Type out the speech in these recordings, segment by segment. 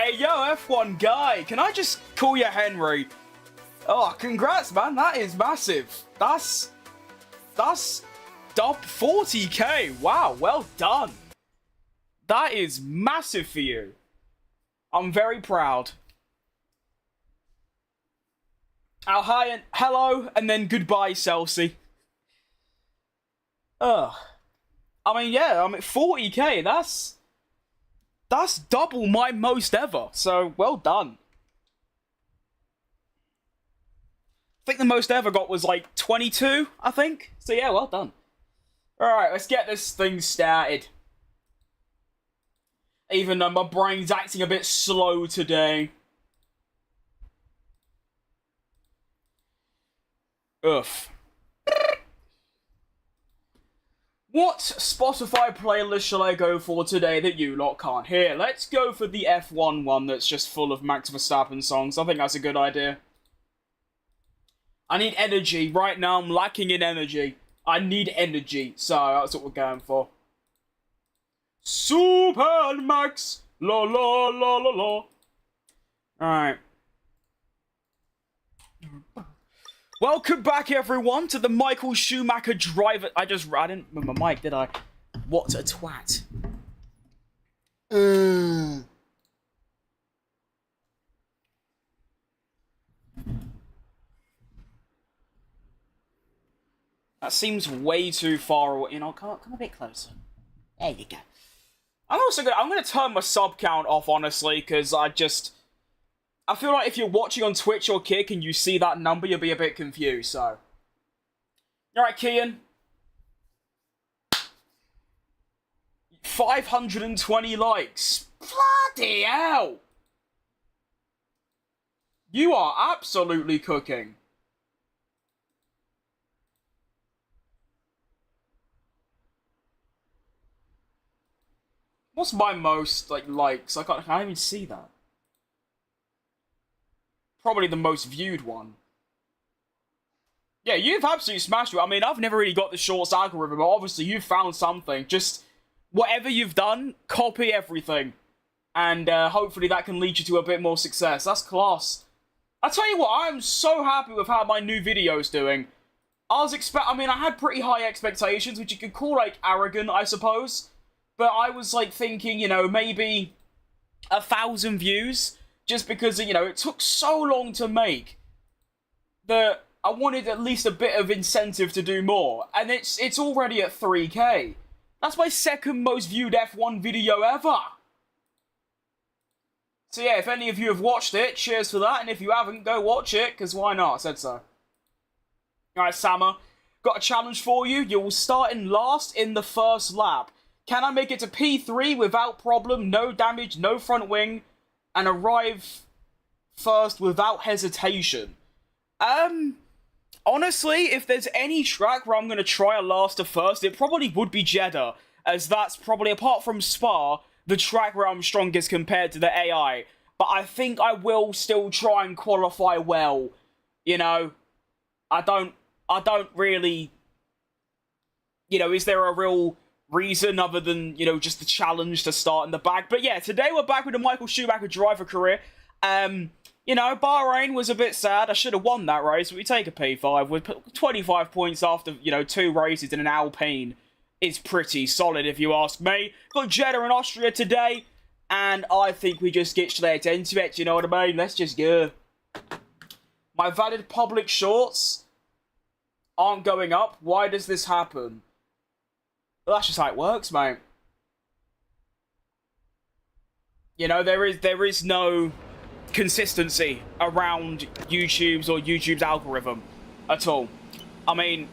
Hey, yo, F1 guy, can I just call you Henry? Oh, congrats, man. That is massive. That's dub 40k. Wow, well done. That is massive for you. I'm very proud. Oh, hi and hello, and then goodbye, Celsi. Ugh. I mean, yeah, I'm at 40k. That's double my most ever. So, well done. I think the most I ever got was like 22, I think. So, yeah, well done. Alright, let's get this thing started. Even though my brain's acting a bit slow today. Oof. What Spotify playlist shall I go for today that you lot can't hear? Let's go for the F1 one that's just full of Max Verstappen songs. I think that's a good idea. I need energy. Right now I'm lacking in energy. I need energy. So that's what we're going for. Super Max! La la la la la. Alright. Welcome back, everyone, to the Michael Schumacher driver. I didn't move my mic, did I? What a twat. That seems way too far away. You know, come a bit closer. There you go. I'm gonna turn my sub count off, honestly, because I feel like if you're watching on Twitch or Kick and you see that number, you'll be a bit confused, so. Alright, Kian. 520 likes. Bloody hell! You are absolutely cooking. What's my most, likes? I can't even see that. Probably the most viewed one. Yeah, you've absolutely smashed it. I mean, I've never really got the shorts algorithm, but obviously you've found something. Just, whatever you've done, copy everything. And hopefully that can lead you to a bit more success. That's class. I tell you what, I'm so happy with how my new video's doing. I had pretty high expectations, which you could call, arrogant, I suppose. But I was, thinking, maybe 1,000 views. Just because, it took so long to make that I wanted at least a bit of incentive to do more. And it's already at 3k. That's my second most viewed F1 video ever. So yeah, if any of you have watched it, cheers for that. And if you haven't, go watch it, because why not? I said so. Alright, Sammer. Got a challenge for you. You will start in last in the first lap. Can I make it to P3 without problem, no damage, no front wing, and arrive first without hesitation? Honestly, if there's any track where I'm going to try a last to first, it probably would be Jeddah, as that's probably, apart from Spa, the track where I'm strongest compared to the AI. But I think I will still try and qualify well. I don't really, is there a real reason other than, just the challenge to start in the back? But yeah, today we're back with the Michael Schumacher driver career. Bahrain was a bit sad. I should have won that race, but we take a P5 with 25 points after, 2 races in an Alpine. Is pretty solid, if you ask me. Got Jeddah and Austria today, and I think we just get straight into it, you know what I mean? Let's just go. My valid public shorts aren't going up. Why does this happen? Well, that's just how it works, mate. There is no consistency around YouTube's algorithm at all. I mean,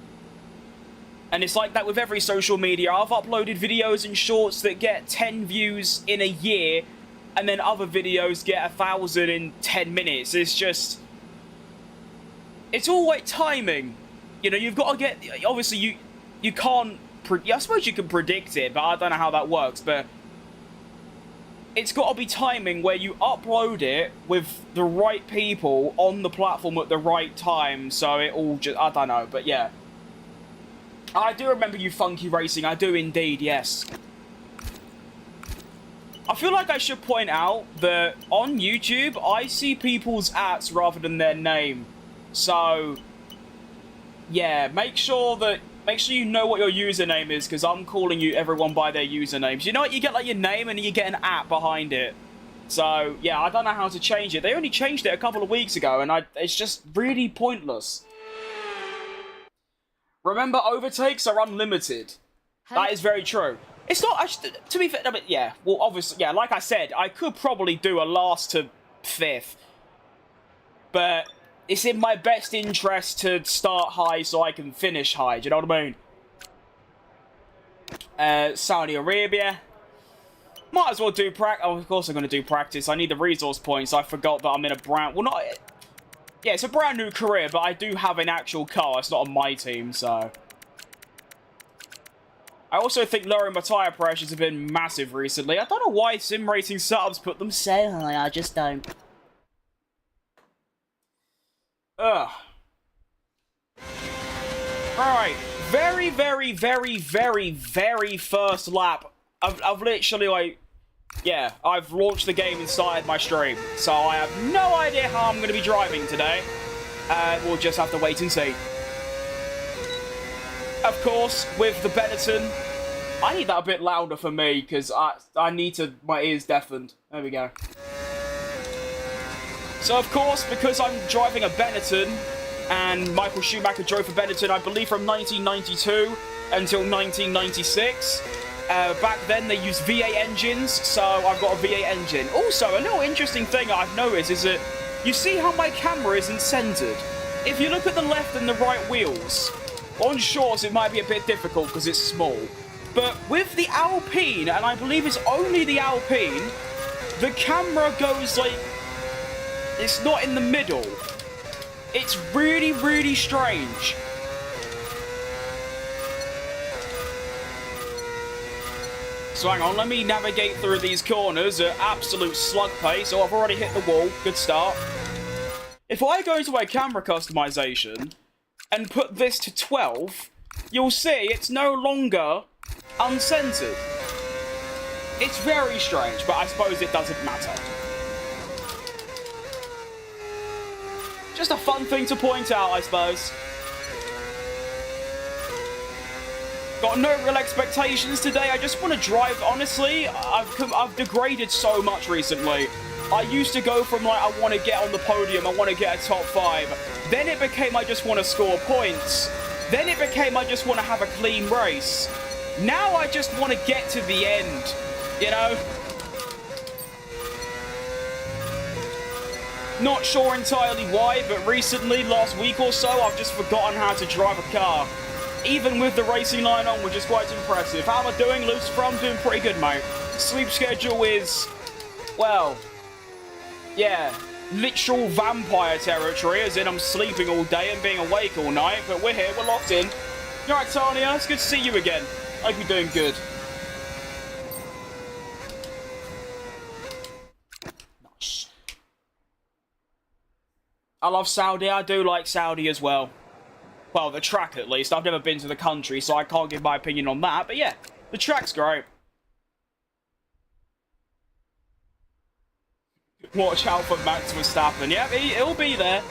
and it's like that with every social media. I've uploaded videos and shorts that get 10 views in a year, and then other videos get 1,000 in 10 minutes. It's just, it's all like timing. You've got to get, obviously you can't, I suppose you can predict it, but I don't know how that works, but it's got to be timing where you upload it with the right people on the platform at the right time, so it all just, I don't know, but yeah. I do remember you, Funky Racing, I do indeed, yes. I feel like I should point out that on YouTube, I see people's ats rather than their name. So, yeah, make sure you know what your username is, because I'm calling you everyone by their usernames. You know what? You get like your name and then you get an at behind it. So, yeah, I don't know how to change it. They only changed it a couple of weeks ago, and it's just really pointless. Remember, overtakes are unlimited. That is very true. It's not, to be fair, but yeah, well, obviously, yeah, like I said, I could probably do a last to 5th. But it's in my best interest to start high so I can finish high, do you know what I mean? Saudi Arabia. Might as well do practice. Oh, of course I'm going to do practice. I need the resource points. I forgot that I'm in a brand... Well, not... Yeah, it's a brand new career, but I do have an actual car. It's not on my team, so... I also think lowering my tyre pressures have been massive recently. I don't know why sim racing setups put them so high. I just don't. Ugh. Alright. Very, very, very, very, very first lap. I've literally, like... Yeah, I've launched the game inside my stream. So I have no idea how I'm going to be driving today. We'll just have to wait and see. Of course, with the Benetton, I need that a bit louder for me, because I need to... My ears deafened. There we go. So, of course, because I'm driving a Benetton, and Michael Schumacher drove for Benetton, I believe, from 1992 until 1996. Back then, they used V8 engines, so I've got a V8 engine. Also, a little interesting thing I've noticed is that you see how my camera isn't centered? If you look at the left and the right wheels, on shorts it might be a bit difficult because it's small. But with the Alpine, and I believe it's only the Alpine, the camera goes like... It's not in the middle. It's really, really strange. So hang on, let me navigate through these corners at absolute slug pace. Oh, I've already hit the wall. Good start. If I go to my camera customization and put this to 12, you'll see it's no longer uncensored. It's very strange, but I suppose it doesn't matter. Just a fun thing to point out, I suppose. Got no real expectations today. I just want to drive. Honestly, I've degraded so much recently. I used to go from like, I want to get on the podium, I want to get a top 5. Then it became I just want to score points. Then it became I just want to have a clean race. Now I just want to get to the end, you know? Not sure entirely why, but recently, last week or so, I've just forgotten how to drive a car. Even with the racing line on, which is quite impressive. How am I doing, Lucifer? I'm doing pretty good, mate. Sleep schedule is, well, yeah, literal vampire territory, as in I'm sleeping all day and being awake all night, but we're here, we're locked in. You alright, Tanya? It's good to see you again. Hope you're doing good. Nice. I love Saudi. I do like Saudi as well. Well, the track at least. I've never been to the country, so I can't give my opinion on that. But yeah, the track's great. Watch out for Max Verstappen. Yeah, he'll be there.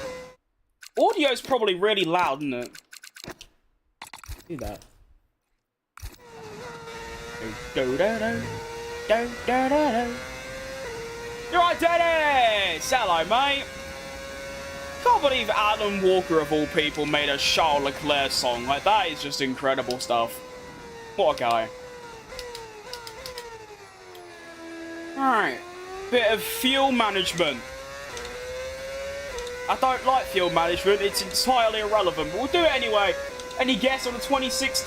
Audio's probably really loud, isn't it? Do that. You're right, Dennis! Hello, mate. Can't believe Alan Walker, of all people, made a Charles Leclerc song. Like, that is just incredible stuff. What a guy. Alright. Bit of fuel management. I don't like fuel management. It's entirely irrelevant, but we'll do it anyway. Any guess on the 2026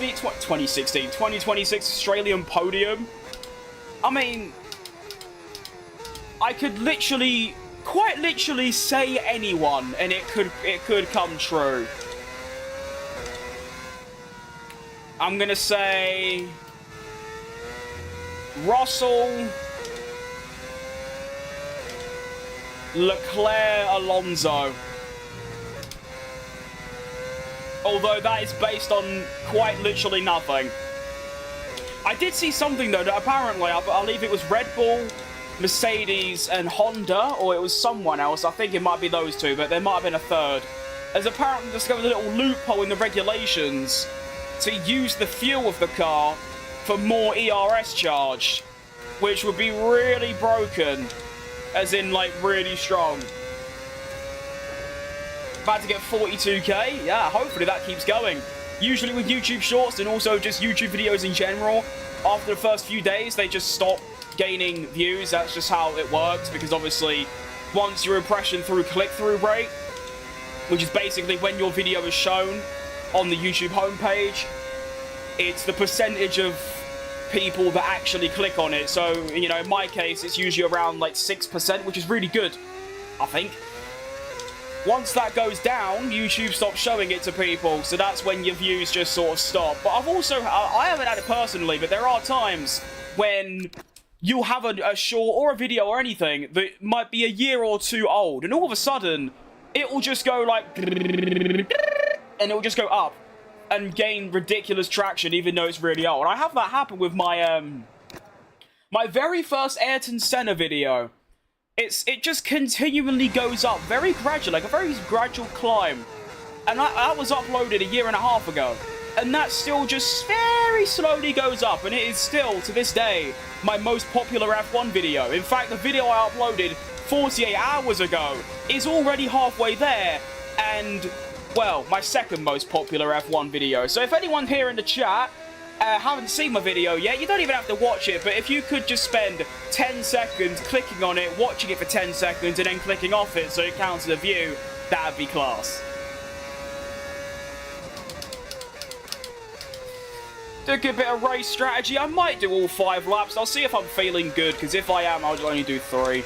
Australian podium? I mean, I could literally... quite literally say anyone and it could come true. I'm gonna say Russell, Leclerc, Alonso. Although that is based on quite literally nothing. I did see something, though, that apparently, I believe it was Red Bull, Mercedes, and Honda, or it was someone else. I think it might be those two, but there might have been a third. Has apparently discovered a little loophole in the regulations to use the fuel of the car for more ERS charge, which would be really broken, as in, like, really strong. About to get 42k. Yeah, hopefully that keeps going. Usually with YouTube Shorts and also just YouTube videos in general, after the first few days, they just stop gaining views. That's just how it works, because obviously, once your impression through click-through rate, which is basically when your video is shown on the YouTube homepage, it's the percentage of people that actually click on it. So, you know, in my case, it's usually around like 6%, which is really good, I think. Once that goes down, YouTube stops showing it to people, so that's when your views just sort of stop. But I've also, I haven't had it personally, but there are times when you'll have a short or a video or anything that might be a year or two old, and all of a sudden, it will just go like, and it will just go up and gain ridiculous traction, even though it's really old. I have that happen with my my very first Ayrton Senna video. It just continually goes up, very gradual, like a very gradual climb. And that was uploaded a year and a half ago, and that still just very slowly goes up, and it is still, to this day, my most popular F1 video. In fact, the video I uploaded 48 hours ago is already halfway there, and, well, my second most popular F1 video. So if anyone here in the chat haven't seen my video yet, you don't even have to watch it, but if you could just spend 10 seconds clicking on it, watching it for 10 seconds, and then clicking off it so it counts as a view, that'd be class. Do a good bit of race strategy. I might do all 5 laps. I'll see if I'm feeling good, because if I am, I'll only do 3.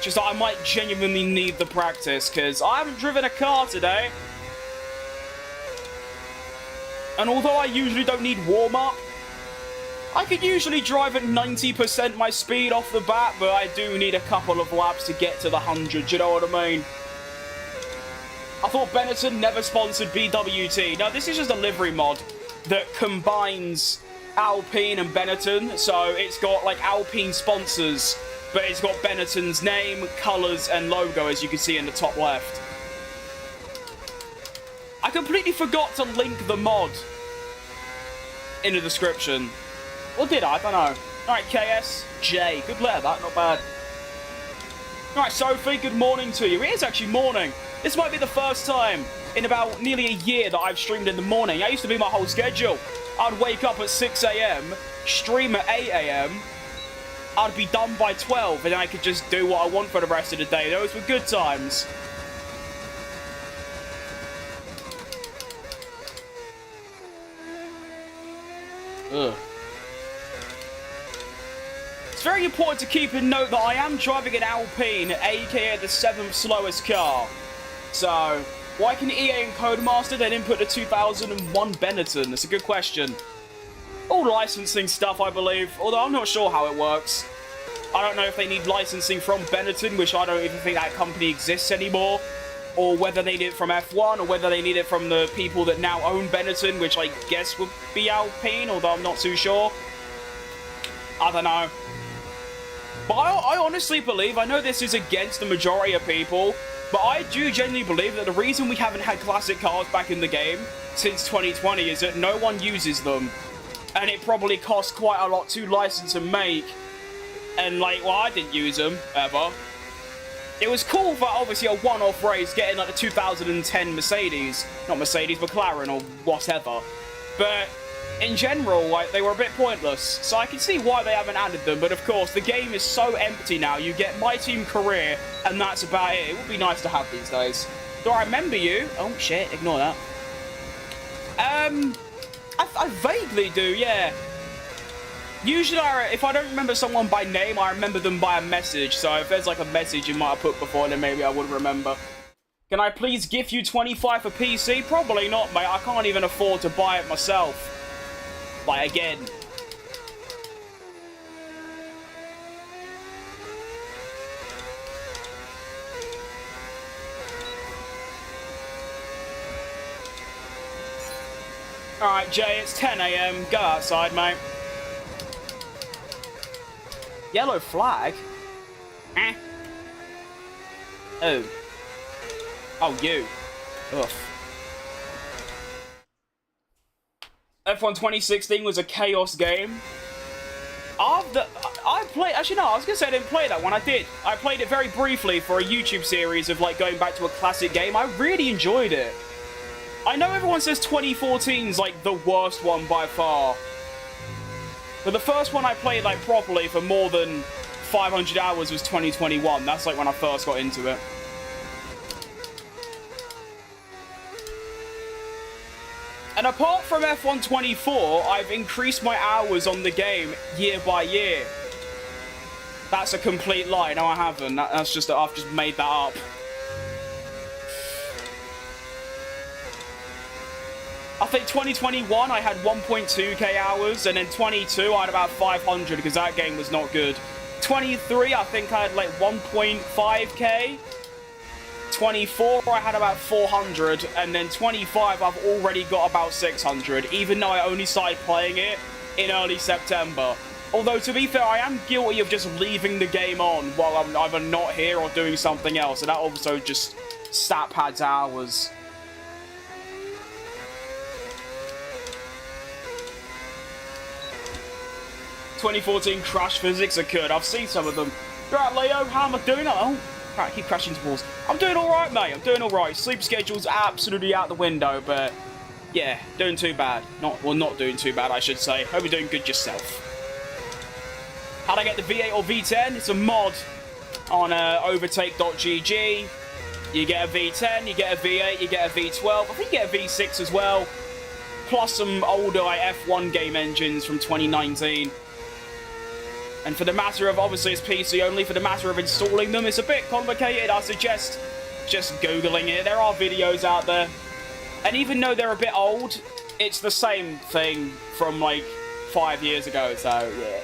Just that I might genuinely need the practice, because I haven't driven a car today. And although I usually don't need warm-up, I could usually drive at 90% my speed off the bat, but I do need a couple of laps to get to the 100, you know what I mean? I thought Benetton never sponsored BWT. Now, this is just a livery mod that combines Alpine and Benetton, so it's got, like, Alpine sponsors, but it's got Benetton's name, colours, and logo, as you can see in the top left. I completely forgot to link the mod in the description. Or did I? I don't know. Alright, KSJ. Good letter, that. Not bad. Alright, Sophie, good morning to you. It is actually morning. This might be the first time in about nearly a year that I've streamed in the morning. That used to be my whole schedule. I'd wake up at 6 AM, stream at 8 AM, I'd be done by 12, and then I could just do what I want for the rest of the day. Those were good times. Ugh. It's very important to keep in note that I am driving an Alpine, aka the 7th slowest car. So, why can EA and Codemaster then input the 2001 Benetton? That's a good question. All licensing stuff, I believe, although I'm not sure how it works. I don't know if they need licensing from Benetton, which I don't even think that company exists anymore, or whether they need it from F1, or whether they need it from the people that now own Benetton, which I guess would be Alpine, although I'm not too sure. I don't know. But I honestly believe, I know this is against the majority of people, but I do genuinely believe that the reason we haven't had classic cars back in the game since 2020 is that no one uses them. And it probably costs quite a lot to license and make. And, like, well, I didn't use them, ever. It was cool for, obviously, a one-off race, getting, like, the 2010 Mercedes. Not Mercedes, McLaren, or whatever. But, in general, like, they were a bit pointless. So I can see why they haven't added them. But, of course, the game is so empty now. You get My Team Career, and that's about it. It would be nice to have these days. Do I remember you? Oh, shit, ignore that. I vaguely do, yeah. Usually, if I don't remember someone by name, I remember them by a message. So if there's like a message you might have put before, then maybe I wouldn't remember. Can I please gift you 25 for PC? Probably not, mate. I can't even afford to buy it myself. Like, again. Alright, Jay, it's 10 AM. Go outside, mate. Yellow flag? Eh. Oh. Oh, you. Ugh. F1 2016 was a chaos game. I played... Actually, no, I was going to say I didn't play that one. I did. I played it very briefly for a YouTube series of, like, going back to a classic game. I really enjoyed it. I know everyone says 2014's, like, the worst one by far. But the first one I played, like, properly for more than 500 hours was 2021. That's, like, when I first got into it. And apart from F1 24, I've increased my hours on the game year by year. That's a complete lie. No, I haven't. That's just... I've just made that up. I think 2021 I had 1.2k hours, and then 22 I had about 500 because that game was not good. 23 I think I had like 1.5k. 24 I had about 400, and then 25 I've already got about 600, even though I only started playing it in early September. Although, to be fair, I am guilty of just leaving the game on while I'm either not here or doing something else, and that also just stat pads hours. ...2014 crash physics are good. I've seen some of them. Right, Leo, how am I doing? Oh, I keep crashing into walls. I'm doing alright, mate. I'm doing alright. Sleep schedule's absolutely out the window, but... yeah, doing too bad. Not doing too bad, I should say. Hope you're doing good yourself. How'd I get the V8 or V10? It's a mod on overtake.gg. You get a V10, you get a V8, you get a V12. I think you get a V6 as well. Plus some older F1 game engines from 2019. And for the matter of, obviously it's PC only, for the matter of installing them, it's a bit complicated. I suggest just Googling it. There are videos out there. And even though they're a bit old, it's the same thing from like 5 years ago, so yeah.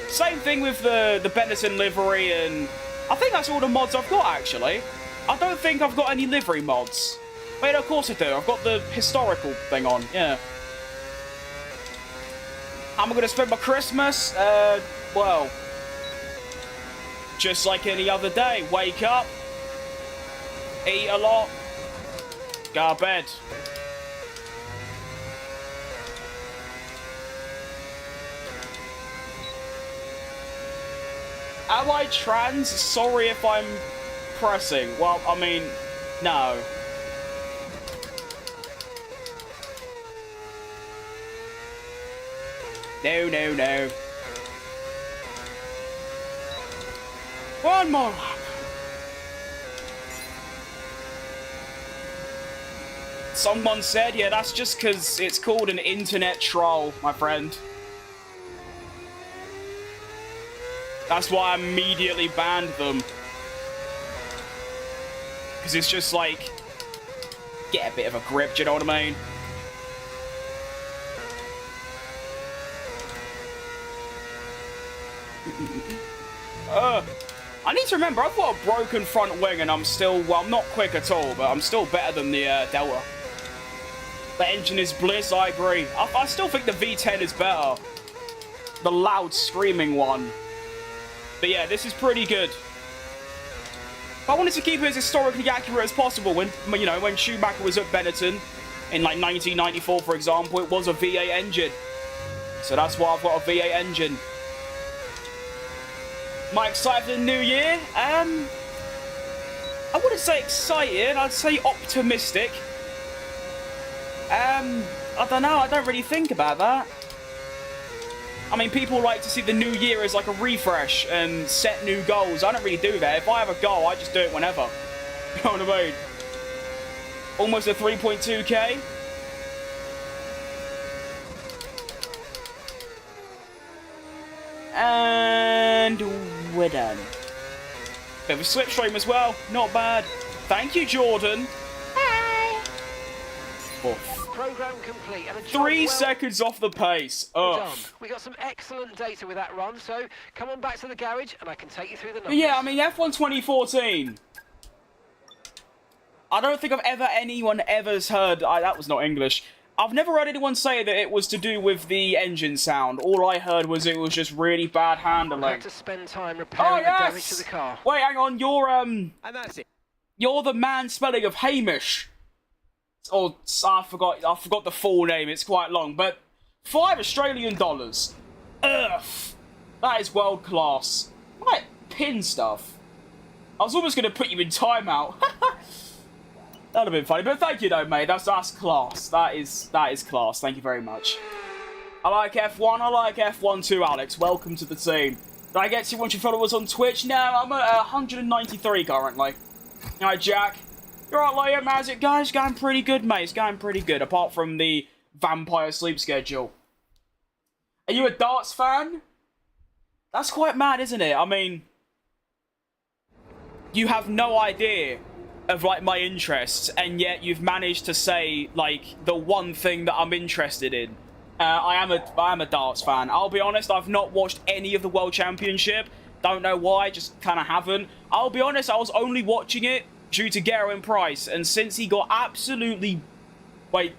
Same thing with the Benetton livery, and I think that's all the mods I've got, actually. I don't think I've got any livery mods. Wait, of course I do. I've got the historical thing on, yeah. How am I going to spend my Christmas? Well, just like any other day. Wake up, eat a lot, go to bed. Am I trans? Sorry if I'm pressing. Well, I mean, no. No, no, no. One more lap. Someone said, yeah, that's just because it's called an internet troll, my friend. That's why I immediately banned them. Because it's just like, get a bit of a grip, do you know what I mean? I need to remember, I've got a broken front wing and I'm still, well, I'm not quick at all, but I'm still better than the Delta. The engine is bliss, I agree. I still think the V10 is better. The loud screaming one. But yeah, this is pretty good. I wanted to keep it as historically accurate as possible. When, you know, when Schumacher was at Benetton in like 1994, for example, it was a V8 engine. So that's why I've got a V8 engine. Am I excited for the new year? I wouldn't say excited, I'd say optimistic. I don't know, I don't really think about that. I mean, people like to see the new year as like a refresh and set new goals. I don't really do that. If I have a goal, I just do it whenever. You know what I mean? Almost a 3.2k. And we're done. Bit of a slipstream as well. Not bad. Thank you, Jordan. Hi. Oof. Program complete. And 3 seconds off the pace. Done. We got some excellent data with that run, so come on back to the garage and I can take you through the numbers. Yeah, I mean, F1 2014. I don't think anyone ever's heard... that was not English. I've never heard anyone say that it was to do with the engine sound. All I heard was it was just really bad handling. I had to spend time repairing the damage to the car. Wait, hang on. You're And that's it. You're the man spelling of Hamish. Or I forgot the full name. It's quite long, but $5 Australian. Earth. That is world class. Right, pin stuff. I was almost going to put you in timeout. That'd have been funny, but thank you though, mate. That's class. That is class. Thank you very much. I like F1. I like F1 too, Alex. Welcome to the team. Did I get 200 followers on Twitch? No, I'm at 193 currently. Alright, Jack. You're right, Liam. How's it going? It's going pretty good, mate. It's going pretty good, apart from the vampire sleep schedule. Are you a darts fan? That's quite mad, isn't it? I mean, you have no idea of, like, my interests, and yet you've managed to say, like, the one thing that I'm interested in. I am a darts fan. I'll be honest, I've not watched any of the World Championship. Don't know why, just kind of haven't. I'll be honest, I was only watching it due to Gerwyn Price, and since he got absolutely, like,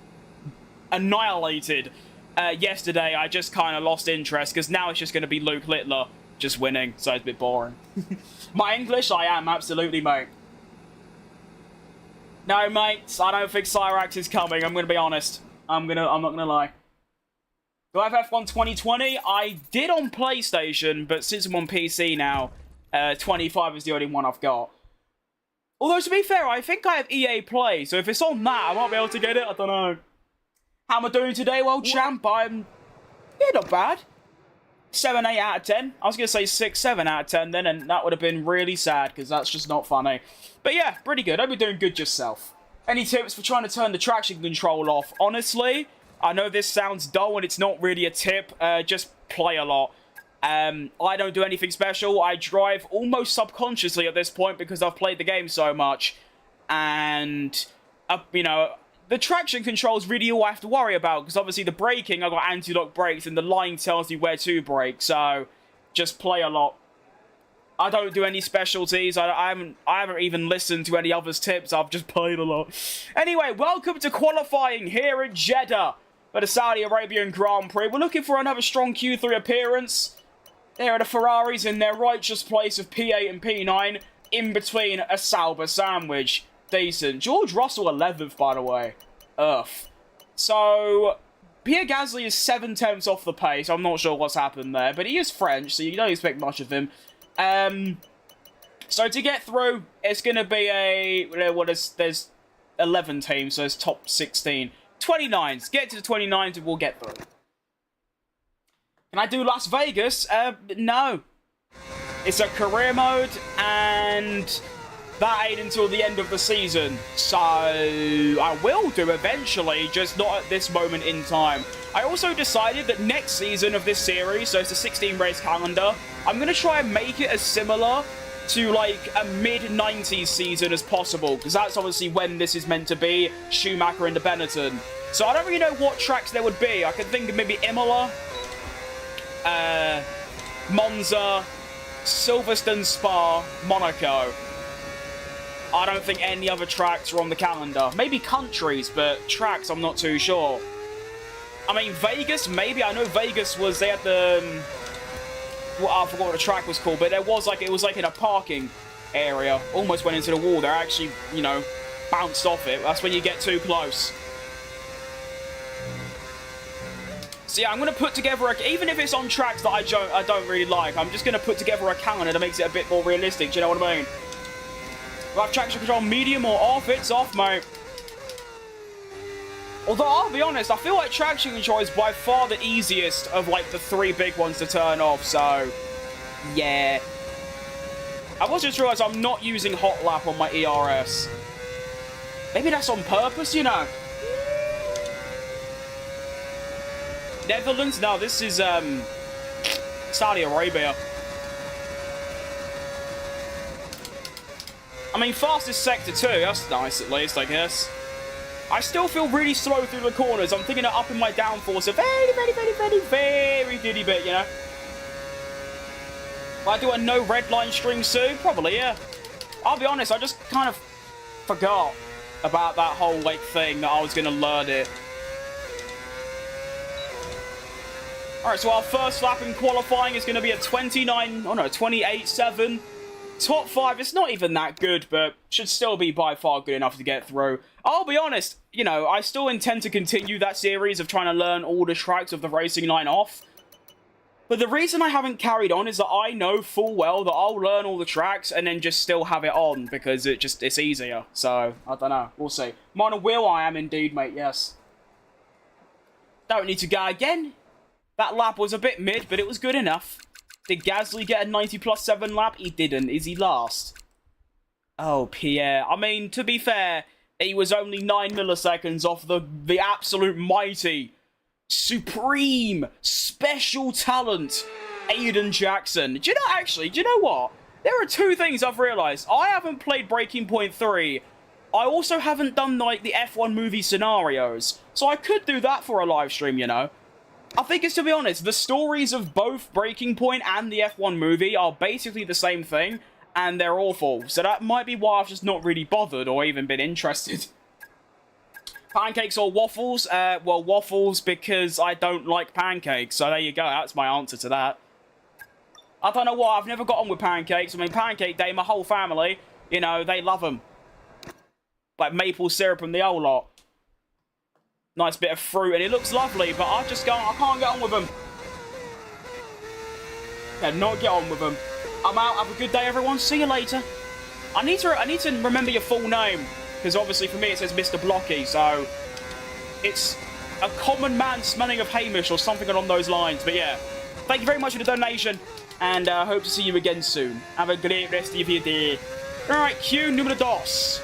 annihilated yesterday, I just kind of lost interest, because now it's just going to be Luke Littler just winning, so it's a bit boring. My English, I am, absolutely, mate. No, mate, I don't think Cyrax is coming, I'm going to be honest. I'm not going to lie. Do I have F1 2020? I did on PlayStation, but since I'm on PC now, 25 is the only one I've got. Although, to be fair, I think I have EA Play, so if it's on that, I might be able to get it, I don't know. How am I doing today? Well, champ, I'm... yeah, not bad. 7, 8 out of 10. I was going to say 6, 7 out of 10 then, and that would have been really sad, because that's just not funny. But yeah, pretty good. Hope you're doing good yourself. Any tips for trying to turn the traction control off? Honestly, I know this sounds dull and it's not really a tip. Just play a lot. I don't do anything special. I drive almost subconsciously at this point because I've played the game so much. And, you know, the traction control is really all I have to worry about. Because obviously the braking, I've got anti-lock brakes and the line tells me where to brake. So, just play a lot. I don't do any specialties. I haven't even listened to any others' tips. I've just played a lot. Anyway, welcome to qualifying here in Jeddah for the Saudi Arabian Grand Prix. We're looking for another strong Q3 appearance. There are the Ferraris in their righteous place of P8 and P9, in between a Sauber sandwich. Decent. George Russell 11th, by the way. Earth. So, Pierre Gasly is 7/10 off the pace. I'm not sure what's happened there, but he is French, so you don't expect much of him. So to get through, it's going to be there's 11 teams, so it's top 16. 29s. Get to the 29s and we'll get through. Can I do Las Vegas? No. It's a career mode, and that ain't until the end of the season. So, I will do eventually, just not at this moment in time. I also decided that next season of this series, so it's a 16-race calendar, I'm going to try and make it as similar to, like, a mid-90s season as possible, because that's obviously when this is meant to be, Schumacher into Benetton. So I don't really know what tracks there would be. I could think of maybe Imola, Monza, Silverstone, Spa, Monaco. I don't think any other tracks are on the calendar. Maybe countries, but tracks, I'm not too sure. I mean, Vegas, maybe. I know Vegas was, they had the... well, I forgot what the track was called, but there was, like, it was, like, in a parking area. Almost went into the wall. They actually, you know, bounced off it. That's when you get too close. So, yeah, I'm going to put together, even if it's on tracks that I don't really like, I'm just going to put together a calendar that makes it a bit more realistic. Do you know what I mean? Do I have traction control medium or off? It's off, mate. Although, I'll be honest, I feel like traction control is by far the easiest of, like, the 3 big ones to turn off, so... yeah. I also just realised I'm not using hot lap on my ERS. Maybe that's on purpose, you know? Netherlands? No, this is, Saudi Arabia. I mean, fastest sector too. That's nice, at least, I guess. I still feel really slow through the corners. I'm thinking of upping my downforce a very diddy bit, you know? Will I do a no red line stream soon? Probably, yeah. I'll be honest, I just kind of forgot about that whole, like, thing that I was going to learn it. Alright, so our first lap in qualifying is going to be a 28.7. Top 5, it's not even that good, but should still be by far good enough to get through. I'll be honest, you know, I still intend to continue that series of trying to learn all the tracks of the racing line off. But the reason I haven't carried on is that I know full well that I'll learn all the tracks and then just still have it on because it's easier. So, I don't know. We'll see. Minor wheel, I am indeed, mate, yes. Don't need to go again. That lap was a bit mid, but it was good enough. Did Gasly get a 90+7 lap? He didn't. Is he last? Oh, Pierre. I mean, to be fair, he was only 9 milliseconds off the absolute mighty, supreme, special talent, Aiden Jackson. Do you know what? There are two things I've realised. I haven't played Breaking Point 3. I also haven't done, like, the F1 movie scenarios. So I could do that for a live stream, you know? I think it's, to be honest, the stories of both Breaking Point and the F1 movie are basically the same thing, and they're awful. So that might be why I've just not really bothered or even been interested. Pancakes or waffles? Well, waffles because I don't like pancakes. So there you go, that's my answer to that. I don't know why, I've never got on with pancakes. I mean, Pancake Day, my whole family, you know, they love them. Like maple syrup and the whole lot. Nice bit of fruit, and it looks lovely, but I can't get on with them. Cannot get on with them. I'm out, have a good day, everyone, see you later. I need to remember your full name, because obviously for me it says Mr. Blocky, so it's a common man smelling of Hamish or something along those lines, but yeah. Thank you very much for the donation, and hope to see you again soon. Have a great rest of your day. Alright, cue numero dos.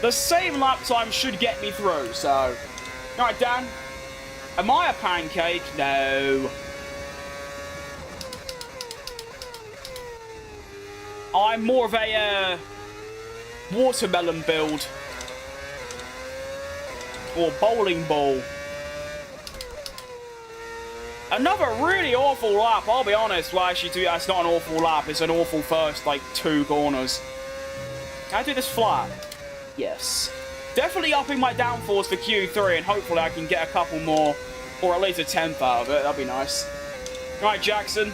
The same lap time should get me through, so... Alright, Dan. Am I a pancake? No. I'm more of a, watermelon build. Or bowling ball. Another really awful lap, I'll be honest. Well, actually, that's not an awful lap. It's an awful first, like, 2 corners. Can I do this flat? Yes. Definitely upping my downforce for Q3, and hopefully I can get a couple more, or at least a 10th out of it. That'd be nice. Right, Jackson.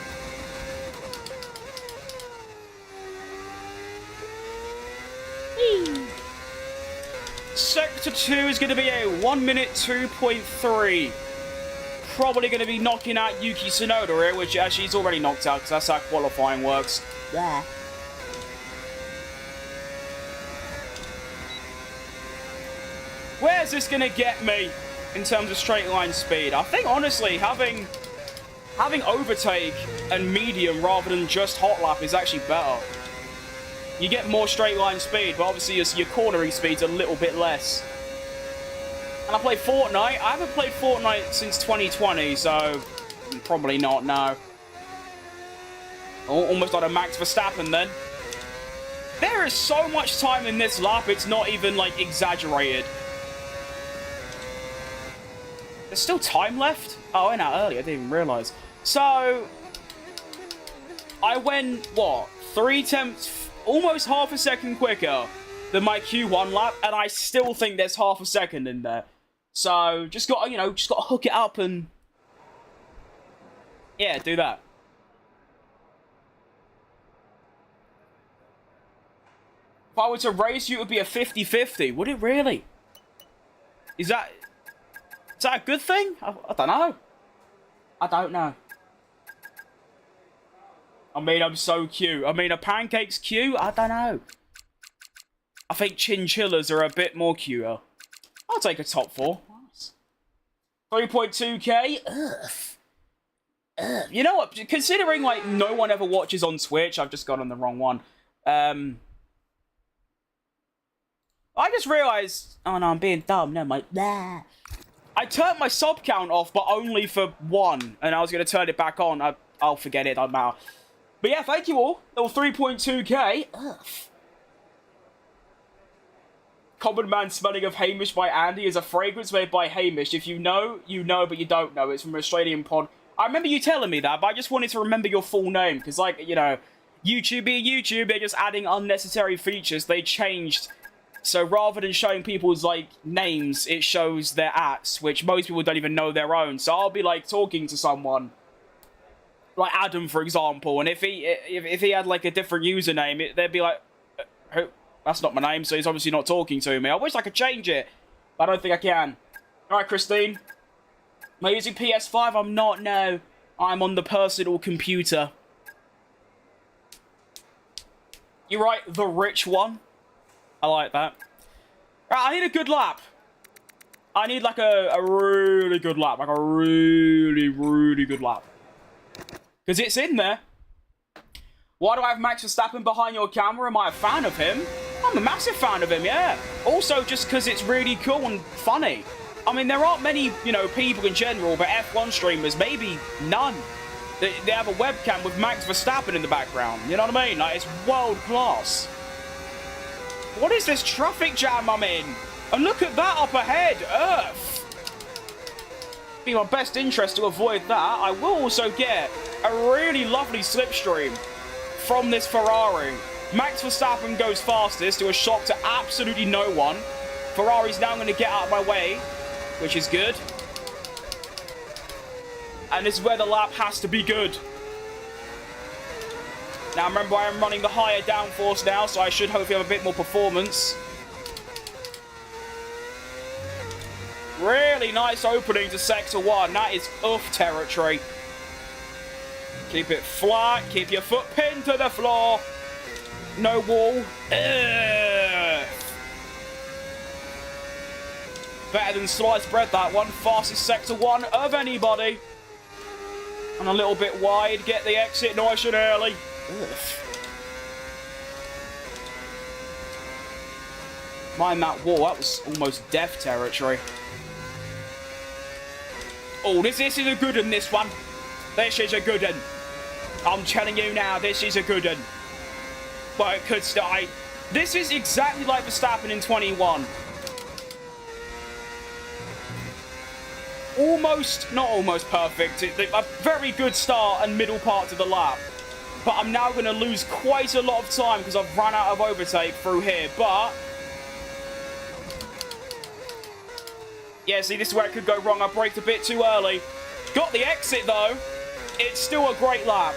Sector 2 is going to be a 1 minute 2.3. Probably going to be knocking out Yuki Tsunoda here, which actually he's already knocked out, because that's how qualifying works. Yeah. Where's this gonna get me in terms of straight line speed? I think honestly having overtake and medium rather than just hot lap is actually better. You get more straight line speed, but obviously your cornering speed's a little bit less. And I play Fortnite. I haven't played Fortnite since 2020, so probably not, no. Almost like a Max Verstappen then. There is so much time in this lap, it's not even like exaggerated. There's still time left? Oh, I know, early. I didn't even realise. So, I went, what, 3/10, almost half a second quicker than my Q1 lap, and I still think there's half a second in there. So, just got to hook it up and, yeah, do that. If I were to race you, it would be a 50-50. Would it really? Is that a good thing? I don't know. I don't know. I mean, I'm so cute. I mean, are pancakes cute? I don't know. I think chinchillas are a bit more cuter. I'll take a top 4. Nice. 3.2k. Ugh. You know what? Considering, like, no one ever watches on Twitch, I've just got on the wrong one. I just realised... Oh, no, I'm being dumb. No, my... Nah. I turned my sub count off, but only for 1. And I was going to turn it back on. I'll forget it. Doesn't matter. But yeah, thank you all. Little 3.2k. Ugh. Common Man Smelling of Hamish by Andy is a fragrance made by Hamish. If you know, you know, but you don't know. It's from an Australian pod. I remember you telling me that, but I just wanted to remember your full name. Because, like, you know, YouTube being YouTube, they're just adding unnecessary features. They changed So rather than showing people's, like, names, it shows their ats, which most people don't even know their own. So I'll be, like, talking to someone, like Adam, for example, and if he had, like, a different username, they'd be like, who? That's not my name, so he's obviously not talking to me. I wish I could change it, but I don't think I can. Alright, Christine. Am I using PS5? I'm not, no. I'm on the personal computer. You're right, the rich one. I like that. Right, I need a good lap. I need, like, a really good lap. Like, a really, really good lap. Because it's in there. Why do I have Max Verstappen behind your camera? Am I a fan of him? I'm a massive fan of him, yeah. Also, just because it's really cool and funny. I mean, there aren't many, you know, people in general, but F1 streamers, maybe none. They have a webcam with Max Verstappen in the background. You know what I mean? Like, it's world class. What is this traffic jam I'm in? And look at that up ahead. Earth. Be my best interest to avoid that. I will also get a really lovely slipstream from this Ferrari. Max Verstappen goes fastest to a shock to absolutely no one. Ferrari's now going to get out of my way, which is good. And this is where the lap has to be good. Now remember, I am running the higher downforce now, so I should hopefully have a bit more performance. Really nice opening to Sector 1. That is oof territory. Keep it flat. Keep your foot pinned to the floor. No wall. Better than sliced bread, that one. Fastest Sector 1 of anybody. And a little bit wide. Get the exit nice and early. Mind that wall. That was almost death territory. Oh, this is a good one, this one. This is a good one. I'm telling you now, this is a good one. But it could still... This is exactly like Verstappen in 21. Almost, not almost perfect. A very good start and middle part to the lap. But I'm now going to lose quite a lot of time because I've run out of overtake through here. But... yeah, see, this is where it could go wrong. I braked a bit too early. Got the exit, though. It's still a great lap.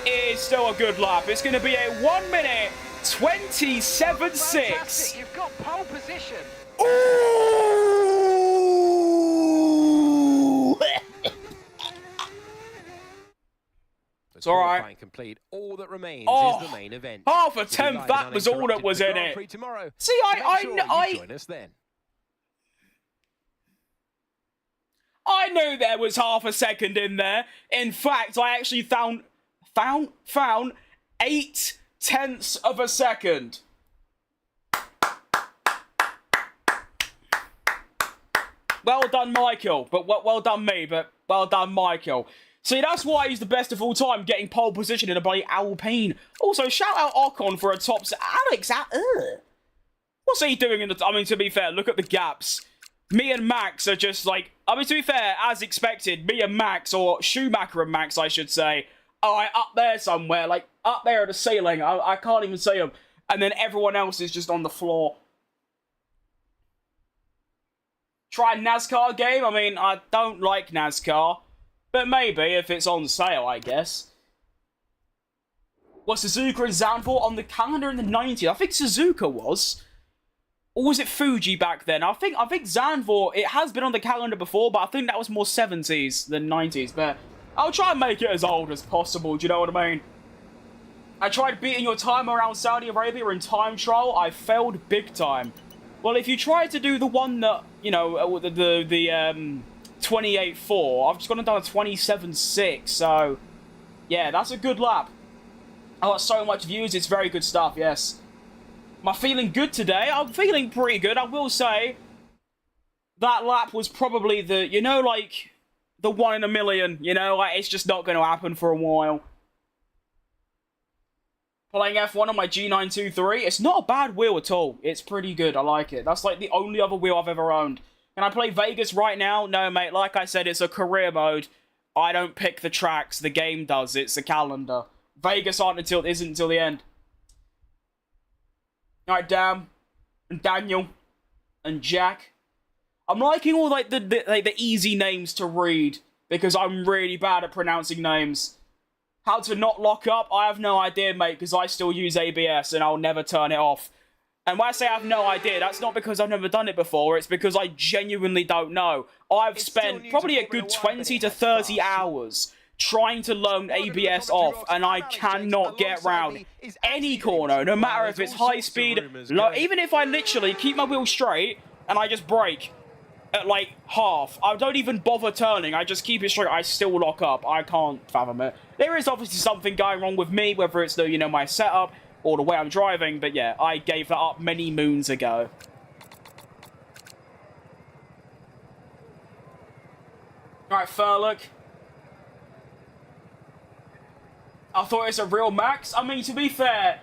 It is still a good lap. It's going to be a 1 minute 27.6. You've got pole position. Ooh! It's all right. Complete. All that remains is the main event. Half a tenth, that was all that was in it. See, I join us then. I knew there was half a second in there. In fact, I actually found 0.8 of a second. Well done, Michael. But well done me, but well done, Michael. See, that's why he's the best of all time, getting pole position in a bloody Alpine. Also, shout out Ocon for a top... Alex, what's he doing in the... I mean, to be fair, look at the gaps. Me and Max are just like... I mean, to be fair, as expected, me and Max, or Schumacher and Max, I should say, are like, up there somewhere, like up there at the ceiling. I can't even see them. And then everyone else is just on the floor. Try a NASCAR game? I mean, I don't like NASCAR. But maybe, if it's on sale, I guess. Was Suzuka and Zandvoort on the calendar in the 90s? I think Suzuka was. Or was it Fuji back then? I think Zandvoort, it has been on the calendar before, but I think that was more 70s than 90s. But I'll try and make it as old as possible, do you know what I mean? I tried beating your time around Saudi Arabia in time trial. I failed big time. Well, if you try to do the one that, you know, the 28.4, I've just gone and done a 27.6, so yeah, that's a good lap. I got so much views, it's very good stuff, yes. Am I feeling good today? I'm feeling pretty good. I will say that lap was probably the, you know, like, the 1 in a million, you know? Like, it's just not going to happen for a while. Playing F1 on my G923, it's not a bad wheel at all. It's pretty good, I like it. That's, like, the only other wheel I've ever owned. Can I play Vegas right now? No, mate. Like I said, it's a career mode. I don't pick the tracks. The game does. It's a calendar. Vegas isn't until the end. Alright, damn. and Daniel, and Jack. I'm liking all like the easy names to read because I'm really bad at pronouncing names. How to not lock up? I have no idea, mate, because I still use ABS and I'll never turn it off. And when I say I have no idea, that's not because I've never done it before, it's because I genuinely don't know. I've spent probably a good 20 to 30 hours trying to learn ABS off, and I cannot get round any corner, no matter if it's high speed, low, even if I literally keep my wheel straight and I just brake at like half. I don't even bother turning, I just keep it straight, I still lock up. I can't fathom it. There is obviously something going wrong with me, whether it's the, you know, my setup or the way I'm driving, but yeah, I gave that up many moons ago. Alright, Furlock. I thought it was a real max. I mean, to be fair,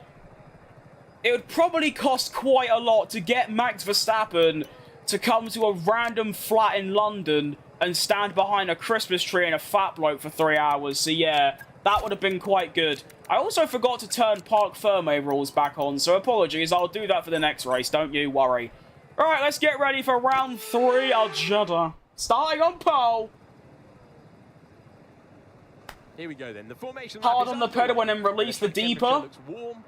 it would probably cost quite a lot to get Max Verstappen to come to a random flat in London and stand behind a Christmas tree in a fat bloke for 3 hours. So yeah, that would have been quite good. I also forgot to turn Parc Fermé rules back on, so apologies. I'll do that for the next race, don't you worry. Alright, let's get ready for round 3 of Jeddah. Starting on pole. Here we go then. The formation hard on the pedal and then release the deeper.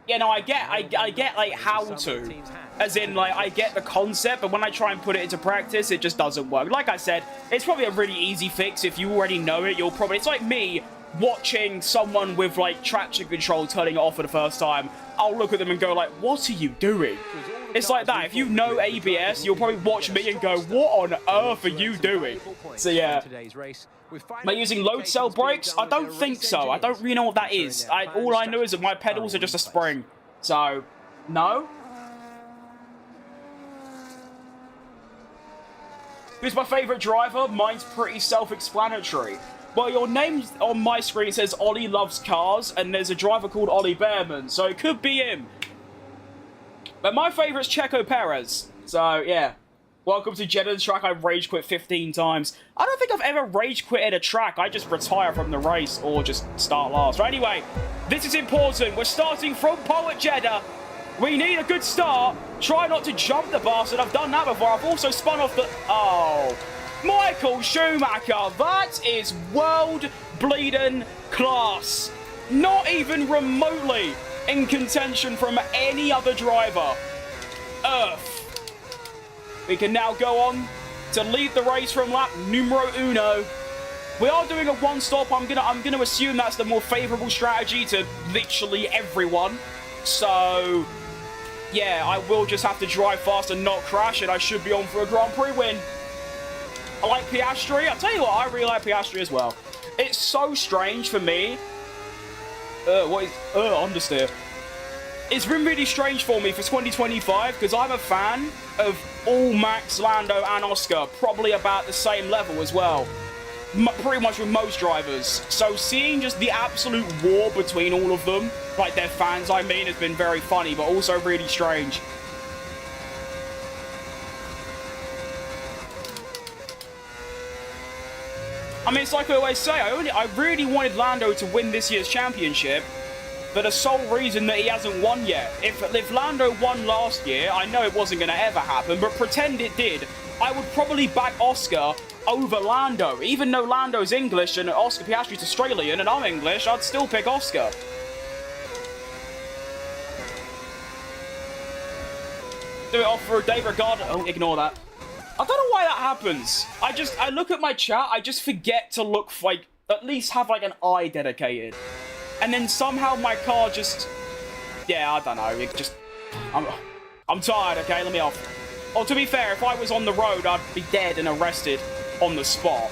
Yeah, no, I get like how to, as in like I get the concept, but when I try and put it into practice, it just doesn't work. Like I said, it's probably a really easy fix. If you already know it, you'll probably, it's like me watching someone with like traction control turning it off for the first time. I'll look at them and go like, what are you doing? It's like that. If you know ABS, you'll probably watch me and go, what on earth are you doing? So yeah. Am I using load cell brakes? I don't think so. I don't really know what that is. All I know is that my pedals are just a spring. So, no. Who's my favourite driver? Mine's pretty self-explanatory. Well, your name on my screen says Ollie loves cars, and there's a driver called Ollie Behrman, so it could be him. But my favourite's Checo Perez. So, yeah. Welcome to Jeddah's track. I've rage quit 15 times. I don't think I've ever rage quit at a track. I just retire from the race or just start last. But anyway, this is important. We're starting from pole at Jeddah. We need a good start. Try not to jump the bastard. I've done that before. I've also spun off the... Oh. Michael Schumacher. That is world bleeding class. Not even remotely in contention from any other driver. Earth. We can now go on to lead the race from lap numero uno. We are doing a one-stop. I'm gonna assume that's the more favourable strategy to literally everyone. So, yeah, I will just have to drive fast and not crash, and I should be on for a Grand Prix win. I like Piastri. I'll tell you what, I really like Piastri as well. It's so strange for me. Understeer. It's been really strange for me for 2025 because I'm a fan of all Max, Lando, and Oscar, probably about the same level as well. Pretty much with most drivers. So seeing just the absolute war between all of them, like their fans, I mean, has been very funny, but also really strange. I mean, it's like I always say, I really wanted Lando to win this year's championship, for the sole reason that he hasn't won yet. If Lando won last year, I know it wasn't going to ever happen, but pretend it did, I would probably back Oscar over Lando. Even though Lando's English and Oscar Piastri's Australian and I'm English, I'd still pick Oscar. Do it off for a day regardless. Oh, ignore that. I don't know why that happens. I look at my chat, I just forget to look like, at least have like an eye dedicated. And then somehow my car just... Yeah, I don't know. It just... I'm tired, okay? Let me off. Oh, to be fair, if I was on the road, I'd be dead and arrested on the spot.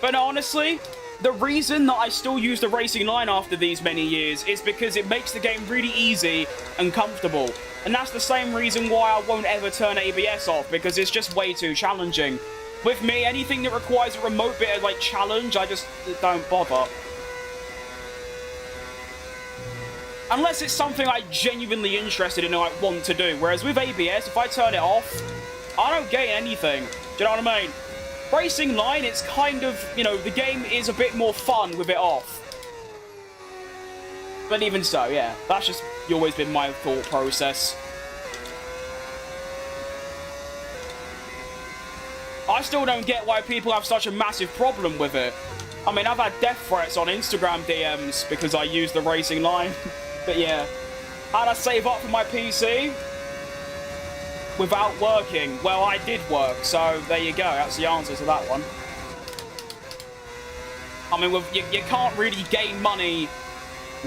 But honestly, the reason that I still use the racing line after these many years is because it makes the game really easy and comfortable. And that's the same reason why I won't ever turn ABS off, because it's just way too challenging. With me, anything that requires a remote bit of, like, challenge, I just don't bother. Unless it's something I'm genuinely interested in and I want to do. Whereas with ABS, if I turn it off, I don't gain anything. Do you know what I mean? Racing line, it's kind of, you know, the game is a bit more fun with it off. But even so, yeah, that's just always been my thought process. I still don't get why people have such a massive problem with it. I mean, I've had death threats on Instagram DMs because I use the racing line. But yeah. How'd I save up for my PC? Without working. Well, I did work, so there you go. That's the answer to that one. I mean, you can't really gain money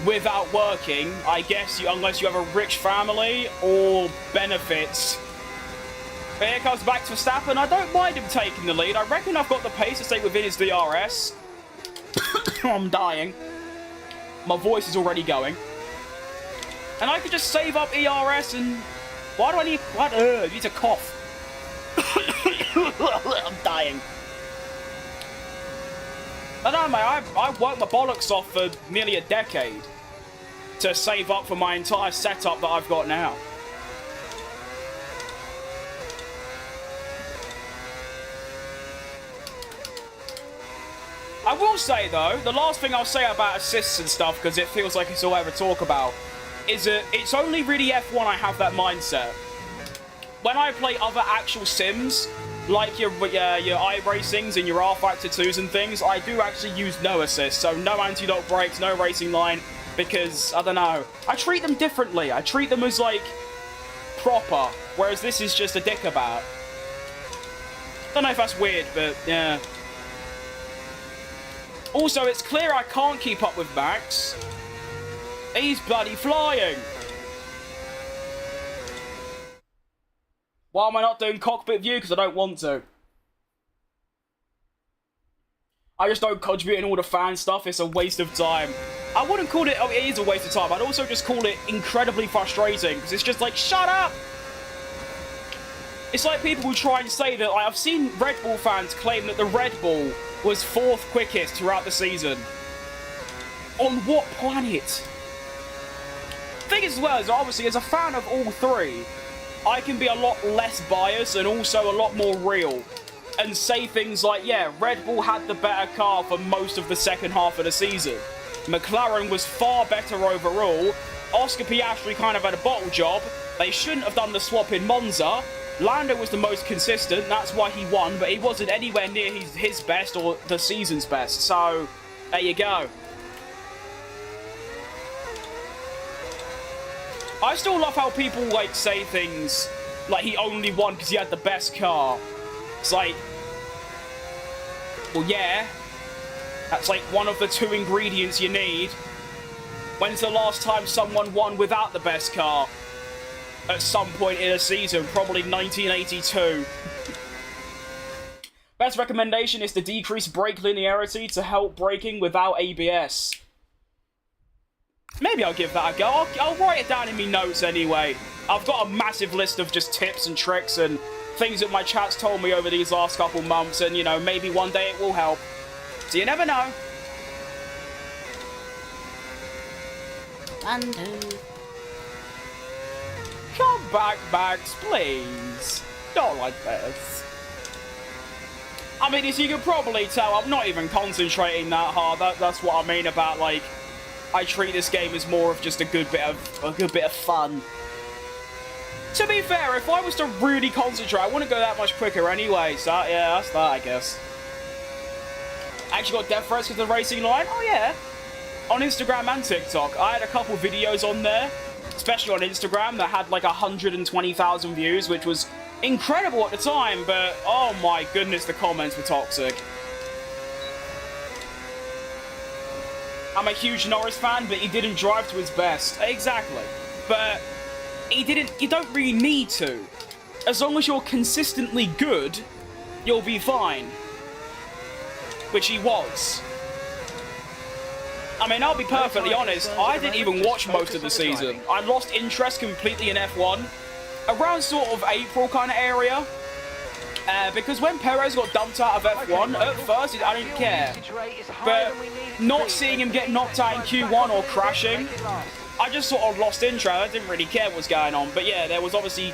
without working, I guess, unless you have a rich family or benefits. But here comes back to Verstappen. I don't mind him taking the lead. I reckon I've got the pace to stay within his DRS. I'm dying. My voice is already going. And I could just save up ERS and... Why do I need... What? I need to cough. I'm dying. I don't know, mate. I worked my bollocks off for nearly a decade to save up for my entire setup that I've got now. I will say, though, the last thing I'll say about assists and stuff, because it feels like it's all I ever talk about, is that it's only really F1 I have that mindset. When I play other actual sims, like your iRacings and your R-Factor 2s and things, I do actually use no assist, so no anti-lock brakes, no racing line, because, I don't know, I treat them differently. I treat them as, like, proper, whereas this is just a dick about. Don't know if that's weird, but, yeah. Also, it's clear I can't keep up with Max. He's bloody flying. Why am I not doing cockpit view? Because I don't want to. I just don't contribute in all the fan stuff. It's a waste of time. I wouldn't call it... Oh, it is a waste of time. I'd also just call it incredibly frustrating. Because it's just like, shut up! It's like people who try and say that... Like, I've seen Red Bull fans claim that the Red Bull was 4th quickest throughout the season. On what planet? Thing as well is, obviously, as a fan of all three, I can be a lot less biased and also a lot more real. And say things like, yeah, Red Bull had the better car for most of the second half of the season. McLaren was far better overall. Oscar Piastri kind of had a bottle job. They shouldn't have done the swap in Monza. Lando was the most consistent, that's why he won, but he wasn't anywhere near his best or the season's best. So, there you go. I still love how people, like, say things like he only won because he had the best car. It's like, well, yeah, that's like one of the 2 ingredients you need. When's the last time someone won without the best car? At some point in a season, probably 1982. Best recommendation is to decrease brake linearity to help braking without ABS. Maybe I'll give that a go. I'll write it down in my notes anyway. I've got a massive list of just tips and tricks and things that my chat's told me over these last couple months, and, you know, maybe one day it will help. So you never know. And come back, Max, please. Not like this. I mean, as you can probably tell, I'm not even concentrating that hard. That's what I mean about, like, I treat this game as more of just a good bit of fun. To be fair, if I was to really concentrate, I wouldn't go that much quicker anyway. So yeah, that's that, I guess. Actually got death threats because of the racing line. Oh yeah. On Instagram and TikTok, I had a couple videos on there, especially on Instagram, that had like 120,000 views, which was incredible at the time. But oh my goodness, the comments were toxic. I'm a huge Norris fan, but he didn't drive to his best. Exactly. But he didn't... You don't really need to. As long as you're consistently good, you'll be fine. Which he was. I mean, I'll be perfectly honest, I didn't even watch most of the season. I lost interest completely in F1. Around sort of April kind of area. Because when Perez got dumped out of F1, at first I didn't care. But not seeing him get knocked out in Q1 or crashing, I just sort of lost interest. I didn't really care what was going on. But yeah, there was obviously...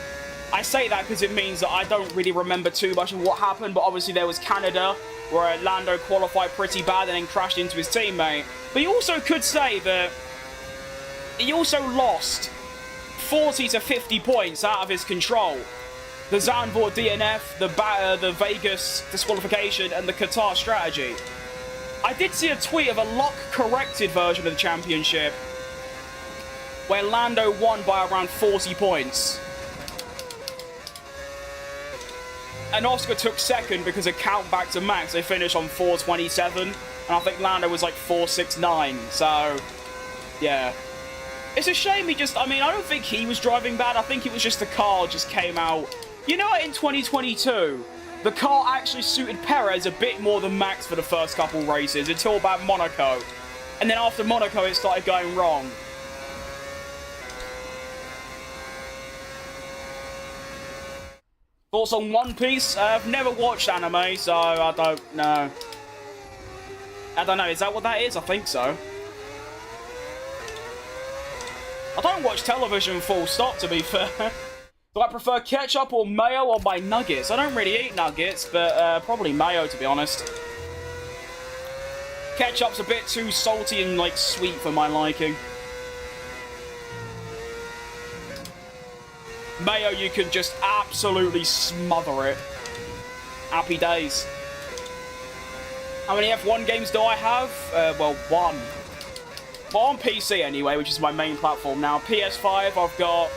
I say that because it means that I don't really remember too much of what happened. But obviously there was Canada, where Lando qualified pretty bad and then crashed into his teammate. But you also could say that he also lost 40 to 50 points out of his control. the Zandvoort DNF, the Vegas disqualification, and the Qatar strategy. I did see a tweet of a luck-corrected version of the championship where Lando won by around 40 points. And Oscar took second because of count back to Max. They finished on 4:27, and I think Lando was like 4:69. So, yeah. It's a shame he just... I mean, I don't think he was driving bad. I think it was just the car just came out. You know what, in 2022, the car actually suited Perez a bit more than Max for the first couple races, until about Monaco. And then after Monaco, it started going wrong. Thoughts on One Piece? I've never watched anime, so I don't know. I don't know, is that what that is? I think so. I don't watch television full stop, to be fair. Do I prefer ketchup or mayo on my nuggets? I don't really eat nuggets, but probably mayo, to be honest. Ketchup's a bit too salty and, like, sweet for my liking. Mayo, you can just absolutely smother it. Happy days. How many F1 games do I have? Well, one. Well, on PC anyway, which is my main platform now. PS5, I've got...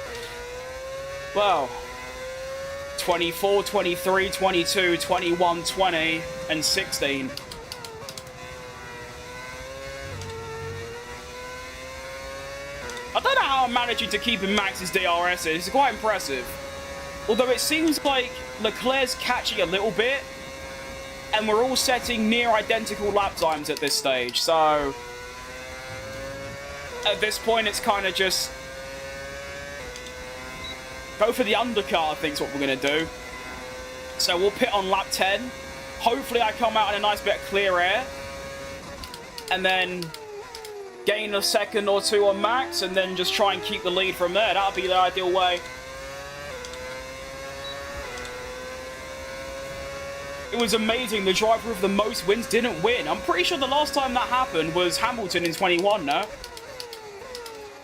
well... 24, 23, 22, 21, 20, and 16. I don't know how I'm managing to keep in Max's DRSs. It's quite impressive. Although it seems like Leclerc's catching a little bit, and we're all setting near identical lap times at this stage. So, at this point, it's kind of just go for the undercut, I think is what we're going to do. So we'll pit on lap 10. Hopefully I come out in a nice bit of clear air. And then gain a second or two on Max, and then just try and keep the lead from there. That'll be the ideal way. It was amazing. The driver with the most wins didn't win. I'm pretty sure the last time that happened was Hamilton in 21, no?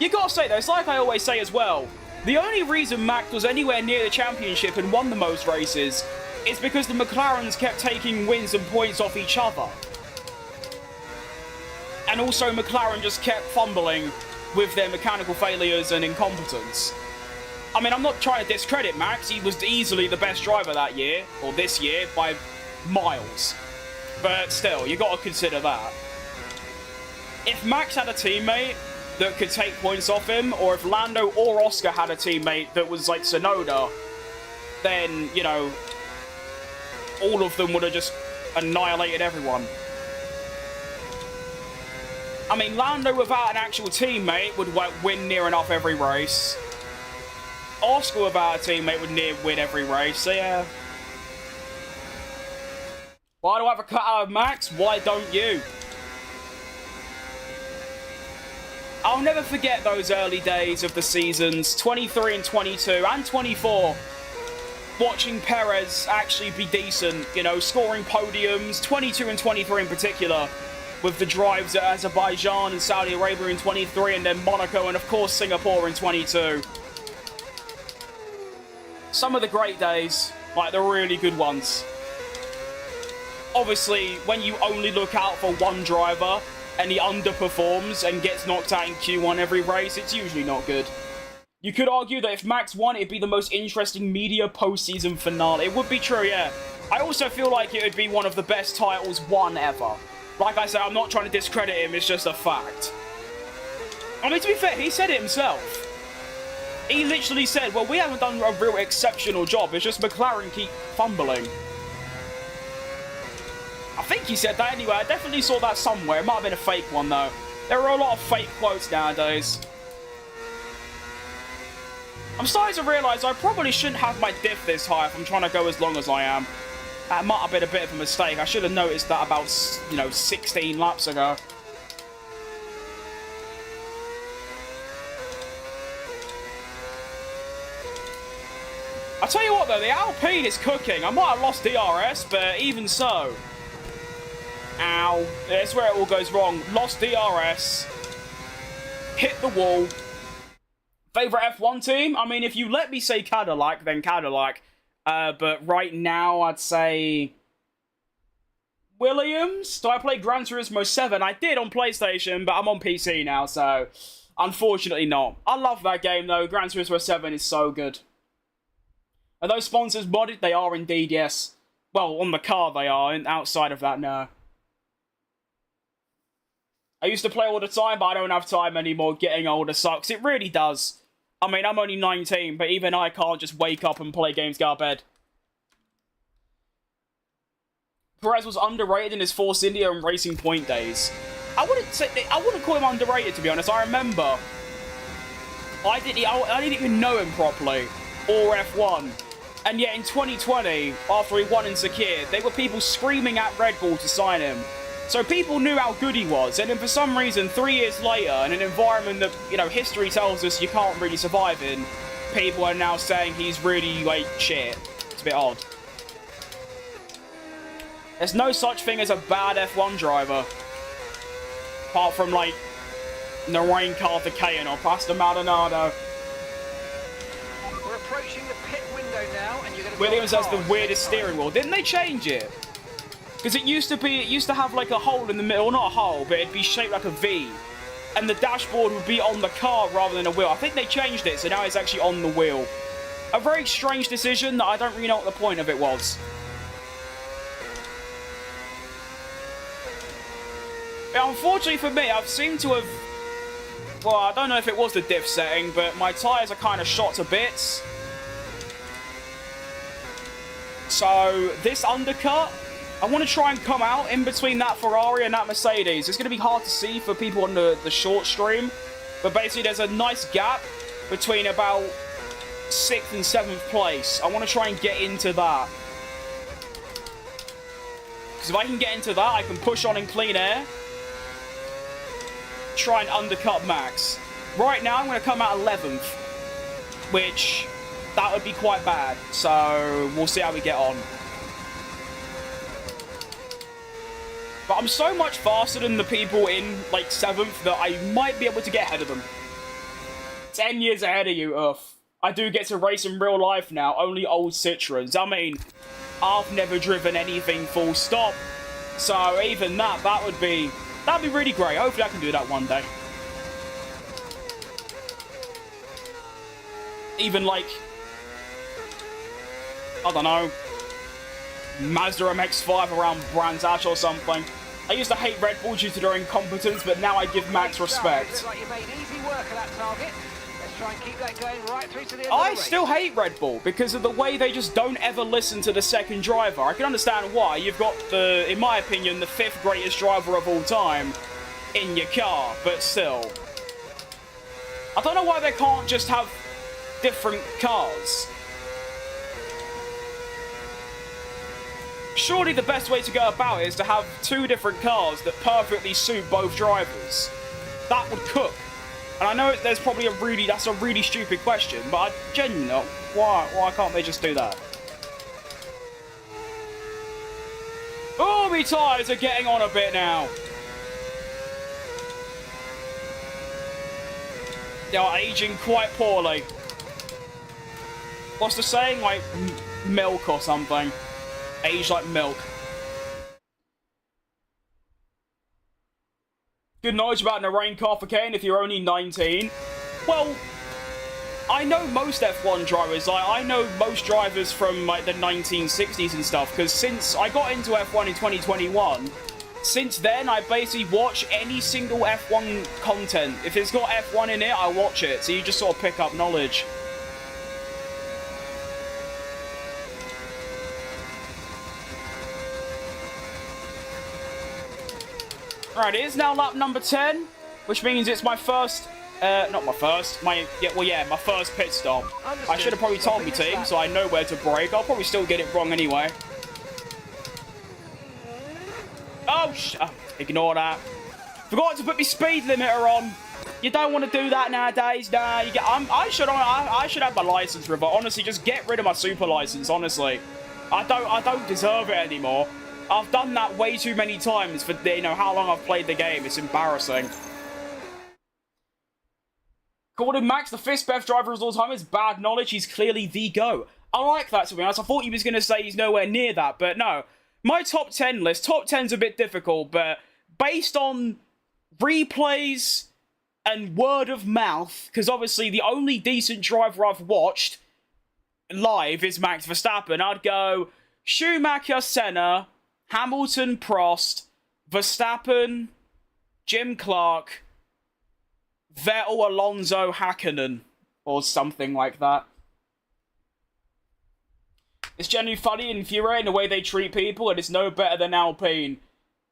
You gotta say though, it's like I always say as well, the only reason Max was anywhere near the championship and won the most races is because the McLarens kept taking wins and points off each other. And also McLaren just kept fumbling with their mechanical failures and incompetence. I mean, I'm not trying to discredit Max. He was easily the best driver that year, or this year, by miles. But still, you got to consider that. If Max had a teammate that could take points off him, or if Lando or Oscar had a teammate that was like Tsunoda, then, you know, all of them would have just annihilated everyone. I mean, Lando without an actual teammate would win near enough every race. Oscar without a teammate would win every race, so yeah. Why do I have a cut out of Max? Why don't you? I'll never forget those early days of the seasons, 23 and 22, and 24. Watching Perez actually be decent, you know, scoring podiums, 22 and 23 in particular, with the drives at Azerbaijan and Saudi Arabia in 23, and then Monaco, and of course Singapore in 22. Some of the great days, like the really good ones. Obviously, when you only look out for one driver, and he underperforms and gets knocked out in Q1 every race, it's usually not good. You could argue that if Max won, it'd be the most interesting media postseason finale. It would be true, yeah. I also feel like it would be one of the best titles won ever. Like I said, I'm not trying to discredit him, it's just a fact. I mean, to be fair, he said it himself. He literally said, well, we haven't done a real exceptional job, it's just McLaren keep fumbling. I think he said that anyway, I definitely saw that somewhere. It might have been a fake one, though. There are a lot of fake quotes nowadays. I'm starting to realise I probably shouldn't have my diff this high if I'm trying to go as long as I am. That might have been a bit of a mistake. I should have noticed that about, 16 laps ago. I tell you what, though, the Alpine is cooking. I might have lost DRS, but even so. Ow. That's where it all goes wrong. Lost DRS. Hit the wall. Favourite F1 team? I mean, if you let me say Cadillac, then Cadillac. But right now, I'd say Williams. Do I play Gran Turismo 7? I did on PlayStation, but I'm on PC now, so unfortunately not. I love that game, though. Gran Turismo 7 is so good. Are those sponsors modded? They are indeed, yes. Well, on the car they are, and outside of that, no. I used to play all the time, but I don't have time anymore. Getting older sucks. It really does. I mean, I'm only 19, but even I can't just wake up and play games, go to bed. Perez was underrated in his Force India and Racing Point days. I wouldn't call him underrated, to be honest. I remember I didn't even know him properly, or F1. And yet in 2020, after he won in Sakir, there were people screaming at Red Bull to sign him. So people knew how good he was, and then for some reason, 3 years later, in an environment that, you know, history tells us you can't really survive in, people are now saying he's really, like, shit. It's a bit odd. There's no such thing as a bad F1 driver. Apart from, like, Narain Karthikeyan or Pastor Maldonado. We're approaching the pit window now, and you're going to Williams has the weirdest steering wheel. Didn't they change it? Because it used to have like a hole in the middle, not a hole, but it'd be shaped like a V. And the dashboard would be on the car rather than a wheel. I think they changed it, so now it's actually on the wheel. A very strange decision that I don't really know what the point of it was. But unfortunately for me, I've seemed to have... Well, I don't know if it was the diff setting, but my tyres are kind of shot to bits. So, this undercut... I want to try and come out in between that Ferrari and that Mercedes. It's going to be hard to see for people on the short stream. But basically, there's a nice gap between about 6th and 7th place. I want to try and get into that. Because if I can get into that, I can push on in clean air. Try and undercut Max. Right now, I'm going to come out 11th. Which, that would be quite bad. So, we'll see how we get on. But I'm so much faster than the people in, like, 7th that I might be able to get ahead of them. 10 years ahead of you, I do get to race in real life now, only old Citroens. I mean, I've never driven anything full stop. So even that'd be really great. Hopefully I can do that one day. Even, like, I don't know, Mazda MX-5 around Brands Hatch or something. I used to hate Red Bull due to their incompetence, but now I give Max respect. Like you made easy work of that target. Let's try and keep that going right through to the end I of the race. still hate Red Bull because of the way they just don't ever listen to the second driver. I can understand why. You've got the, in my opinion, the 5th greatest driver of all time in your car, but still. I don't know why they can't just have different cars. Surely the best way to go about it is to have 2 different cars that perfectly suit both drivers. That would cook. And I know there's probably that's a really stupid question, but I genuinely, why can't they just do that? Oh, my tyres are getting on a bit now. They are aging quite poorly. What's the saying? Like, milk or something. Age like milk. Good knowledge about Narain Karthikeyan if you're only 19. Well, I know most F1 drivers. I know most drivers from like the 1960s and stuff, because since I got into F1 in 2021, since then I basically watch any single F1 content. If it's got F1 in it, I watch it. So you just sort of pick up knowledge. Right, it is now lap number 10, which means it's my first, not my first, my first pit stop. Understood. I should have probably told me, team, so I know where to brake. I'll probably still get it wrong anyway. Oh, ignore that. Forgot to put my speed limiter on. You don't want to do that nowadays. Nah, I should have my license, River. Honestly, just get rid of my super license. Honestly, I don't deserve it anymore. I've done that way too many times for, you know, how long I've played the game. It's embarrassing. According to Max, the 5th best driver of all time is bad knowledge. He's clearly the GOAT. I like that, to be honest. I thought he was going to say he's nowhere near that, but no. My top 10 list, top 10's a bit difficult, but based on replays and word of mouth, because obviously the only decent driver I've watched live is Max Verstappen, I'd go Schumacher, Senna, Hamilton, Prost, Verstappen, Jim Clark, Vettel, Alonso, Hakkinen, or something like that. It's genuinely funny and infuriating the way they treat people, and it's no better than Alpine.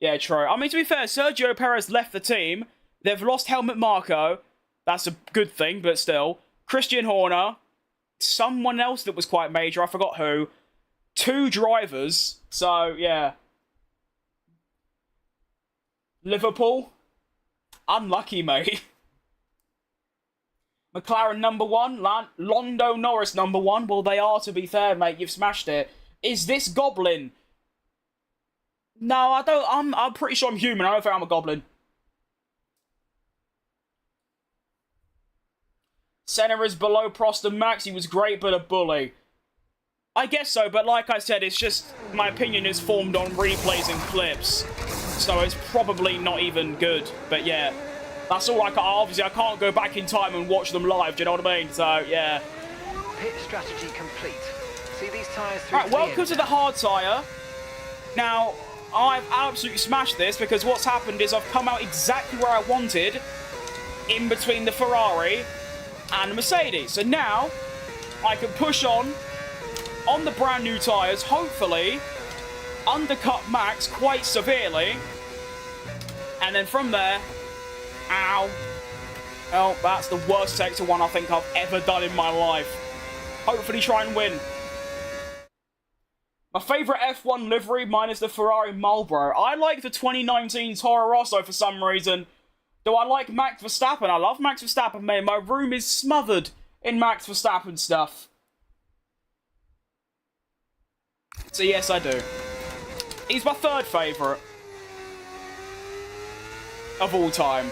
Yeah, true. I mean, to be fair, Sergio Perez left the team. They've lost Helmut Marko. That's a good thing, but still. Christian Horner. Someone else that was quite major. I forgot who. 2 drivers. So, yeah. Liverpool. Unlucky, mate. McLaren number 1. Lando Norris number 1. Well, they are, to be fair, mate. You've smashed it. Is this Goblin? No, I don't. I'm pretty sure I'm human. I don't think I'm a goblin. Senna is below Prost and Max. He was great, but a bully. I guess so, but like I said, it's just my opinion is formed on replays and clips, so it's probably not even good. But yeah, that's all I can. Obviously, I can't go back in time and watch them live. Do you know what I mean? So yeah. Pit strategy complete. See these tyres through. Right, welcome to the hard tyre. Now, I've absolutely smashed this because what's happened is I've come out exactly where I wanted in between the Ferrari and the Mercedes. So now I can push on the brand new tyres, hopefully undercut Max quite severely. And then from there, ow. Oh, that's the worst sector 1 I think I've ever done in my life. Hopefully try and win. My favourite F1 livery, minus the Ferrari Marlboro. I like the 2019 Toro Rosso for some reason. Do I like Max Verstappen? I love Max Verstappen, mate. My room is smothered in Max Verstappen stuff. So yes, I do. He's my 3rd favourite of all time.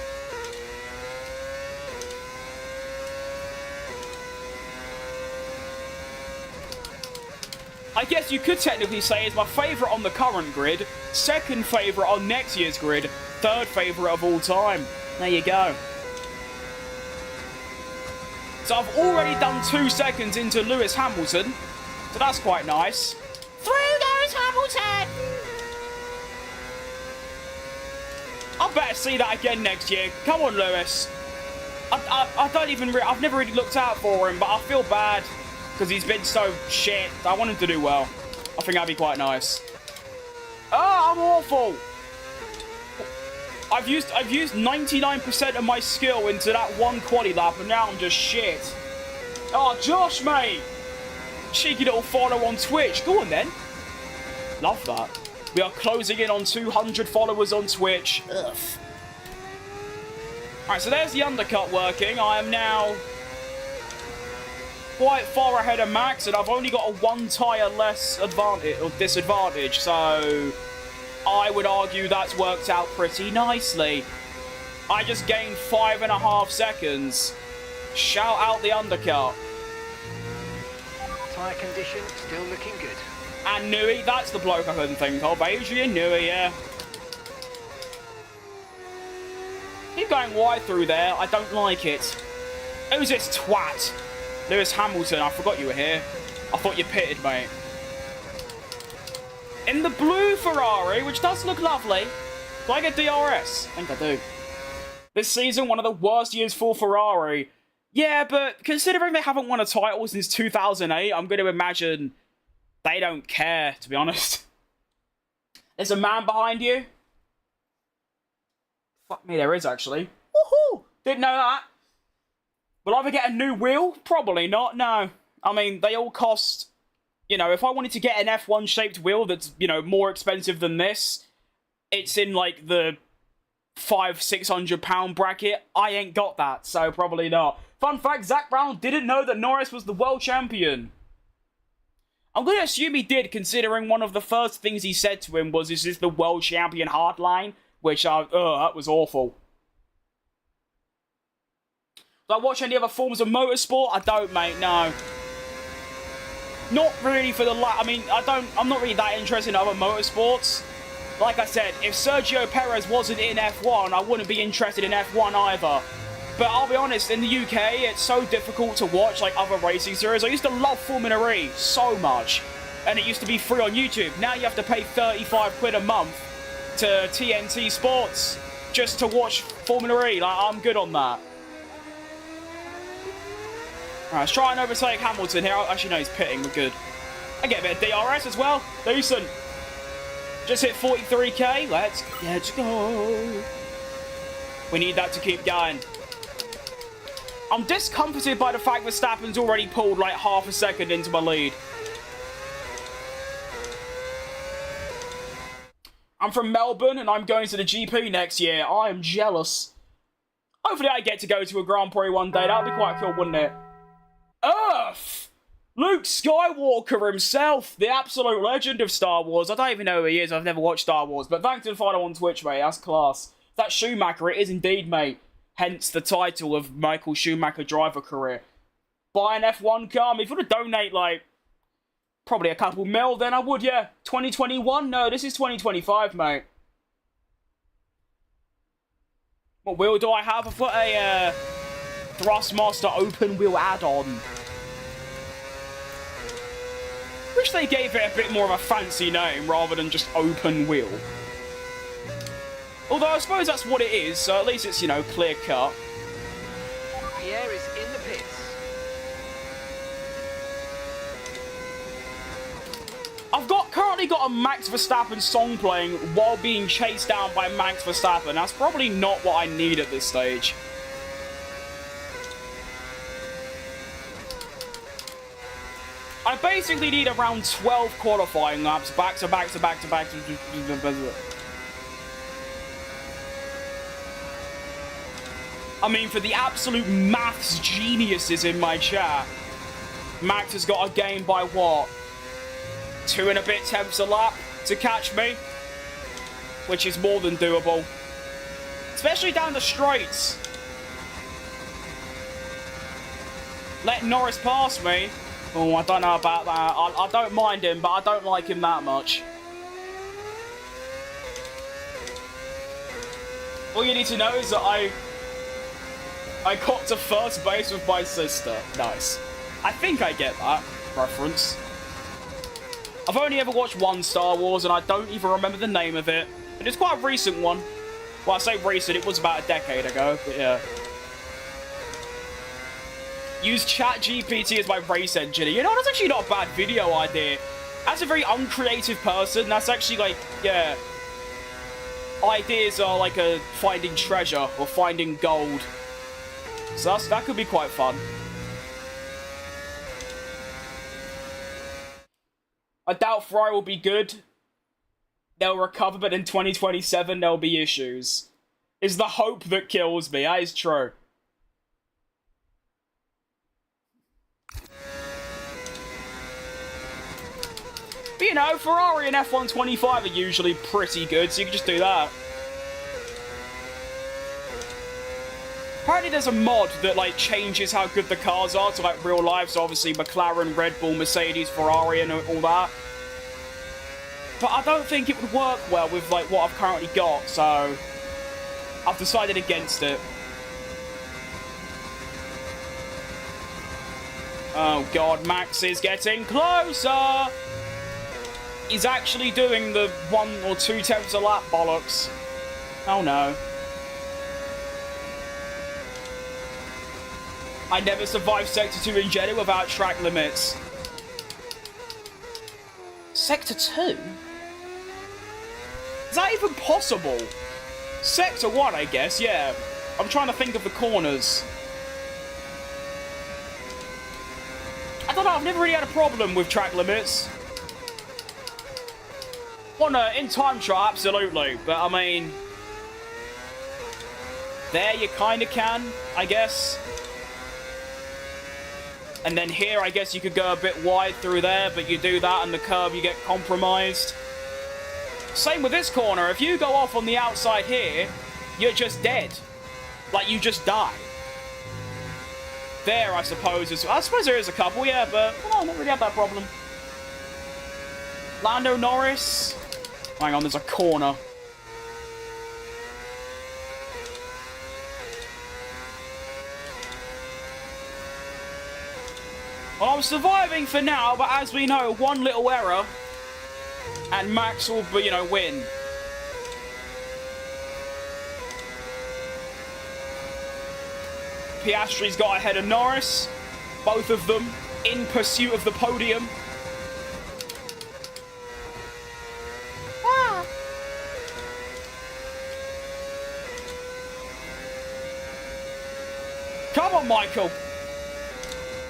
I guess you could technically say it's my favourite on the current grid, 2nd favourite on next year's grid, 3rd favourite of all time. There you go. So I've already done 2 seconds into Lewis Hamilton, so that's quite nice. Through goes Hamilton! I better see that again next year. Come on, Lewis. I don't even... I've never really looked out for him, but I feel bad because he's been so shit. I want him to do well. I think that'd be quite nice. Oh, I'm awful. I've used 99% of my skill into that 1 quali lap, and now I'm just shit. Oh, Josh, mate. Cheeky little follow on Twitch. Go on, then. Love that. We are closing in on 200 followers on Twitch. Ugh. Alright, so there's the undercut working. I am now quite far ahead of Max, and I've only got a 1 tyre less advantage or disadvantage, so I would argue that's worked out pretty nicely. I just gained 5.5 seconds. Shout out the undercut. Tyre condition still looking good. And Nui, that's the bloke I couldn't think of. Adrian Nui, yeah. Keep going wide through there. I don't like it. Who's this twat? Lewis Hamilton, I forgot you were here. I thought you pitted, mate. In the blue Ferrari, which does look lovely. Do I get DRS? I think I do. This season, one of the worst years for Ferrari. Yeah, but considering they haven't won a title since 2008, I'm going to imagine they don't care, to be honest. There's a man behind you. Fuck me, there is, actually. Woohoo! Didn't know that. Will I ever get a new wheel? Probably not, no. I mean, they all cost... You know, if I wanted to get an F1-shaped wheel that's, you know, more expensive than this, it's in, like, the £500-600 bracket. I ain't got that, so probably not. Fun fact, Zach Brown didn't know that Norris was the world champion. I'm going to assume he did, considering one of the first things he said to him was, "Is this the world champion hardline?" Which, that was awful. Do I watch any other forms of motorsport? I don't, mate, no. Not really for the I mean, I'm not really that interested in other motorsports. Like I said, if Sergio Perez wasn't in F1, I wouldn't be interested in F1 either. But I'll be honest, in the UK, it's so difficult to watch like other racing series. I used to love Formula E so much, and it used to be free on YouTube. Now you have to pay 35 quid a month to TNT Sports just to watch Formula E. Like, I'm good on that. Alright, let's try and overtake Hamilton here. Actually, no, he's pitting. We're good. I get a bit of DRS as well. Decent. Just hit 43k. Let's go. We need that to keep going. I'm discomforted by the fact that Verstappen's already pulled like half a second into my lead. I'm from Melbourne and I'm going to the GP next year. I am jealous. Hopefully I get to go to a Grand Prix one day. That would be quite cool, wouldn't it? Earth! Luke Skywalker himself, the absolute legend of Star Wars. I don't even know who he is. I've never watched Star Wars. But thanks to the follow on Twitch, mate. That's class. That's Schumacher. It is indeed, mate. Hence the title of Michael Schumacher driver career. Buy an F1 car. I mean, if you want to donate, like, probably a couple mil, then I would, yeah. 2021? No, this is 2025, mate. What wheel do I have? I've got a Thrustmaster open wheel add-on. Wish they gave it a bit more of a fancy name rather than just open wheel. Although I suppose that's what it is, so at least it's, you know, clear cut. Pierre is in the pits. I've currently got a Max Verstappen song playing while being chased down by Max Verstappen. That's probably not what I need at this stage. I basically need around 12 qualifying laps back to back to back to back. I mean, for the absolute maths geniuses in my chat, Max has got a game by what? 2 and a bit tenths a lap to catch me, which is more than doable. Especially down the straights. Let Norris pass me. Oh, I don't know about that. I don't mind him, but I don't like him that much. All you need to know is that I got to first base with my sister. Nice. I think I get that reference. I've only ever watched one Star Wars, and I don't even remember the name of it. But it's quite a recent one. Well, I say recent, it was about a decade ago, but yeah. Use ChatGPT as my race engine. You know, that's actually not a bad video idea. As a very uncreative person, that's actually like, yeah. Ideas are like a finding treasure or finding gold. So that could be quite fun. I doubt Ferrari will be good. They'll recover, but in 2027 there'll be issues. Is the hope that kills me. That is true. But you know, Ferrari and F1 25 are usually pretty good, so you can just do that. Apparently there's a mod that like changes how good the cars are to like real life, so obviously McLaren, Red Bull, Mercedes, Ferrari and all that. But I don't think it would work well with like what I've currently got, so I've decided against it. Oh god, Max is getting closer! He's actually doing the 1 or 2 tenths a lap bollocks. Oh no. I never survived Sector 2 in Jeddah without track limits. Sector 2? Is that even possible? Sector 1, I guess, yeah. I'm trying to think of the corners. I don't know, I've never really had a problem with track limits. In time trial, absolutely. But, I mean... there you kind of can, I guess. And then here, I guess you could go a bit wide through there, but you do that and the curve, you get compromised. Same with this corner. If you go off on the outside here, you're just dead. Like, you just die. There, I suppose there is a couple, yeah, but I don't really have that problem. Lando Norris. Hang on, there's a corner. Well, I'm surviving for now, but as we know, one little error, and Max will, you know, win. Piastri's got ahead of Norris. Both of them in pursuit of the podium. Ah. Come on, Michael.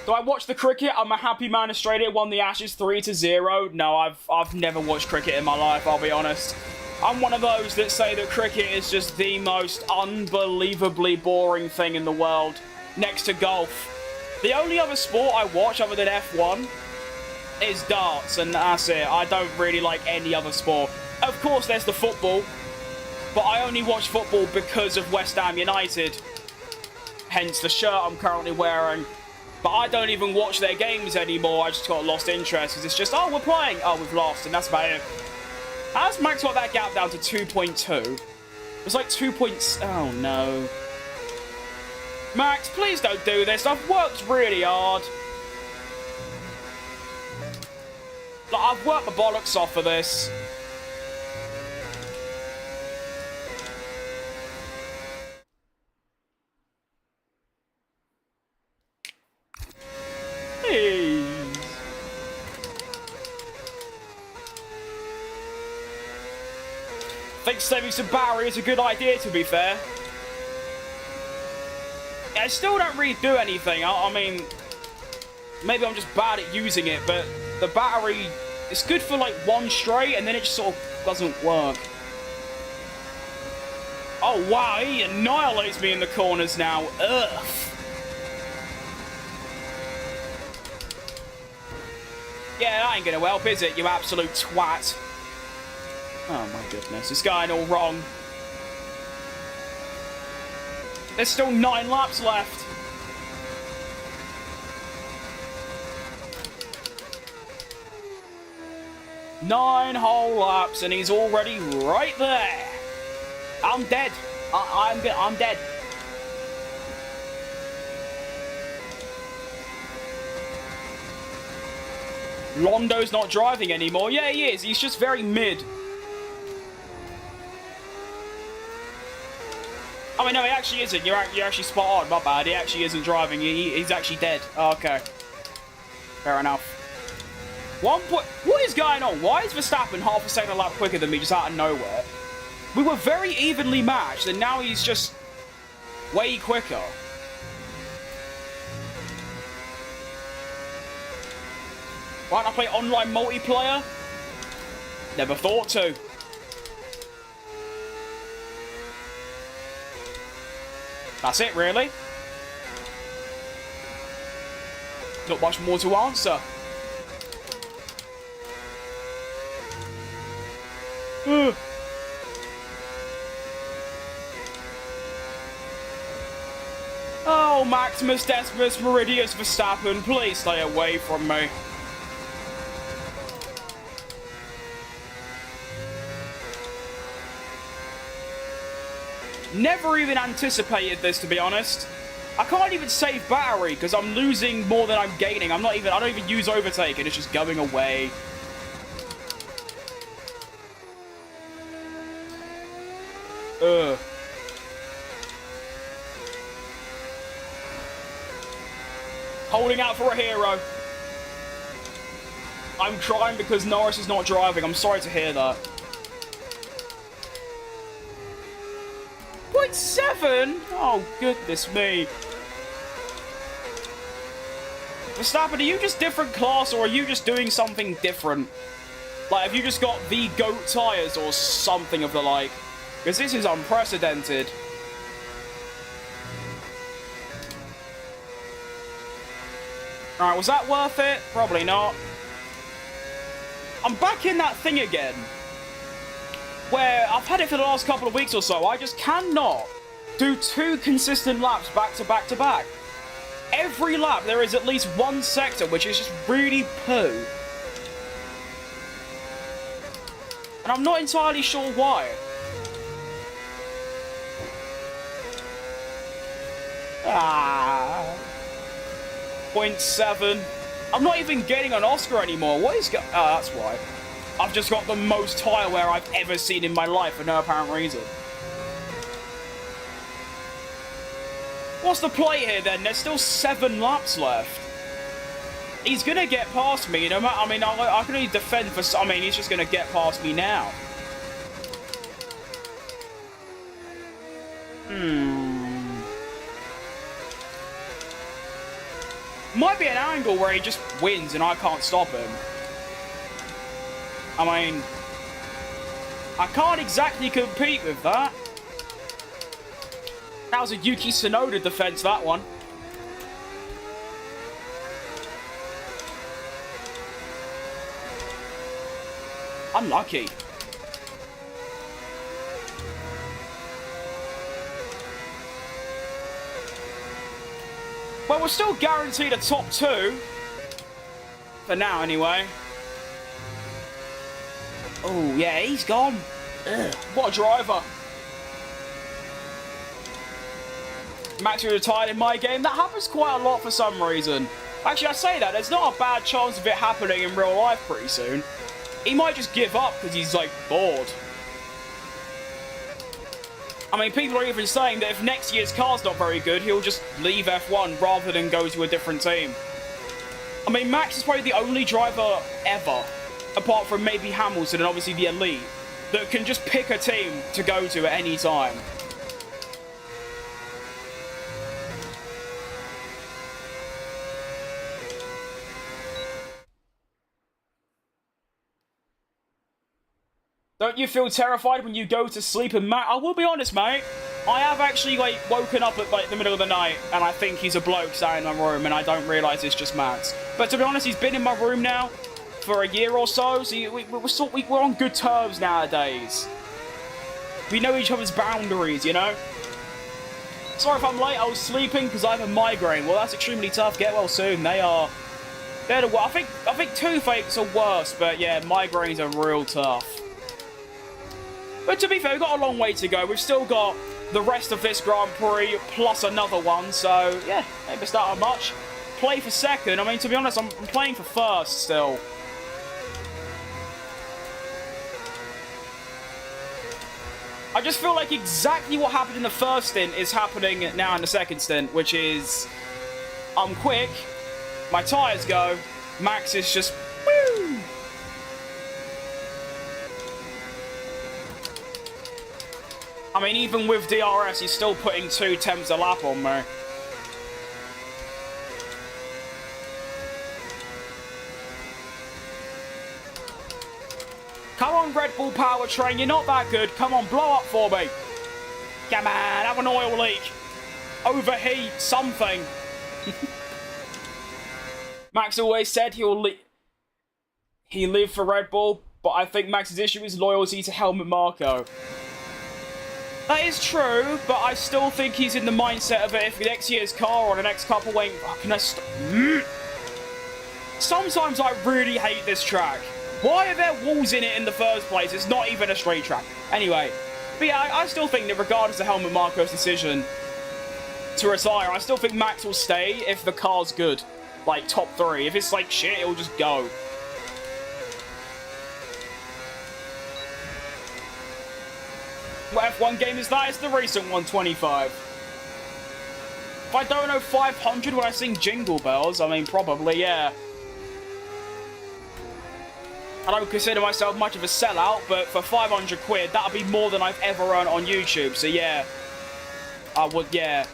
Do I watch the cricket? I'm a happy man. Australia won the Ashes 3-0. No, I've never watched cricket in my life, I'll be honest. I'm one of those that say that cricket is just the most unbelievably boring thing in the world, next to golf. The only other sport I watch other than F1 is darts, and that's it. I don't really like any other sport. Of course, there's the football, but I only watch football because of West Ham United. Hence the shirt I'm currently wearing. But I don't even watch their games anymore. I just got lost interest because it's just, oh, we're playing. Oh, we've lost, and that's about it. As Max got that gap down to 2.2, it was like 2 points. Oh, no. Max, please don't do this. I've worked really hard. Like, I've worked my bollocks off for this. Please. I think saving some battery is a good idea, to be fair. I still don't really do anything. I mean, maybe I'm just bad at using it, but the battery, it's good for like one straight, and then it just sort of doesn't work. Oh wow, he annihilates me in the corners now. Ugh. Yeah, that ain't gonna help, is it, you absolute twat? Oh my goodness, it's going all wrong. There's still 9 laps left. Nine whole laps, and he's already right there. I'm dead. I'm dead. Londo's not driving anymore. Yeah, he is. He's just very mid. I mean, no, he actually isn't. You're actually spot on. My bad. He actually isn't driving. He's actually dead. Oh, okay. Fair enough. 1 point. What is going on? Why is Verstappen half a second a lap quicker than me just out of nowhere? We were very evenly matched, and now he's just way quicker. Why don't I play online multiplayer? Never thought to. That's it, really? Not much more to answer. Ugh. Oh, Maximus Decimus Meridius Verstappen, please stay away from me. Never even anticipated this, to be honest. I can't even save battery because I'm losing more than I'm gaining. I don't even use overtake, and it's just going away. Ugh. Holding out for a hero. I'm crying because Norris is not driving. I'm sorry to hear that. 0.7? Oh, goodness me. Verstappen, are you just different class, or are you just doing something different? Like, have you just got the GOAT tyres or something of the like? Because this is unprecedented. Alright, was that worth it? Probably not. I'm back in that thing again, where I've had it for the last couple of weeks or so. I just cannot do 2 consistent laps back to back to back. Every lap there is at least one sector which is just really poo. And I'm not entirely sure why. Ah. 0.7. I'm not even getting an Oscar anymore. What is that's why. I've just got the most tyre wear I've ever seen in my life for no apparent reason. What's the play here then? There's still 7 laps left. He's gonna get past me. No matter, I mean, I can only defend for. I mean, he's just gonna get past me now. Might be an angle where he just wins and I can't stop him. I mean, I can't exactly compete with that. That was a Yuki Tsunoda defense, that one. Unlucky. Well, we're still guaranteed a top 2. For now, anyway. Oh, yeah, he's gone. Ugh, what a driver. Max retired in my game. That happens quite a lot for some reason. Actually, I say that. There's not a bad chance of it happening in real life pretty soon. He might just give up because he's, like, bored. I mean, people are even saying that if next year's car's not very good, he'll just leave F1 rather than go to a different team. I mean, Max is probably the only driver ever, apart from maybe Hamilton and obviously the Elite, that can just pick a team to go to at any time. Don't you feel terrified when you go to sleep and I will be honest, mate. I have actually, like, woken up at, like, the middle of the night and I think he's a bloke sat in my room and I don't realise it's just Max. But to be honest, he's been in my room now for a year or so we're on good terms nowadays. We know each other's boundaries, you know? Sorry if I'm late, I was sleeping because I have a migraine. Well, that's extremely tough. Get well soon. They're the worst. I think toothaches are worse, but yeah, migraines are real tough. But to be fair, we've got a long way to go. We've still got the rest of this Grand Prix plus another one. So, yeah, maybe it's not much. Play for second. I mean, to be honest, I'm playing for first still. I just feel like exactly what happened in the first stint is happening now in the second stint, which is I'm quick, my tyres go, Max is just woo! I mean, even with DRS, he's still putting 2 tenths a lap on me. Come on, Red Bull powertrain, you're not that good. Come on, blow up for me. Come on, have an oil leak. Overheat, something. Max always said he lived for Red Bull, but I think Max's issue is loyalty to Helmut Marko. That is true, but I still think he's in the mindset of it if next year's car or the next couple ain't... Can I stop? Sometimes I really hate this track. Why are there walls in it in the first place? It's not even a straight track. Anyway, but yeah, I still think that regardless of Helmut Marko's decision to retire, I still think Max will stay if the car's good. Like, top 3. If it's like shit, it'll just go. What F1 game is that? It's the recent 125. If I don't know 500 when I sing Jingle Bells, I mean, probably, yeah. I don't consider myself much of a sellout, but for 500 quid, that'd be more than I've ever earned on YouTube. So yeah, I would, yeah.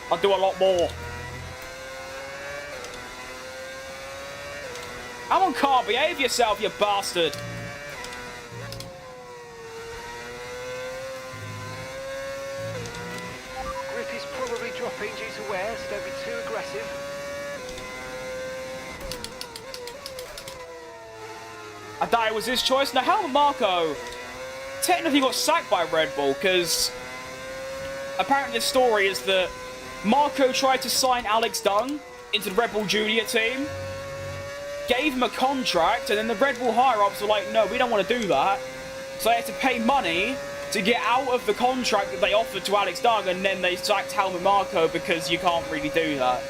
I'd do a lot more. Come on, car, behave yourself, you bastard. Grip is probably dropping due to wear, so don't be too aggressive. I thought it was his choice. Now, Helmut Marko technically got sacked by Red Bull because apparently the story is that Marko tried to sign Alex Dunn into the Red Bull Junior team, gave him a contract, and then the Red Bull higher-ups were like, no, we don't want to do that. So they had to pay money to get out of the contract that they offered to Alex Dug, and then they sacked Helmut Marko because you can't really do that.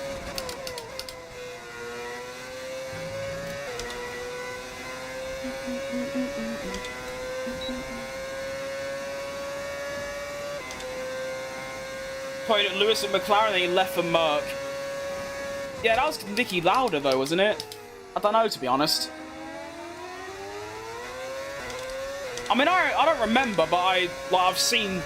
Played at Lewis and McLaren, then he left for Merck. Yeah, that was Nicky Lauda though, wasn't it? I don't know, to be honest. I mean, I don't remember, but I've seen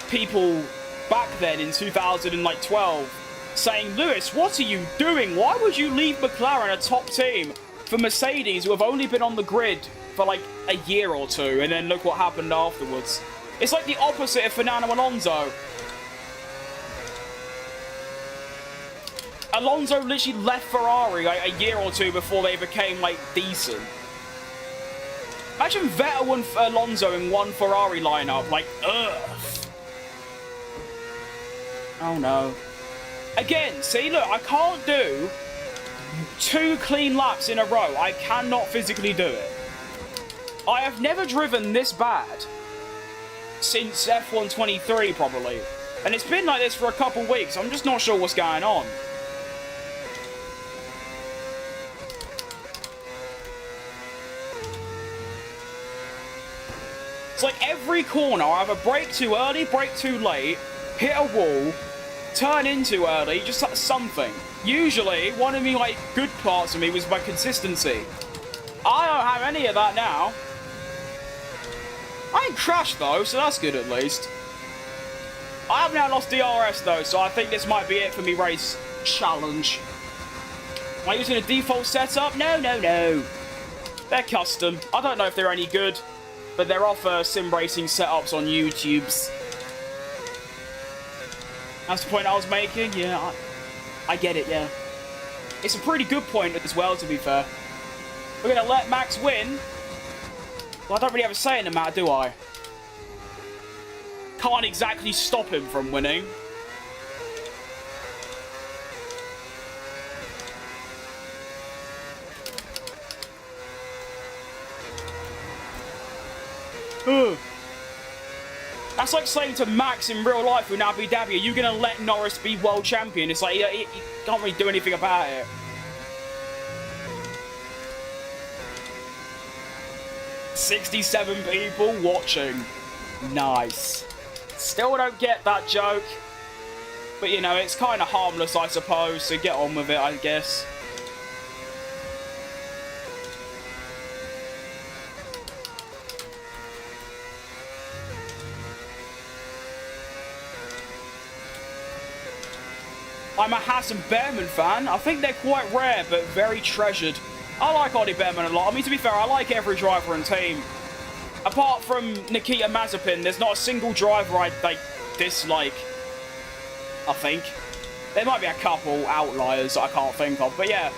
people back then in 2012 saying, Lewis, what are you doing? Why would you leave McLaren, a top team, for Mercedes, who have only been on the grid for like a year or two, and then look what happened afterwards. It's like the opposite of Fernando Alonso. Alonso literally left Ferrari like a year or two before they became like decent. Imagine Vettel and Alonso in one Ferrari lineup, like, ugh. Oh no. Again, see, look, I can't do 2 clean laps in a row. I cannot physically do it. I have never driven this bad since F1 23, probably. And it's been like this for a couple weeks. I'm just not sure what's going on. It's like every corner, I either brake too early, brake too late, hit a wall, turn in too early, just like something. Usually, one of the like good parts of me was my consistency. I don't have any of that now. I ain't crashed though, so that's good at least. I have now lost DRS though, so I think this might be it for me race challenge. Am I using a default setup? No, no, no. They're custom. I don't know if they're any good, but they're off sim racing setups on YouTube's. That's the point I was making. Yeah, I get it, yeah. It's a pretty good point as well, to be fair. We're going to let Max win. Well, I don't really have a say in the matter, do I? Can't exactly stop him from winning. Ugh. That's like saying to Max in real life in Abu Dhabi, are you going to let Norris be world champion? It's like, you can't really do anything about it. "67 people watching. Nice. Still don't get that joke. But, you know, it's kind of harmless, I suppose, so get on with it, I guess. I'm a Hassan Behrman fan. I think they're quite rare, but very treasured. I like Ollie Behrman a lot. I mean, to be fair, I like every driver and team. Apart from Nikita Mazepin, there's not a single driver I dislike, I think. There might be a couple outliers that I can't think of, but yeah.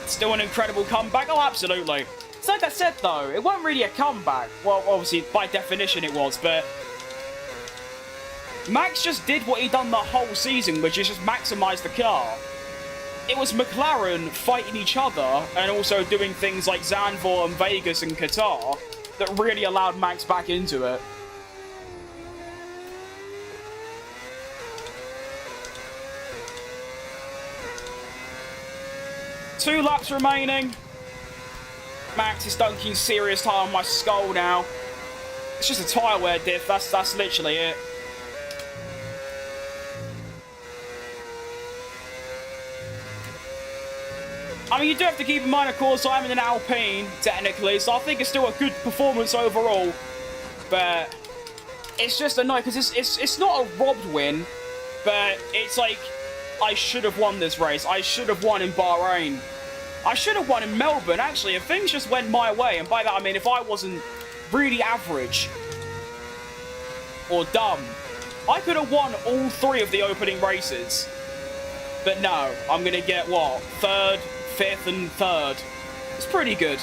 Still an incredible comeback? Oh, absolutely. It's like I said, though, it wasn't really a comeback. Well, obviously, by definition it was, but Max just did what he'd done the whole season, which is just maximise the car. It was McLaren fighting each other and also doing things like Zandvoort and Vegas and Qatar that really allowed Max back into it. Two laps remaining. Max is dunking serious time on my skull now. It's just a tyre wear diff, that's literally it. I mean, you do have to keep in mind, of course, I'm in an Alpine, technically, so I think it's still a good performance overall. But it's just annoying, because it's not a robbed win, but it's like, I should have won this race. I should have won in Bahrain. I should have won in Melbourne, actually, if things just went my way. And by that, I mean, if I wasn't really average or dumb, I could have won all 3 of the opening races. But no, I'm going to get, what, 3rd, 5th and 3rd. It's pretty good.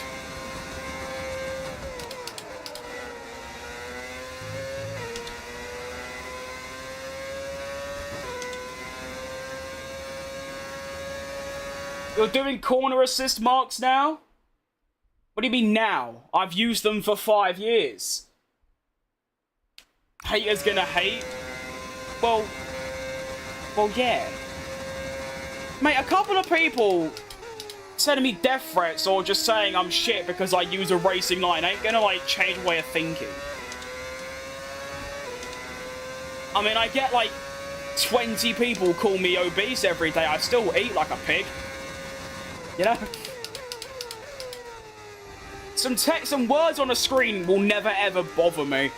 You're doing corner assist marks now? What do you mean now? I've used them for 5 years. Haters gonna hate? Well, yeah. Mate, a couple of people sending me death threats or just saying I'm shit because I use a racing line ain't gonna, like, change my way of thinking. I mean, I get, like, 20 people call me obese every day. I still eat like a pig. You know? Some text and words on a screen will never ever bother me.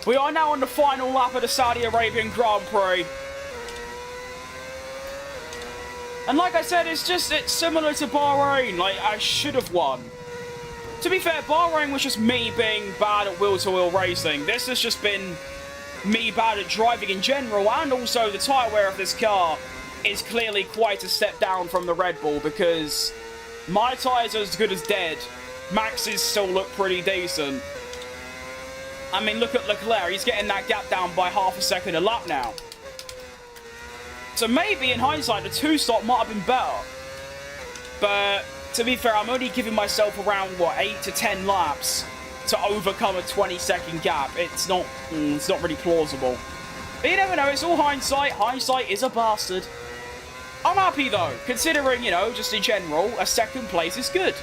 We are now on the final lap of the Saudi Arabian Grand Prix. And like I said, it's similar to Bahrain. Like, I should have won. To be fair, Bahrain was just me being bad at wheel-to-wheel racing. This has just been me bad at driving in general, and also the tyre wear of this car is clearly quite a step down from the Red Bull, because my tyres are as good as dead. Max's still look pretty decent. I mean, look at Leclerc. He's getting that gap down by half a second a lap now. So maybe, in hindsight, the two-stop might have been better. But to be fair, I'm only giving myself around, what, 8 to 10 laps to overcome a 20-second gap. It's not really plausible. But you never know, it's all hindsight. Hindsight is a bastard. I'm happy, though, considering, you know, just in general, a second place is good.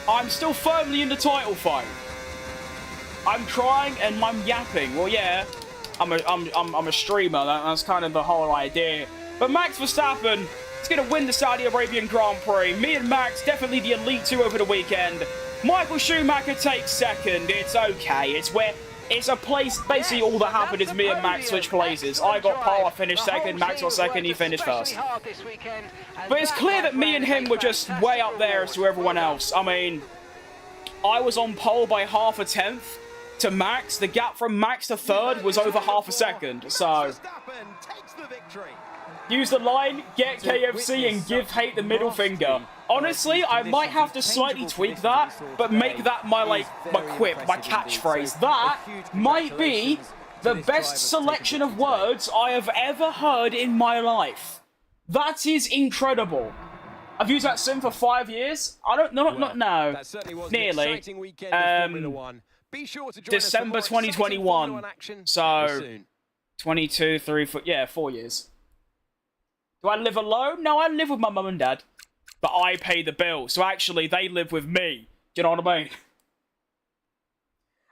I'm still firmly in the title fight. I'm trying and I'm yapping. Well, yeah, I'm a streamer. That's kind of the whole idea. But Max Verstappen is going to win the Saudi Arabian Grand Prix. Me and Max, definitely the elite two over the weekend. Michael Schumacher takes second. It's okay. It's a place, basically all that happened is me and Max switched places. I got pole, I finished second, Max got second, he finished first. But it's clear that me and him were just way up there as to everyone else. I mean, I was on pole by half a tenth to Max. The gap from Max to third was over half a second, so use the line, get KFC, and give hate the middle finger. Honestly, I might have to slightly tweak that, but make that my quip, my catchphrase. That might be the best selection of words I have ever heard in my life. That is incredible. I've used that sim for 5 years. I don't know, not now. Nearly. December 2021. So, 22, 3, 4, yeah, 4 years. Do I live alone? No, I live with my mum and dad. But I pay the bill, so actually they live with me. Do you know what I mean?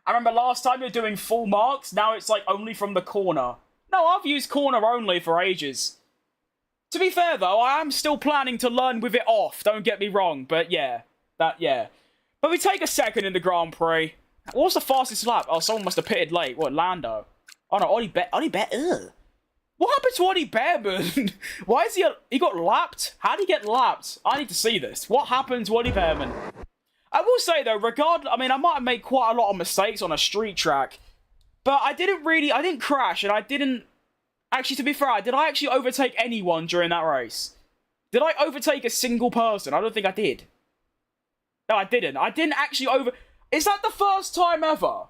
I remember last time you're doing full marks, now it's like only from the corner. No, I've used corner only for ages. To be fair though, I am still planning to learn with it off, don't get me wrong, but yeah. But we take a second in the Grand Prix. What was the fastest lap? Oh, someone must have pitted late. What, Lando? Oh no, Ollie Bet, ugh. What happened to Ollie Behrman? Why is he got lapped? How did he get lapped? I need to see this. What happened to Ollie Behrman? I will say though, I mean, I might have made quite a lot of mistakes on a street track, but I didn't crash, and I didn't, actually, to be fair, did I actually overtake anyone during that race? Did I overtake a single person? I don't think I did. No, I didn't. I didn't actually is that the first time ever?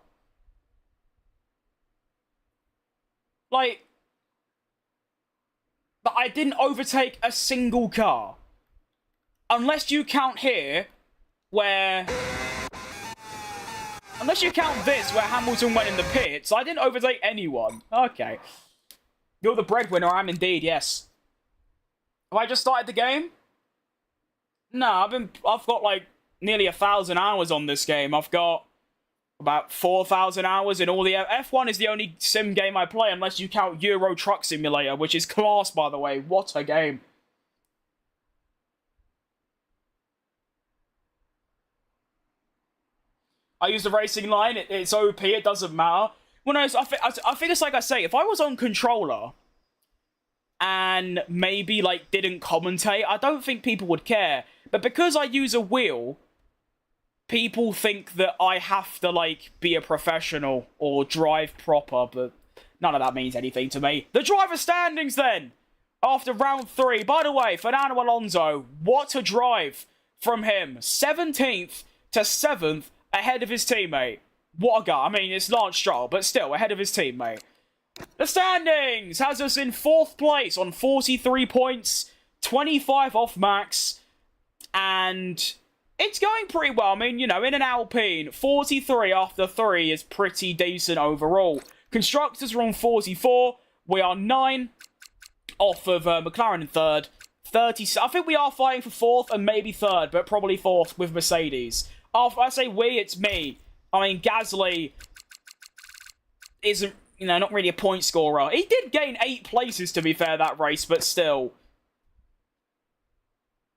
Like, that I didn't overtake a single car. Unless you count here, where... Unless you count this, where Hamilton went in the pits, I didn't overtake anyone. Okay. You're the breadwinner, I'm indeed, yes. Have I just started the game? No, I've got like nearly 1,000 hours on this game. I've got about 4,000 hours in all the... F1 is the only sim game I play, unless you count Euro Truck Simulator, which is class, by the way. What a game. I use the racing line. It's OP. It doesn't matter. Well, no, I think it's like I say. If I was on controller and maybe, like, didn't commentate, I don't think people would care. But because I use a wheel... People think that I have to, like, be a professional or drive proper, but none of that means anything to me. The driver standings, then! After round 3. By the way, Fernando Alonso, what a drive from him. 17th to 7th ahead of his teammate. What a guy. I mean, it's Lance Stroll, but still, ahead of his teammate. The standings has us in 4th place on 43 points, 25 off max, and it's going pretty well. I mean, you know, in an Alpine, 43 after 3 is pretty decent overall. Constructors are on 44. We are 9 off of McLaren in 3rd. 30. I think we are fighting for 4th and maybe 3rd, but probably 4th with Mercedes. After I say we, it's me. I mean, Gasly isn't, you know, not really a point scorer. He did gain 8 places, to be fair, that race, but still.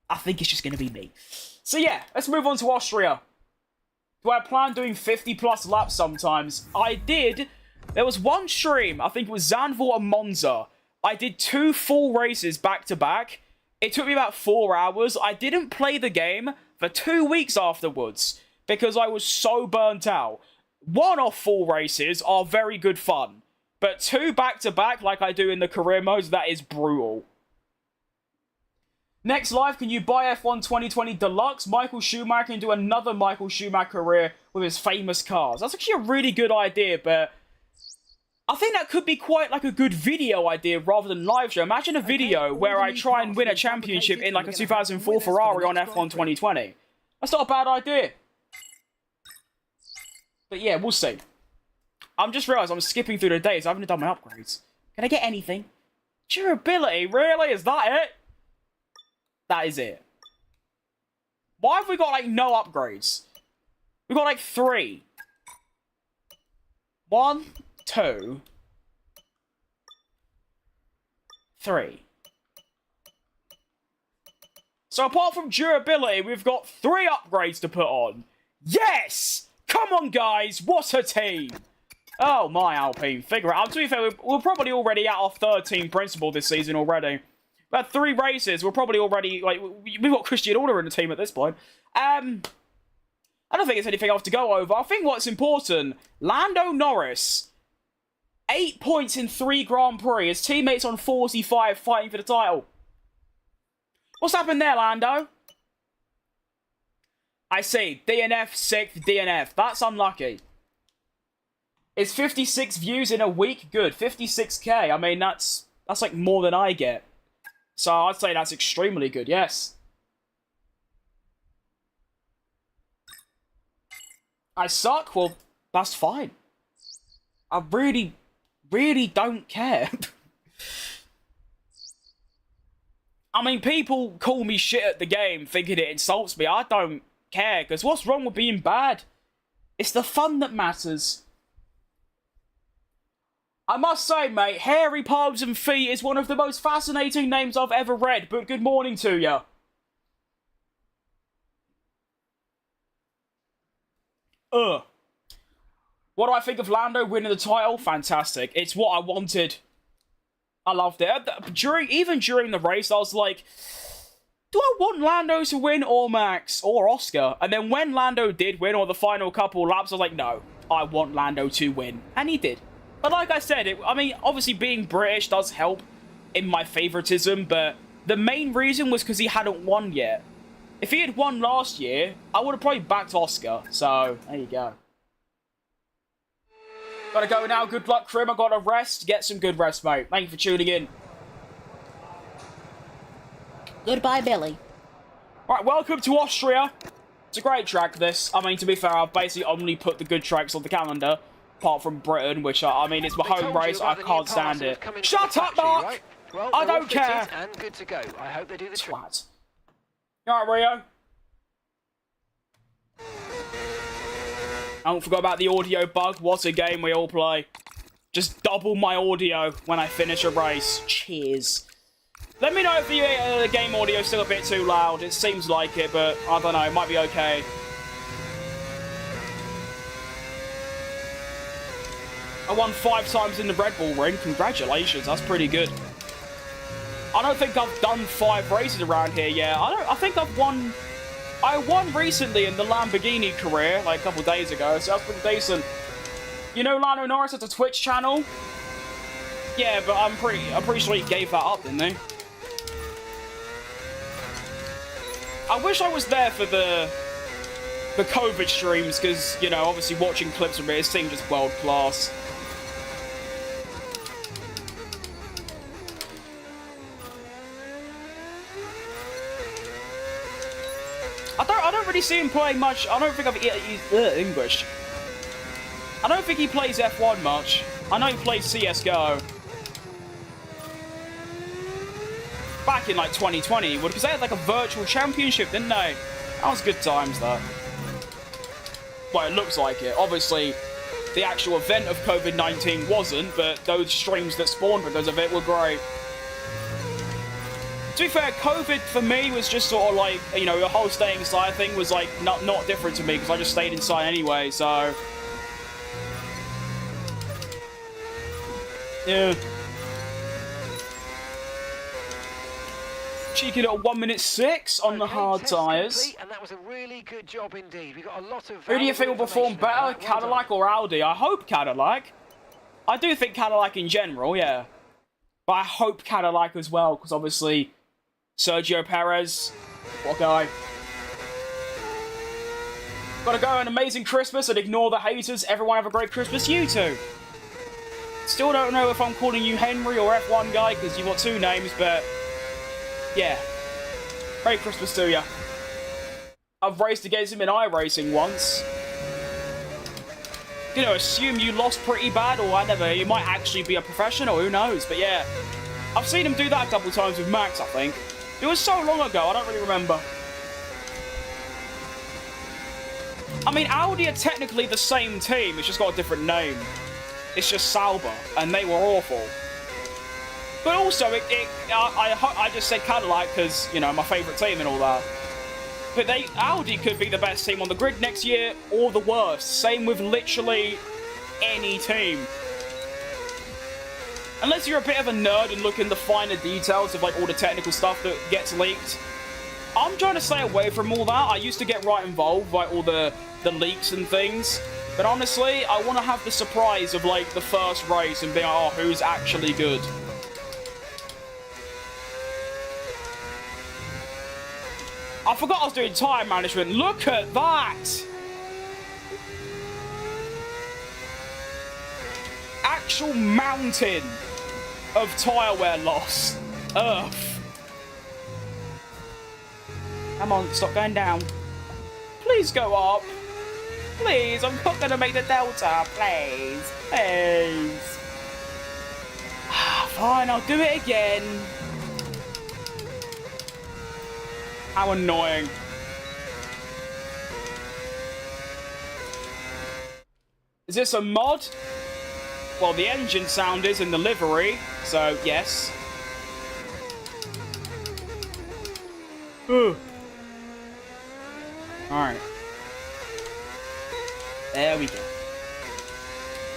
I think it's just going to be me. So yeah, let's move on to Austria. Do I plan doing 50+ laps sometimes? I did. There was one stream, I think it was Zandvoort and Monza. I did 2 full races back to back. It took me about 4 hours. I didn't play the game for 2 weeks afterwards because I was so burnt out. 1 off full races are very good fun, but 2 back to back like I do in the career modes, that is brutal. Next live, can you buy F1 2020 Deluxe? Michael Schumacher can do another Michael Schumacher career with his famous cars. That's actually a really good idea, but I think that could be quite like a good video idea rather than live show. Imagine a video where I try and win a championship in like a 2004 Ferrari on F1 2020. That's not a bad idea. But yeah, we'll see. I'm just realised I'm skipping through the days. I haven't done my upgrades. Can I get anything? Durability? Really? Is that it? That is it. Why have we got like no upgrades? We've got like 3. 1, 2, 3. So apart from durability, we've got 3 upgrades to put on. Yes! Come on, guys! What a team! Oh, my Alpine. Figure it out. To be fair, we're probably already at our 3rd team principal this season already. We had 3 races. We're probably already, like, we've got Christian Horner in the team at this point. I don't think there's anything else to go over. I think what's important, Lando Norris, 8 points in 3 Grand Prix. His teammates on 45 fighting for the title. What's happened there, Lando? I see. DNF, 6th, DNF. That's unlucky. Is 56 views in a week good? 56k. I mean, that's like more than I get. So I'd say that's extremely good, yes. I suck? Well, that's fine. I really don't care. I mean, people call me shit at the game thinking it insults me. I don't care, because what's wrong with being bad? It's the fun that matters. I must say, mate, Hairy Palms and Feet is one of the most fascinating names I've ever read, but good morning to you. What do I think of Lando winning the title? Fantastic. It's what I wanted. I loved it. Even during the race, I was like, do I want Lando to win or Max or Oscar? And then when Lando did win, or the final couple laps, I was like, no, I want Lando to win. And he did. But like I said, I mean, obviously being British does help in my favoritism, but the main reason was because he hadn't won yet. If he had won last year, I would have probably backed Oscar. So, there you go. Gotta go now. Good luck, Krim. I gotta rest. Get some good rest, mate. Thank you for tuning in. Goodbye, Billy. Alright, welcome to Austria. It's a great track, this. I mean, to be fair, I've basically only put the good tracks on the calendar. Apart from Britain, which, I mean, it's my home race. I can't stand it. Shut up, Mark! Right? Well, I don't care. And good to go. I hope they do the trick. Twat. Alright, Rio. I don't forget about the audio bug. What a game we all play. Just double my audio when I finish a race. Cheers. Let me know if the game audio is still a bit too loud. It seems like it, but I don't know. It might be okay. I won 5 times in the Red Bull ring. Congratulations. That's pretty good. I don't think I've done 5 races around here yet. I think I've won... I won recently in the Lamborghini career, like a couple days ago, so that's pretty decent. You know Lando Norris has a Twitch channel? Yeah, but I'm pretty sure he gave that up, didn't he? I wish I was there for the COVID streams, because, you know, obviously watching clips from it seemed just world class. I don't really see him playing much. I don't think English. I don't think he plays F1 much. I know he plays CSGO. Back in like 2020, because they had like a virtual championship, didn't they? That was good times, though. Well, it looks like it. Obviously, the actual event of COVID-19 wasn't, but those streams that spawned because of it were great. To be fair, COVID for me was just sort of like, you know, the whole staying inside thing was like not different to me because I just stayed inside anyway, so. Yeah. Cheeky little 1:06 on the hard tyres. And that was a really good job indeed. We got a lot of. Who do you think will perform better, Cadillac or Audi? I hope Cadillac. I do think Cadillac in general, yeah. But I hope Cadillac as well, because obviously Sergio Perez, what a guy. Gotta go, an amazing Christmas and ignore the haters. Everyone have a great Christmas, you too. Still don't know if I'm calling you Henry or F1 guy, because you've got two names, but yeah. Merry Christmas to you. I've raced against him in iRacing once. You know, assume you lost pretty bad, or whatever. You might actually be a professional, who knows? But yeah, I've seen him do that a couple times with Max, I think. It was so long ago, I don't really remember. I mean, Audi are technically the same team, it's just got a different name. It's just Sauber, and they were awful. But also, I just said Cadillac because, you know, my favourite team and all that. But Audi could be the best team on the grid next year, or the worst. Same with literally any team. Unless you're a bit of a nerd and look in the finer details of like all the technical stuff that gets leaked. I'm trying to stay away from all that. I used to get right involved by all the leaks and things. But honestly, I want to have the surprise of like the first race and be like, oh, who's actually good? I forgot I was doing tyre management. Look at that! Actual mountain of tyre wear loss. Earth. Come on, stop going down. Please go up. Please, I'm not going to make the delta. Please. Please. Fine, I'll do it again. How annoying. Is this a mod? Well, the engine sound is in the livery, so yes. Alright. There we go.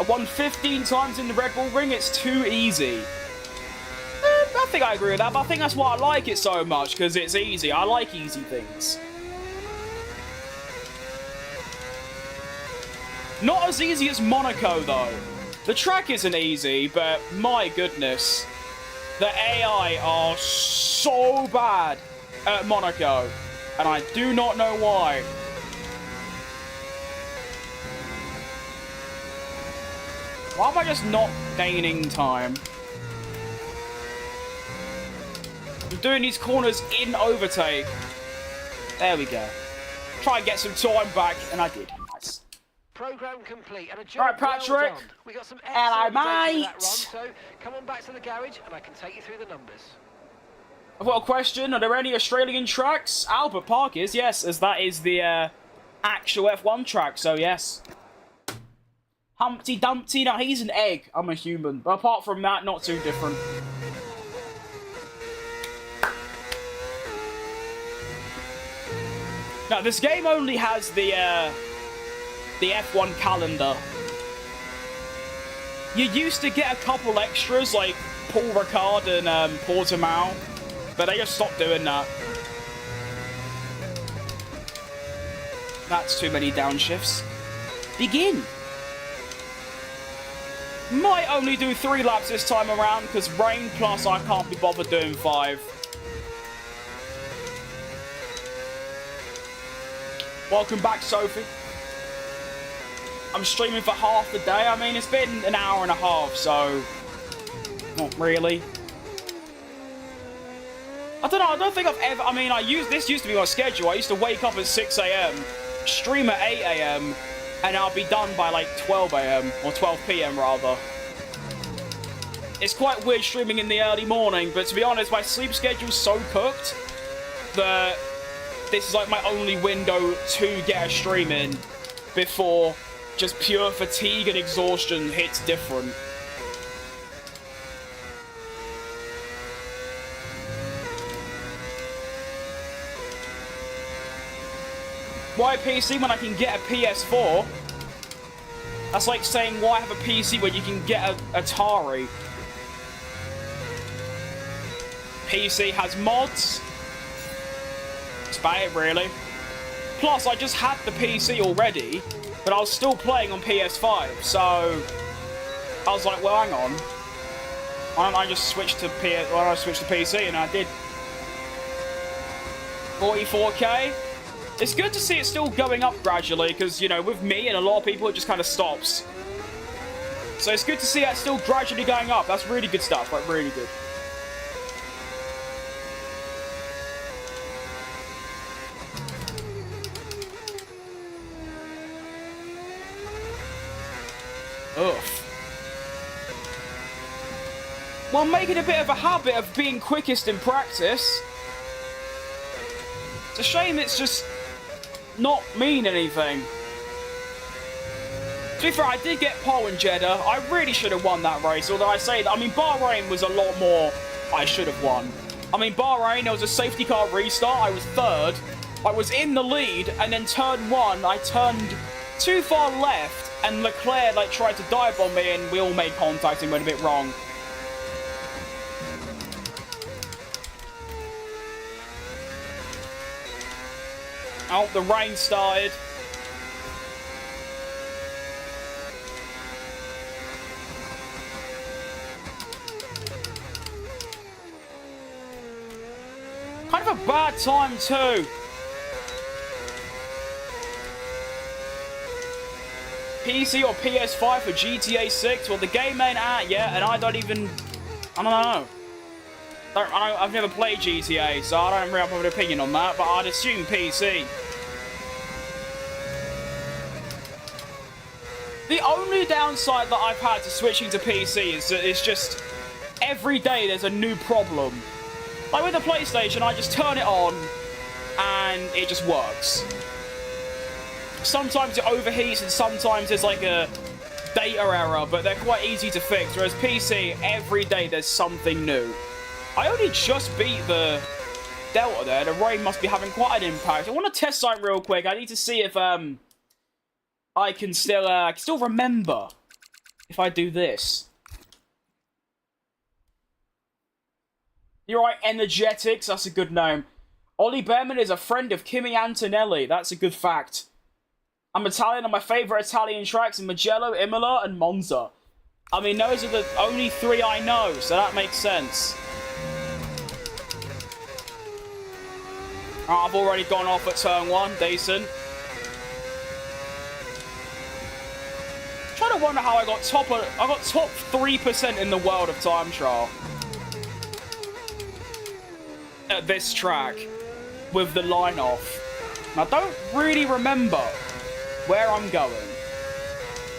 I won 15 times in the Red Bull Ring, it's too easy. I think I agree with that, but I think that's why I like it so much, because it's easy. I like easy things. Not as easy as Monaco, though. The track isn't easy, but my goodness. The AI are so bad at Monaco, and I do not know why. Why am I just not gaining time? I'm doing these corners in overtake. There we go. Try and get some time back, and I did. Nice. Program complete and a job Right, Patrick. well done. We got some Hello, excellent data mate. for that run, so come on back to the garage and I can take you through the numbers. I've got a question. Are there any Australian tracks? Albert Park is, yes, as that is the actual F1 track, so yes. Humpty Dumpty, no, he's an egg. I'm a human. But apart from that, not too different. Now, this game only has the F1 calendar. You used to get a couple extras, like Paul Ricard and Portimao, but they just stopped doing that. That's too many downshifts. Begin. Might only do 3 laps this time around, because rain, plus I can't be bothered doing 5. Welcome back, Sophie. I'm streaming for half the day. I mean, it's been an hour and a half, so not really. I don't know, I don't think I've ever... I mean, this used to be my schedule. I used to wake up at 6 a.m., stream at 8 a.m., and I'll be done by, like, 12 a.m., or 12 p.m., rather. It's quite weird streaming in the early morning, but to be honest, my sleep schedule's so cooked that this is, like, my only window to get a stream in before just pure fatigue and exhaustion hits different. Why PC when I can get a PS4? That's like saying, why have a PC when you can get an Atari? PC has mods. That's about it, really. Plus, I just had the PC already, but I was still playing on PS5, so I was like, well, hang on. Why don't I just switch to PC? And I did. 44K? It's good to see it still going up gradually, because, you know, with me and a lot of people, it just kind of stops. So it's good to see that still gradually going up. That's really good stuff, like, really good. Ugh. Well, make it a bit of a habit of being quickest in practice. It's a shame it's just not mean anything. To be fair, I did get pole in Jeddah. I really should have won that race, although I say that, I mean, Bahrain was a lot more I should have won. I mean, Bahrain, there was a safety car restart. I was third. I was in the lead, and then turn one, I turned too far left, and Leclerc, like, tried to dive on me, and we all made contact and went a bit wrong. Oh, the rain started. Kind of a bad time too. PC or PS5 for GTA 6? Well, the game ain't out yet, and I don't know. I've never played GTA, so I don't really have an opinion on that, but I'd assume PC. The only downside that I've had to switching to PC is that it's just every day there's a new problem. Like with the PlayStation, I just turn it on and it just works. Sometimes it overheats and sometimes there's like a data error, but they're quite easy to fix, whereas PC, every day there's something new. I only just beat the Delta there. The rain must be having quite an impact. I want to test something real quick. I need to see if I can still remember if I do this. You're right, Energetics. That's a good name. Ollie Behrman is a friend of Kimi Antonelli. That's a good fact. I'm Italian, and my favourite Italian tracks are Mugello, Imola, and Monza. I mean, those are the only three I know, so that makes sense. I've already gone off at turn one. Decent. I'm trying to wonder how I got top 3% in the world of time trial at this track with the line off. And I don't really remember where I'm going.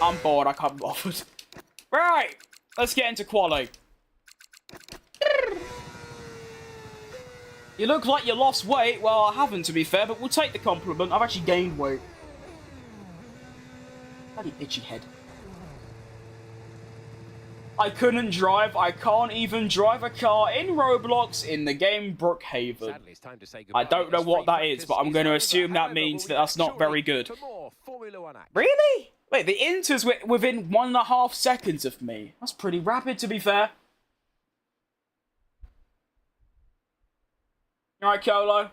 I'm bored. I can't be bothered. Right, let's get into quali. You look like you lost weight. Well, I haven't, to be fair, but we'll take the compliment. I've actually gained weight. Bloody itchy head. I couldn't drive. I can't even drive a car in Roblox in the game Brookhaven. I don't know what that is, but I'm going to assume that means that that's not very good. Really? Wait, the Inter's within 1.5 seconds of me. That's pretty rapid, to be fair. Alright, Colo. Do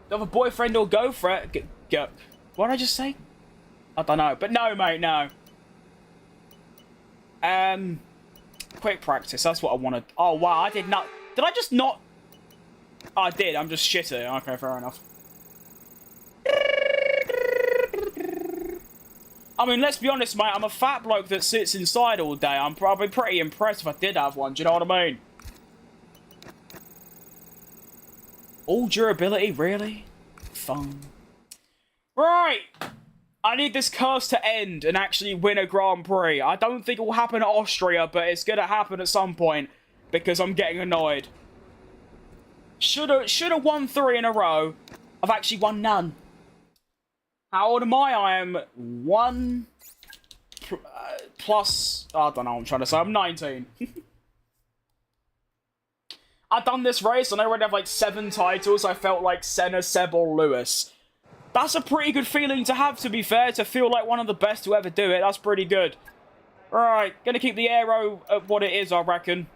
you have a boyfriend or girlfriend? Go. What did I just say? I don't know. But no, mate, no. Quick practice. That's what I wanted. Oh, wow. I did not... Did I just not... Oh, I did. I'm just shitting. Okay, fair enough. I mean, let's be honest, mate. I'm a fat bloke that sits inside all day. I'd be pretty impressed if I did have one. Do you know what I mean? All durability, really? Fun. Right. I need this curse to end and actually win a Grand Prix. I don't think it will happen at Austria, but it's gonna happen at some point because I'm getting annoyed. Should've won 3 in a row. I've actually won none. How old am I? I am 1 plus... I don't know what I'm trying to say. I'm 19. I've done this race and I already have like 7 titles. I felt like Senna, Seb, or Lewis. That's a pretty good feeling to have, to be fair. To feel like one of the best to ever do it. That's pretty good. Alright, gonna keep the aero at what it is, I reckon.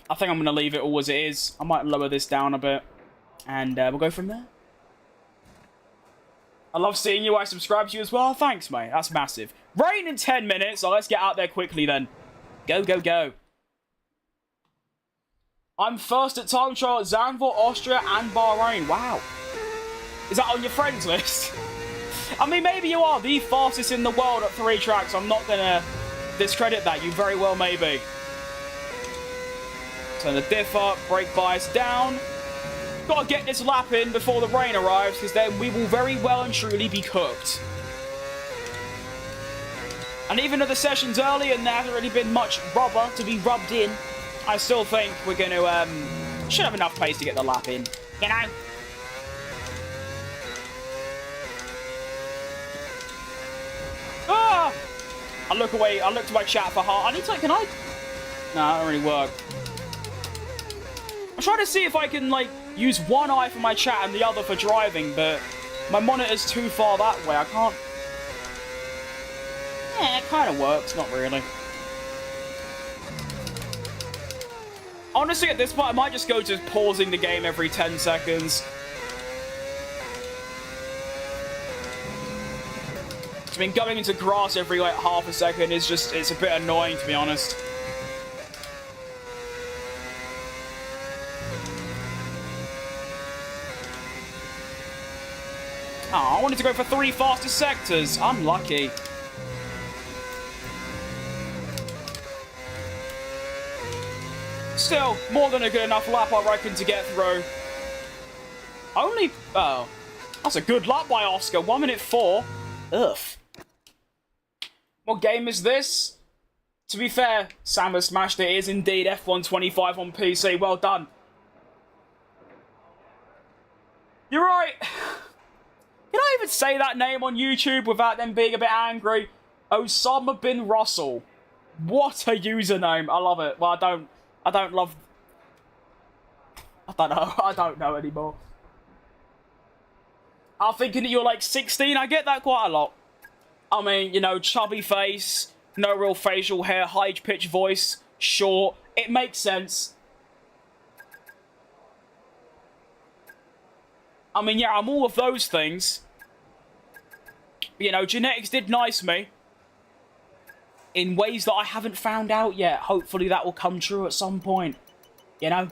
I think I'm gonna leave it all as it is. I might lower this down a bit. And we'll go from there. I love seeing you. I subscribe to you as well. Thanks, mate. That's massive. Rain in 10 minutes. So let's get out there quickly then. Go, go, go. I'm first at time trial at Zandvoort, Austria, and Bahrain. Wow. Is that on your friends list? I mean, maybe you are the fastest in the world at 3 tracks. I'm not going to discredit that. You very well may be. Turn the diff up, brake bias down. Gotta get this lap in before the rain arrives, because then we will very well and truly be cooked. And even though the session's early and there hasn't really been much rubber to be rubbed in, I still think we're going to, should have enough pace to get the lap in. You know? Ah! I look away, I look to my chat for heart. I need to, can I? No, that don't really work. I'm trying to see if I can, like, use one eye for my chat and the other for driving, but my monitor's too far that way. I can't... Yeah, it kind of works. Not really. Honestly, at this point, I might just go to pausing the game every 10 seconds. I mean, going into grass every, like, half a second is just... It's a bit annoying, to be honest. Oh, I wanted to go for 3 fastest sectors. Unlucky. Still, more than a good enough lap, I reckon, to get through. Only... Oh. That's a good lap by Oscar. 1 minute 4. Ugh. What game is this? To be fair, Sam has smashed it. It is indeed F125 on PC. Well done. You're right. Can I even say that name on YouTube without them being a bit angry? Osama bin Russell. What a username. I love it. Well, I don't love... I don't know. I don't know anymore. I'm thinking that you're like 16. I get that quite a lot. I mean, you know, chubby face, no real facial hair, high-pitched voice, short. It makes sense. I mean, yeah, I'm all of those things. You know, genetics did nice me. In ways that I haven't found out yet. Hopefully that will come true at some point. You know?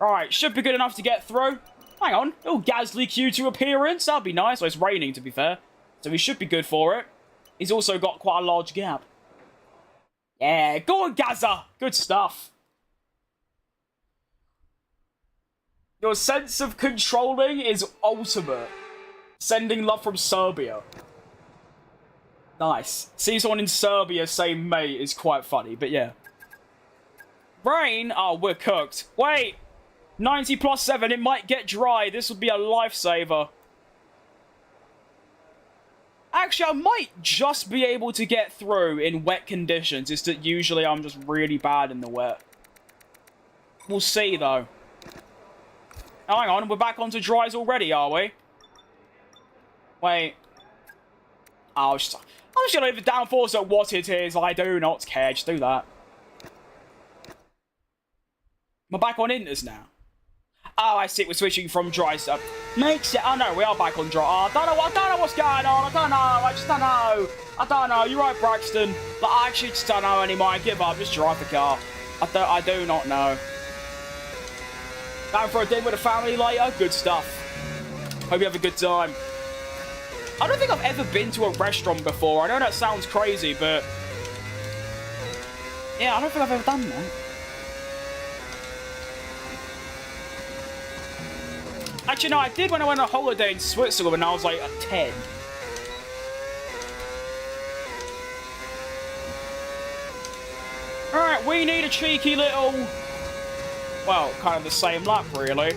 Alright, should be good enough to get through. Hang on. Oh, Gasly Q2 appearance. That'd be nice. Well, it's raining, to be fair. So he should be good for it. He's also got quite a large gap. Yeah, go on, Gazza. Good stuff. Your sense of controlling is ultimate. Sending love from Serbia. Nice. See someone in Serbia say mate is quite funny, but yeah. Rain? Oh, we're cooked. Wait. 90 plus 7. It might get dry. This would be a lifesaver. Actually, I might just be able to get through in wet conditions. It's that usually I'm just really bad in the wet. We'll see, though. Oh, hang on. We're back onto dries already, are we? Wait. Oh, I'm just gonna leave the downforce at what it is. I do not care. Just do that. We're back on inters now. Oh, I see. We're switching from dry stuff. Makes it. Oh no, we are back on dry. Oh, I don't know what's going on. I don't know. I just don't know. I don't know. You're right, Braxton. But I actually just don't know anymore. I give up. Just drive the car. I do not know. Going for a dinner with the family later. Good stuff. Hope you have a good time. I don't think I've ever been to a restaurant before. I know that sounds crazy, but... Yeah, I don't think I've ever done that. Actually, no, I did when I went on holiday in Switzerland when I was like 10. Alright, we need a cheeky little... Well, kind of the same lap, really.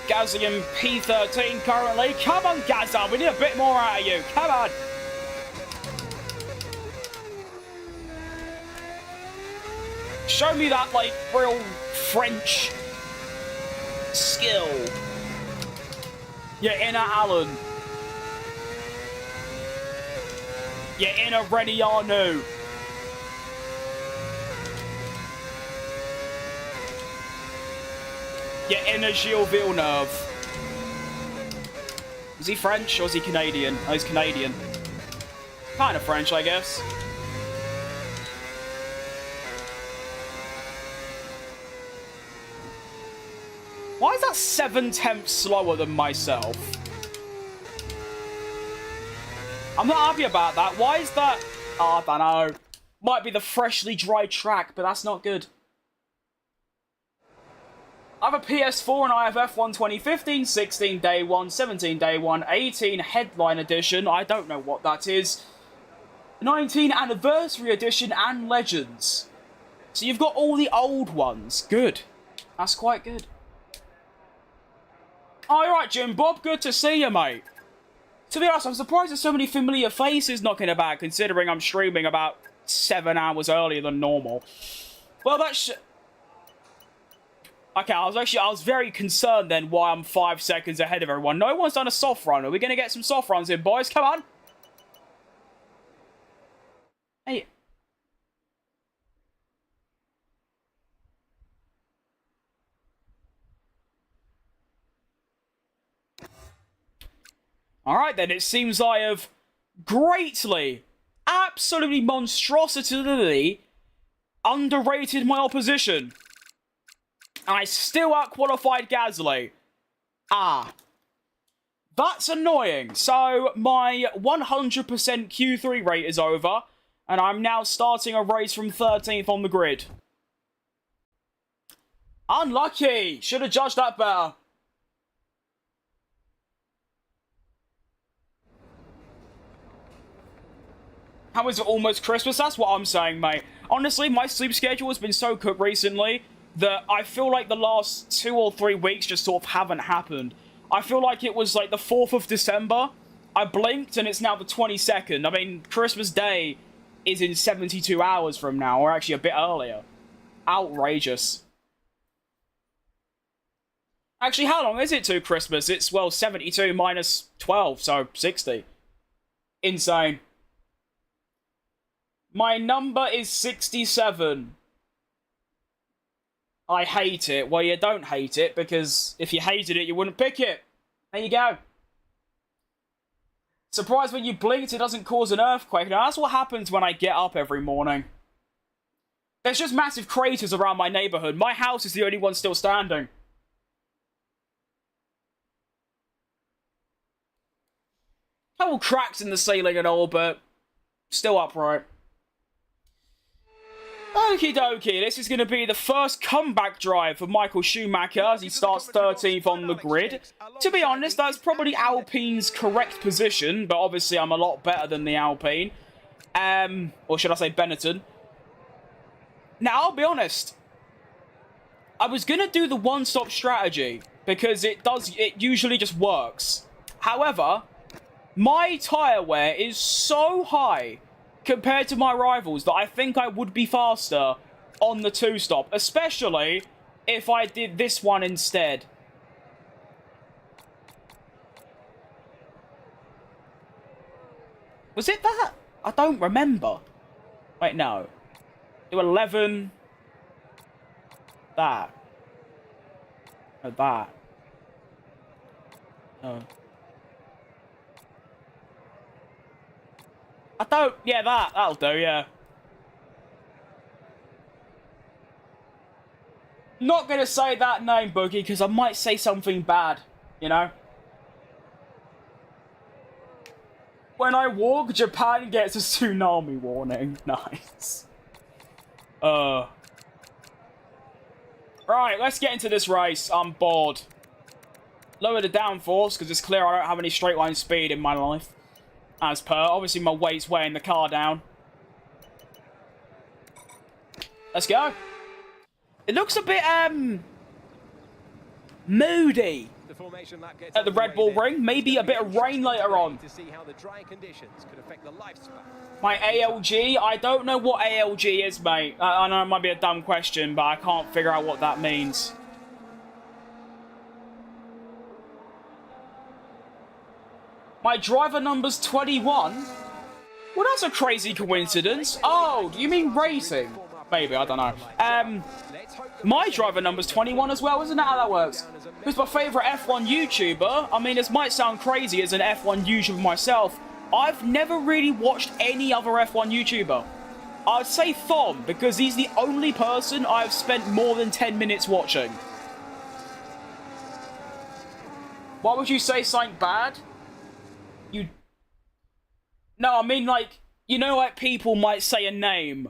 Gazzy in P13 currently. Come on, Gazza, we need a bit more out of you. Come on. Show me that, like, real French skill. Your inner Alan. Your inner Rennie Arnoux. Your inner Gilles Villeneuve. Is he French or is he Canadian? Oh, he's Canadian. Kind of French, I guess. Why is that 7/10 slower than myself? I'm not happy about that. Why is that? Oh, I don't know. Might be the freshly dry track, but that's not good. I have a PS4 and I have F1 2015, 16 day one, 17 day one, 18 headline edition, I don't know what that is, 19 anniversary edition and legends. So you've got all the old ones. Good. That's quite good. Alright, Jim Bob, good to see you, mate. To be honest, I'm surprised there's so many familiar faces knocking about, considering I'm streaming about 7 hours earlier than normal. Well, that's... Okay, I was very concerned then why I'm 5 seconds ahead of everyone. No one's done a soft run. Are we going to get some soft runs in, boys? Come on. Hey. Alright then, it seems I have greatly, absolutely monstrosity underrated my opposition. And I still outqualified Gasly. Ah. That's annoying. So, my 100% Q3 rate is over, and I'm now starting a race from 13th on the grid. Unlucky! Should have judged that better. How is it almost Christmas? That's what I'm saying, mate. Honestly, my sleep schedule has been so cooked recently that I feel like the last 2 or 3 weeks just sort of haven't happened. I feel like it was like the 4th of December. I blinked and it's now the 22nd. I mean, Christmas Day is in 72 hours from now, or actually a bit earlier. Outrageous. Actually, how long is it to Christmas? It's, well, 72 minus 12, so 60. Insane. My number is 67. I hate it. Well, you don't hate it, because if you hated it, you wouldn't pick it. There you go. Surprised when you blinked, it doesn't cause an earthquake. Now, that's what happens when I get up every morning. There's just massive craters around my neighborhood. My house is the only one still standing. All cracks in the ceiling and all, but still upright. Okie dokie, this is going to be the first comeback drive for Michael Schumacher as he starts 13th on the grid. To be honest, that's probably Alpine's correct position, but obviously I'm a lot better than the Alpine. Or should I say Benetton. Now, I'll be honest. I was going to do the one-stop strategy, because it usually just works. However, my tyre wear is so high compared to my rivals that I think I would be faster on the 2-stop, especially if I did this one instead. Was it that? I don't remember. Wait, no. Do 11. That. No, that. No. I don't... Yeah, that'll do, yeah. Not gonna say that name, Boogie, because I might say something bad, you know? When I walk, Japan gets a tsunami warning. Nice. Right, let's get into this race. I'm bored. Lower the downforce, because it's clear I don't have any straight line speed in my life. As per. Obviously, my weight's weighing the car down. Let's go. It looks a bit, moody at the Red Bull Ring. Maybe a bit of rain later on. To see how the dry conditions could affect the lifespan. My ALG? I don't know what ALG is, mate. I know it might be a dumb question, but I can't figure out what that means. My driver number's 21? Well, that's a crazy coincidence. Oh, do you mean racing? Maybe, I don't know. My driver number's 21 as well, isn't that how that works? Who's my favourite F1 YouTuber? I mean, this might sound crazy as an F1 YouTuber myself. I've never really watched any other F1 YouTuber. I'd say Thom, because he's the only person I've spent more than 10 minutes watching. Why would you say something bad? No, I mean, like, you know, like, people might say a name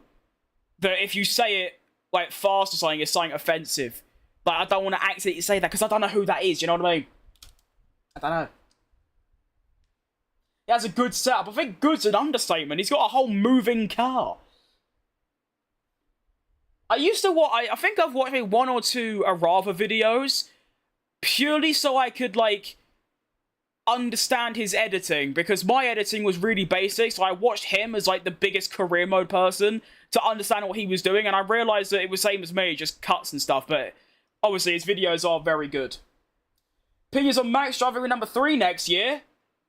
that if you say it, like, fast or something, it's something offensive. Like, I don't want to accidentally say that, because I don't know who that is, you know what I mean? I don't know. He has a good setup. I think good's an understatement. He's got a whole moving car. I used to watch, I think I've watched maybe one or two Arava videos, purely so I could, like, understand his editing, because my editing was really basic, so I watched him as like the biggest career mode person to understand what he was doing, and I realized that it was same as me, just cuts and stuff, but obviously his videos are very good. Opinions on Max driving with number 3 next year?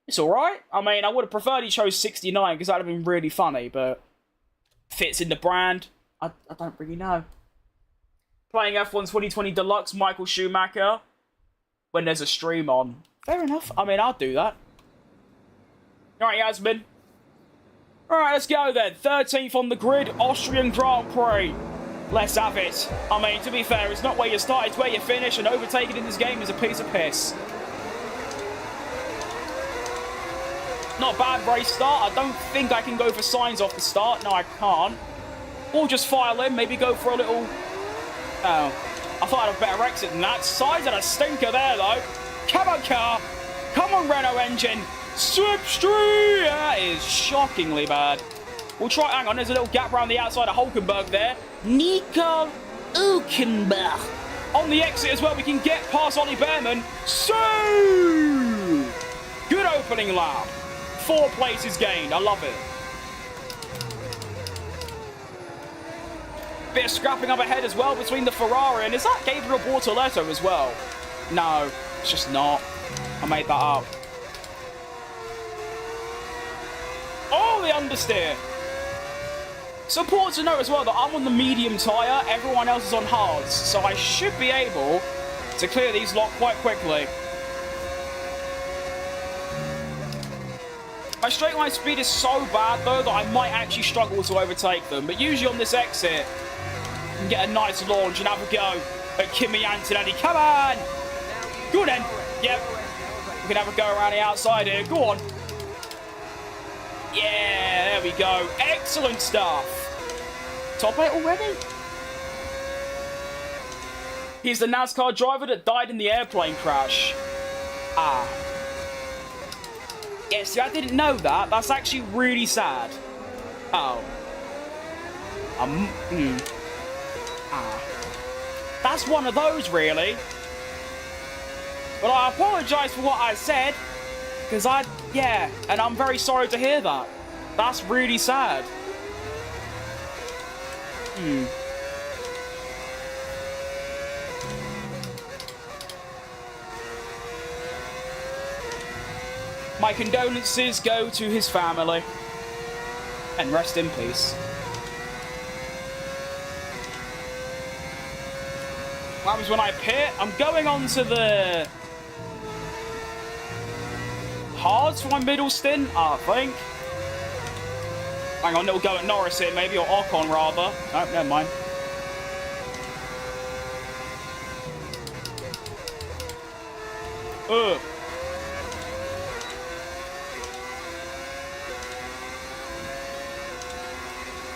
It's alright. I mean, I would have preferred he chose 69, because that would have been really funny, but fits in the brand. I don't really know. Playing F1 2020 Deluxe Michael Schumacher when there's a stream on. Fair enough. I mean, I'll do that. Alright, Yasmin. Alright, let's go then. 13th on the grid, Austrian Grand Prix. Let's have it. I mean, to be fair, it's not where you start, it's where you finish, and overtaking in this game is a piece of piss. Not a bad race start. I don't think I can go for signs off the start. No, I can't. Or just file in, maybe go for a little... Oh, I thought I had a better exit than that. Sides and a stinker there, though. Come on, car. Come on, Renault engine. Slipstream. That is shockingly bad. We'll try... Hang on, there's a little gap around the outside of Hulkenberg there. Nico Hulkenberg. On the exit as well, we can get past Ollie Behrman. So good opening lap. 4 places gained. I love it. Bit of scrapping up ahead as well between the Ferrari, and is that Gabriel Bortoletto as well? No, it's just not. I made that up. Oh, the understeer. So important to note as well that I'm on the medium tyre, everyone else is on hards, so I should be able to clear these lot quite quickly. My straight line speed is so bad though that I might actually struggle to overtake them, but usually on this exit, you can get a nice launch and have a go at Kimi Antonelli. Come on! Go on then. Yep. We can have a go around the outside here. Go on. Yeah, there we go. Excellent stuff. Top 8 already? He's the NASCAR driver that died in the airplane crash. Ah. Yeah, see, I didn't know that. That's actually really sad. Oh. Ah. That's one of those, really. But I apologise for what I said. Because yeah, and I'm very sorry to hear that. That's really sad. My condolences go to his family. And rest in peace. What happens when I pit? I'm going on to the hards for my middle stint, I think. Hang on, little go at Norris here, maybe, or Ocon rather. No, never mind. Ugh.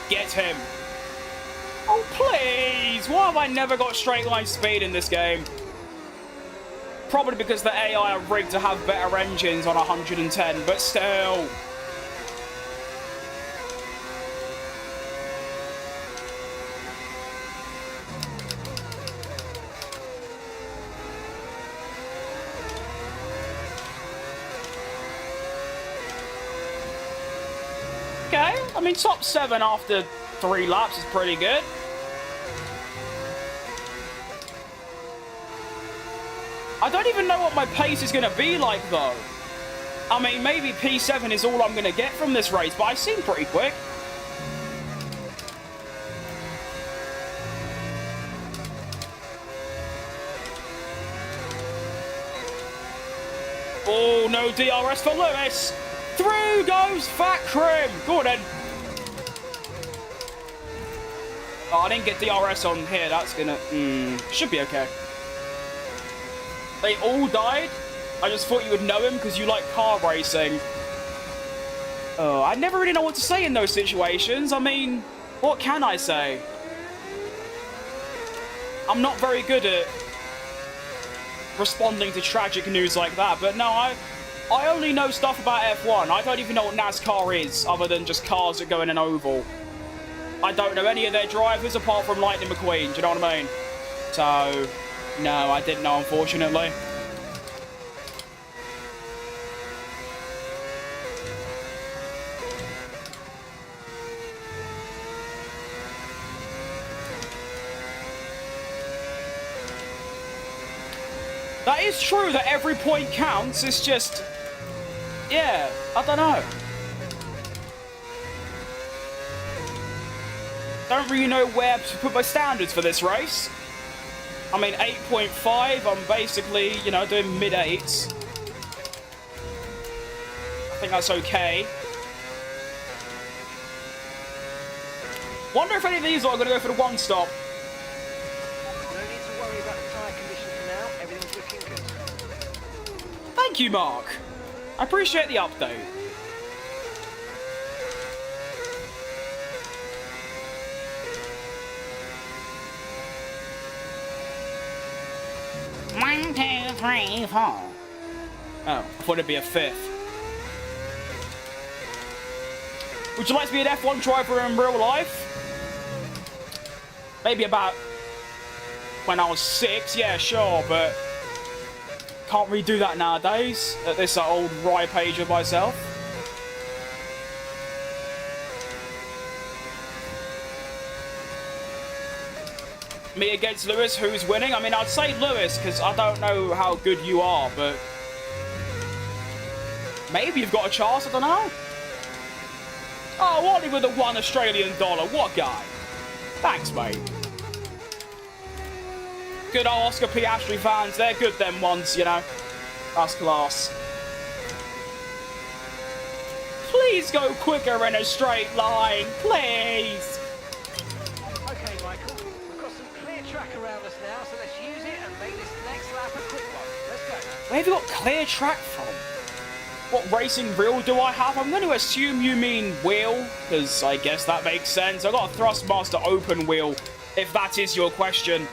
Get him. Oh, please! Why have I never got straight line speed in this game? Probably because the AI are rigged to have better engines on 110, but still. Okay, I mean, top 7 after 3 laps is pretty good. I don't even know what my pace is going to be like, though. I mean, maybe P7 is all I'm going to get from this race, but I seem pretty quick. Oh, no DRS for Lewis. Through goes Fat Crim. Go on, then. Oh, I didn't get DRS on here. That's going to... should be okay. They all died? I just thought you would know him because you like car racing. Oh, I never really know what to say in those situations. I mean, what can I say? I'm not very good at responding to tragic news like that, but no, I only know stuff about F1. I don't even know what NASCAR is, other than just cars that go in an oval. I don't know any of their drivers apart from Lightning McQueen, do you know what I mean? So... no, I didn't know, unfortunately. That is true that every point counts, it's just... yeah, I don't know. Don't really know where to put my standards for this race. I mean, 8.5, I'm basically, you know, doing mid-8s. I think that's okay. Wonder if any of these are going to go for the one stop. No need to worry about the tyre condition for now. Everything's looking good. Thank you, Mark. I appreciate the update. One, two, three, four. Oh, I thought it'd be a 5th. Would you like to be an F1 driver in real life? Maybe about when I was 6, yeah, sure, but can't really do that nowadays at this old rye page of myself. Me against Lewis, who's winning? I mean, I'd say Lewis, because I don't know how good you are, but maybe you've got a chance, I don't know. Oh, only with the $1 Australian. What guy? Thanks, mate. Good old Oscar Piastri fans. They're good, them ones, you know. That's class. Please go quicker in a straight line. Please. Okay, Michael. We've got some clear track around us now, so let's use it and make this next lap a quick one. Let's go. Where have you got clear track from? What racing reel do I have? I'm going to assume you mean wheel, because I guess that makes sense. I've got a Thrustmaster open wheel, if that is your question.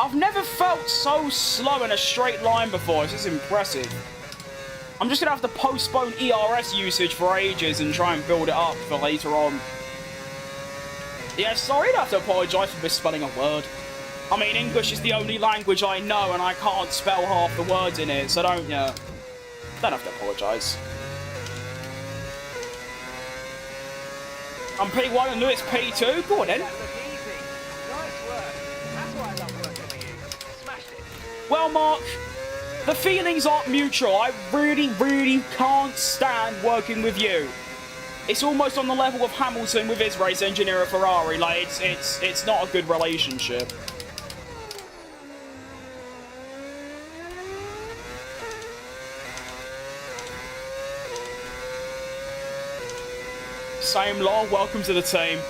I've never felt so slow in a straight line before. This is impressive. I'm just going to have to postpone ERS usage for ages and try and build it up for later on. Yeah, sorry, I have to apologise for misspelling a word. I mean, English is the only language I know, and I can't spell half the words in it, so don't have to apologise. I'm P1 and Lewis P2. Go on then. That looked easy. Nice work. That's why I love working with you. Smashed it. Well, Mark, the feelings aren't mutual. I really, really can't stand working with you. It's almost on the level of Hamilton with his race engineer at Ferrari. Like, it's not a good relationship. Same lol, welcome to the team.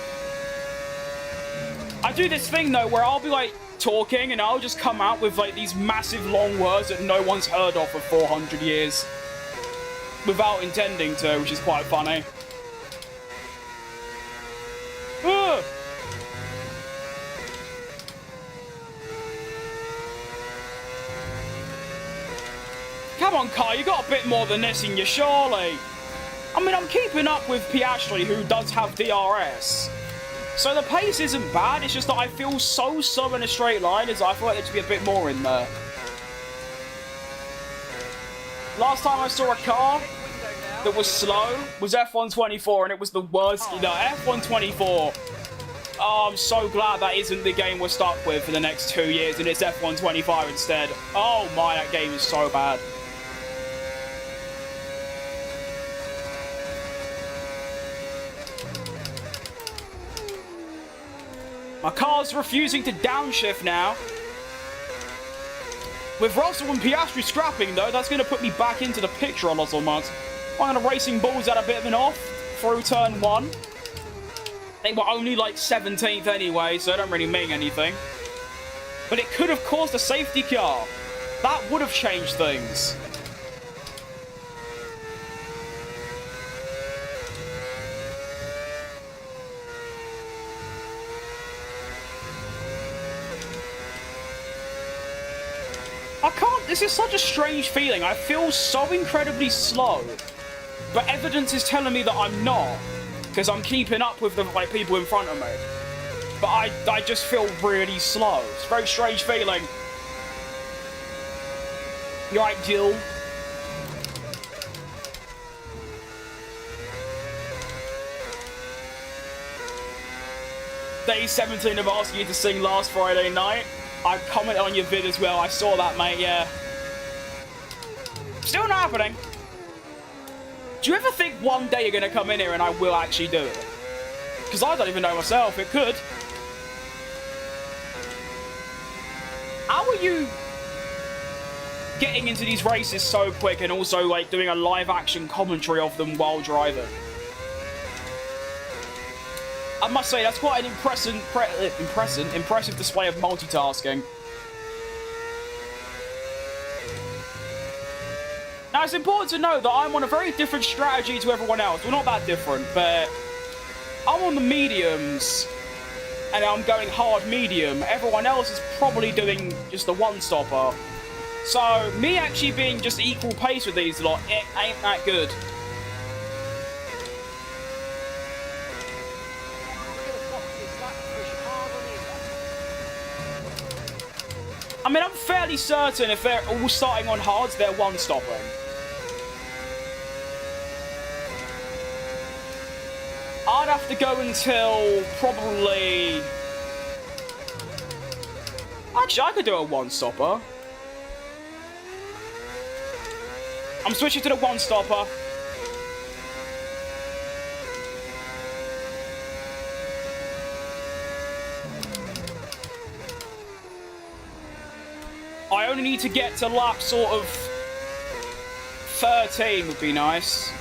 I do this thing though where I'll be like talking and I'll just come out with like these massive long words that no one's heard of for 400 years. without intending to, which is quite funny. Ugh. Come on, car, you got a bit more than this in you, surely. I mean, I'm keeping up with Piastri, who does have DRS. So the pace isn't bad, it's just that I feel so slow in a straight line, as I feel like there should be a bit more in there. Last time I saw a car that was slow was F124, and it was the worst. No, F124. Oh, I'm so glad that isn't the game we're stuck with for the next 2 years, and it's F125 instead. Oh my, that game is so bad. My car's refusing to downshift now. With Russell and Piastri scrapping, though, that's going to put me back into the picture a lot of months. I'm going to Racing Bulls at a bit of an off through turn 1. They were only like 17th anyway, so it don't really mean anything. But it could have caused a safety car. That would have changed things. I can't, this is such a strange feeling. I feel so incredibly slow, but evidence is telling me that I'm not, because I'm keeping up with the people in front of me. But I just feel really slow. It's a very strange feeling. You right, Jill? Day 17 of asking you to sing last Friday night. I commented on your vid as well. I saw that, mate, yeah. Still not happening. Do you ever think one day you're going to come in here and I will actually do it? Because I don't even know myself. It could. How are you getting into these races so quick and also, like, doing a live-action commentary of them while driving? I must say, that's quite an impressive display of multitasking. Now, it's important to know that I'm on a very different strategy to everyone else. Well, not that different, but I'm on the mediums, and I'm going hard medium. Everyone else is probably doing just the one-stopper. So, me actually being just equal pace with these lot, it ain't that good. I mean, I'm fairly certain if they're all starting on hards, they're one-stopping. I'd have to go until probably... Actually, I could do a one-stopper. I'm switching to the one-stopper. I only need to get to lap sort of 13 would be nice.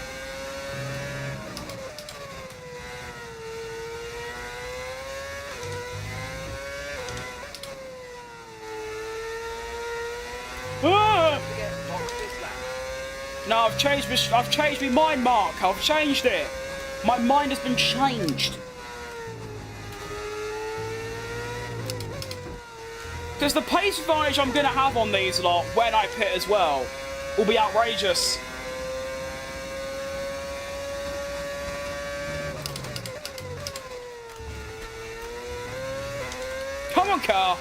Ah! No, I've changed my mind, Mark. I've changed it. My mind has been changed. Because the pace advantage I'm going to have on these lot when I pit as well will be outrageous. Come on, car.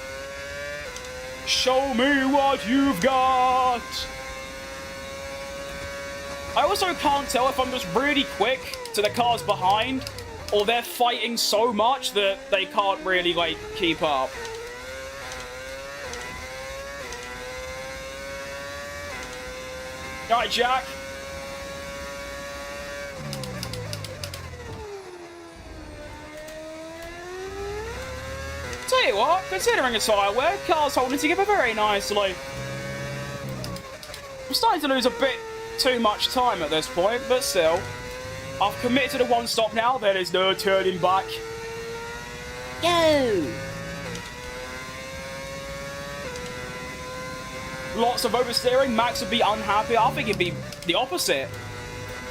Show me what you've got. I also can't tell if I'm just really quick to the cars behind or they're fighting so much that they can't really, like, keep up. Alright, Jack. Tell you what, considering a tyre wear, car's holding together very nicely. I'm starting to lose a bit too much time at this point, but still. I've committed to the one stop now, there is no turning back. Yo! Lots of oversteering, Max would be unhappy. I think it'd be the opposite.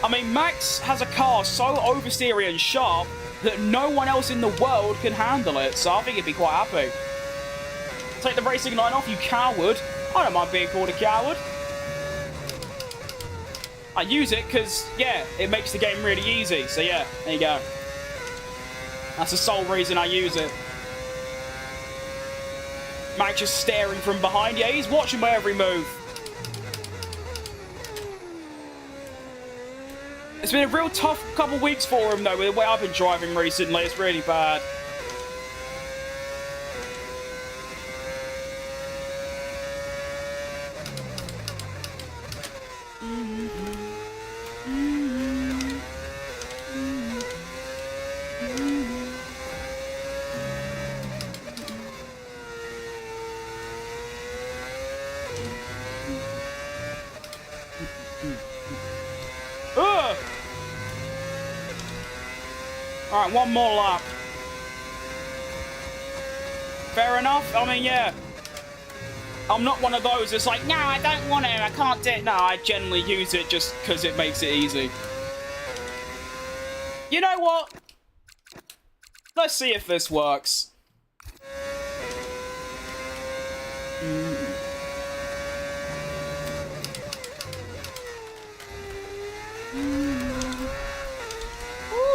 I mean, Max has a car so oversteery and sharp that no one else in the world can handle it, so I think he'd be quite happy. Take the racing line off, you coward. I don't mind being called a coward. I use it because, yeah, it makes the game really easy. So, yeah, there you go. That's the sole reason I use it. Max just staring from behind. Yeah, he's watching my every move. It's been a real tough couple weeks for him, though, with the way I've been driving recently. It's really bad. Alright, one more lap. Fair enough. I mean, yeah. I'm not one of those that's like, no, I don't want to, I can't do it. No, I generally use it just because it makes it easy. You know what? Let's see if this works.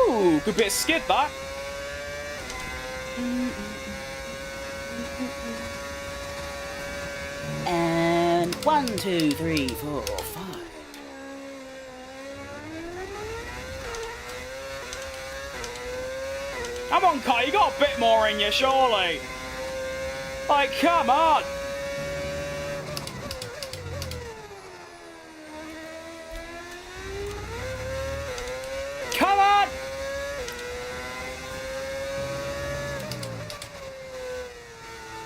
Ooh, good bit of skid, that. And 1, 2, 3, 4, 5. Come on, Kai, you got a bit more in you, surely. Like, come on. Come on.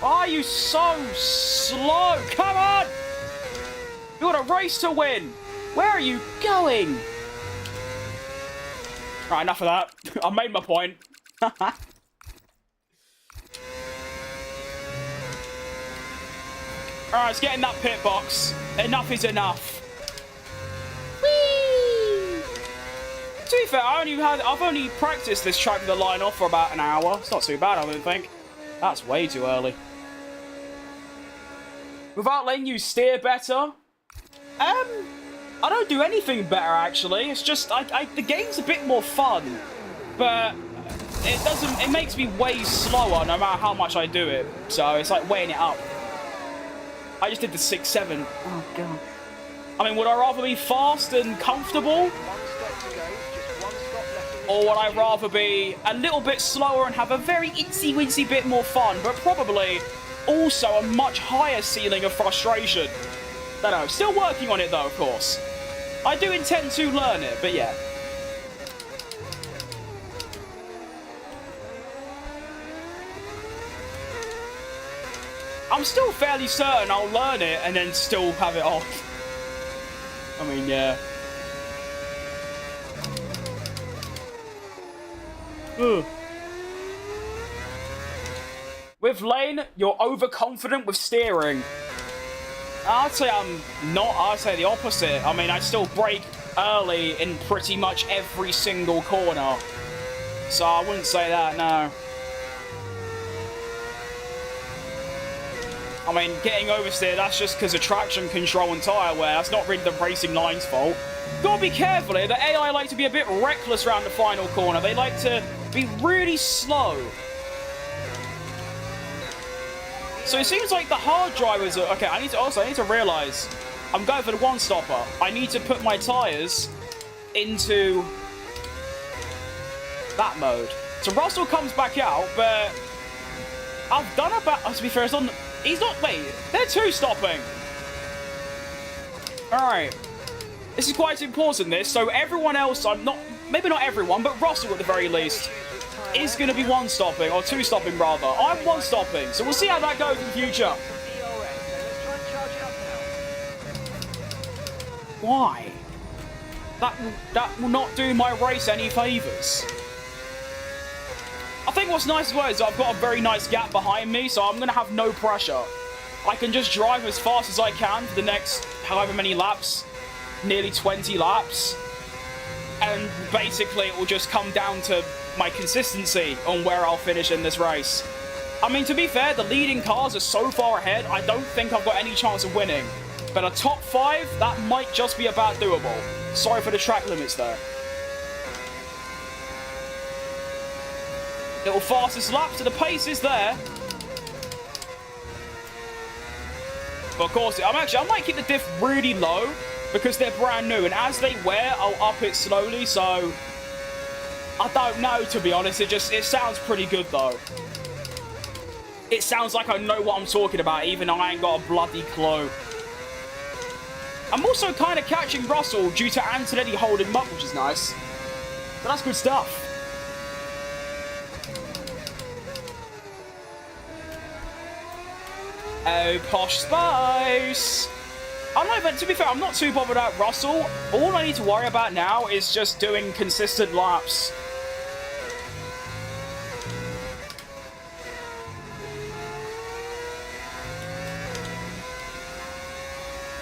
Why are you so slow? Come on. You got a race to win. Where are you going? Right, enough of that. I made my point. Alright, let's get in that pit box. Enough is enough. Whee! To be fair, I've only practiced this track with the line off for about an hour. It's not too bad, I don't think. That's way too early. Without letting you steer better, I don't do anything better actually. It's just the game's a bit more fun, but it makes me way slower no matter how much I do it. So it's like weighing it up. I just did the 6-7. Oh god. I mean, would I rather be fast and comfortable? Or would I rather be a little bit slower and have a very itsy-wincy bit more fun, but probably also a much higher ceiling of frustration? Don't know. Still working on it though, of course. I do intend to learn it, but yeah. I'm still fairly certain I'll learn it and then still have it off. I mean, yeah. Ugh. With Lane, you're overconfident with steering. I'd say I'm not. I'd say the opposite. I mean, I still brake early in pretty much every single corner. So I wouldn't say that, no. I mean, getting oversteered, that's just because of traction control and tyre wear. That's not really the racing line's fault. Gotta be careful here. The AI like to be a bit reckless around the final corner. They like to be really slow. So it seems like the hard drivers are... Okay, I need to realise I'm going for the one-stopper. I need to put my tyres into that mode. So Russell comes back out, but I've done about... To be fair, it's on... He's not... Wait, they're two-stopping. Alright. This is quite important, this. So everyone else, I'm not... Maybe not everyone, but Russell at the very least is going to be one-stopping, or two-stopping rather. I'm one-stopping, so we'll see how that goes in the future. Why? That will not do my race any favours. I think what's nice as well is I've got a very nice gap behind me, so I'm going to have no pressure. I can just drive as fast as I can for the next however many laps. Nearly 20 laps. And basically, it will just come down to my consistency on where I'll finish in this race. I mean, to be fair, the leading cars are so far ahead, I don't think I've got any chance of winning. But a top 5, that might just be about doable. Sorry for the track limits, though. Little fastest lap, so the pace is there. But of course, I might keep the diff really low because they're brand new, and as they wear, I'll up it slowly, so I don't know, to be honest. It sounds pretty good, though. It sounds like I know what I'm talking about, even though I ain't got a bloody clue. I'm also kind of catching Russell due to Antonetti holding him up, which is nice. So that's good stuff. Oh, posh spice. I don't know, but to be fair, I'm not too bothered about Russell. All I need to worry about now is just doing consistent laps.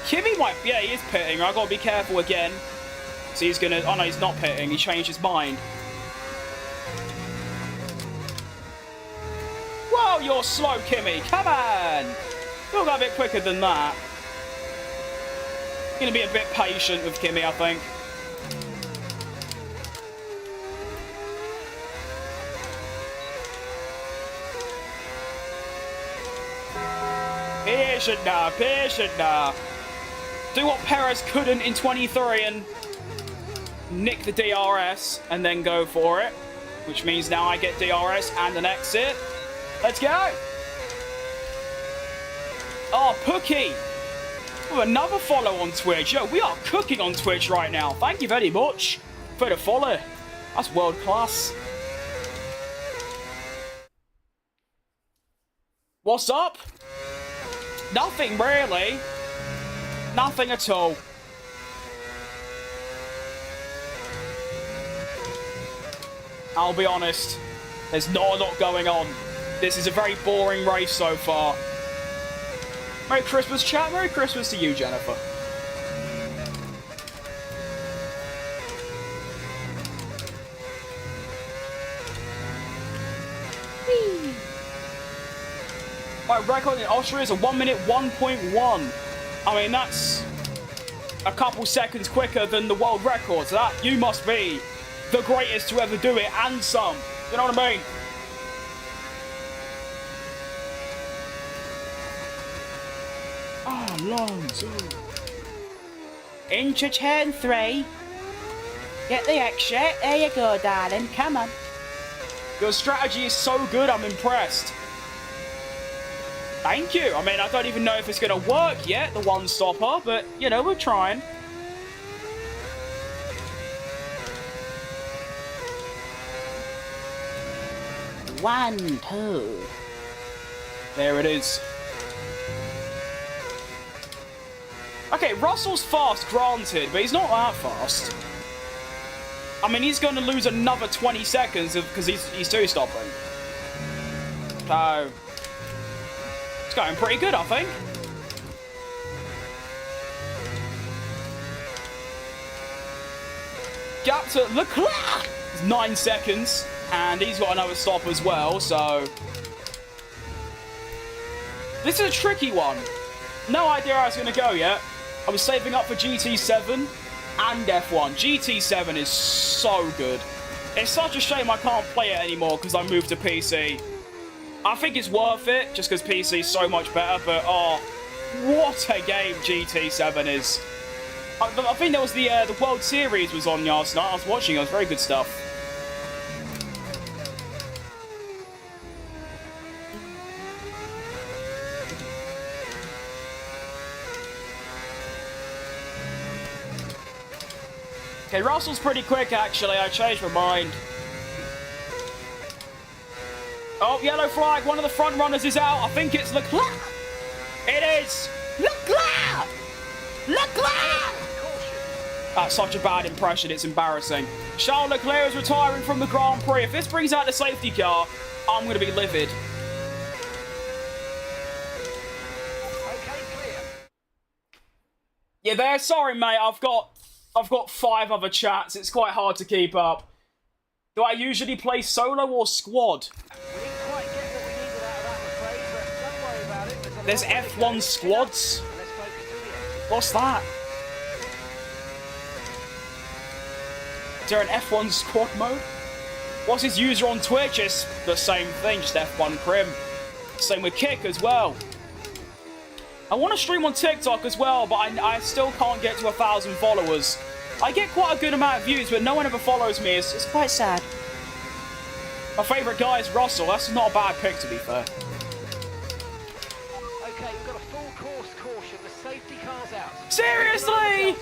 Kimi might... Yeah, he is pitting. I've got to be careful again. So he's going to... Oh, no, he's not pitting. He changed his mind. Whoa, you're slow, Kimi. Come on. You'll go a bit quicker than that. Going to be a bit patient with Kimi, I think. Patient now. Do what Perez couldn't in 23 and nick the DRS and then go for it. Which means now I get DRS and an exit. Let's go. Oh, Pookie. Oh, another follow on Twitch. Yo, we are cooking on Twitch right now. Thank you very much for the follow. That's world class. What's up? Nothing really. Nothing at all. I'll be honest. There's not a lot going on. This is a very boring race so far. Merry Christmas, chat. Merry Christmas to you, Jennifer. Whee. My record in Austria is a 1 minute 1.1. I mean, that's a couple seconds quicker than the world record. So that, you must be the greatest to ever do it, and some. You know what I mean? Oh, Lonzo. Into turn 3. Get the exit. There you go, darling. Come on. Your strategy is so good, I'm impressed. Thank you. I mean, I don't even know if it's going to work yet, the one-stopper, but, you know, we're trying. One, two. There it is. Okay, Russell's fast, granted, but he's not that fast. I mean, he's going to lose another 20 seconds because he's two-stopping. So, it's going pretty good, I think. Gap to Leclerc! 9 seconds, and he's got another stop as well, so... This is a tricky one. No idea how it's going to go yet. I was saving up for GT7 and F1. GT7 is so good. It's such a shame I can't play it anymore because I moved to PC. I think it's worth it just because PC is so much better, but oh, what a game GT7 is. I think there was the World Series was on last night. I was watching it. It was very good stuff. Okay, Russell's pretty quick, actually. I changed my mind. Oh, yellow flag. One of the front runners is out. I think it's Leclerc. It is. Leclerc! Leclerc! That's such a bad impression. It's embarrassing. Charles Leclerc is retiring from the Grand Prix. If this brings out the safety car, I'm going to be livid. Okay, clear. Yeah, there. Sorry, mate. I've got I've got 5 other chats. It's quite hard to keep up. Do I usually play solo or squad? We didn't quite get what we needed out of that, I'm afraid, but don't worry about it. There's F1 squads? Let's focus to the end. What's that? Is there an F1 squad mode? What's his user on Twitch? It's the same thing, just F1 Crim. Same with Kick as well. I want to stream on TikTok as well, but I still can't get to 1,000 followers. I get quite a good amount of views, but no one ever follows me. It's quite sad. My favourite guy is Russell. That's not a bad pick, to be fair. Okay, we've got a full course caution. The safety car's out. Seriously?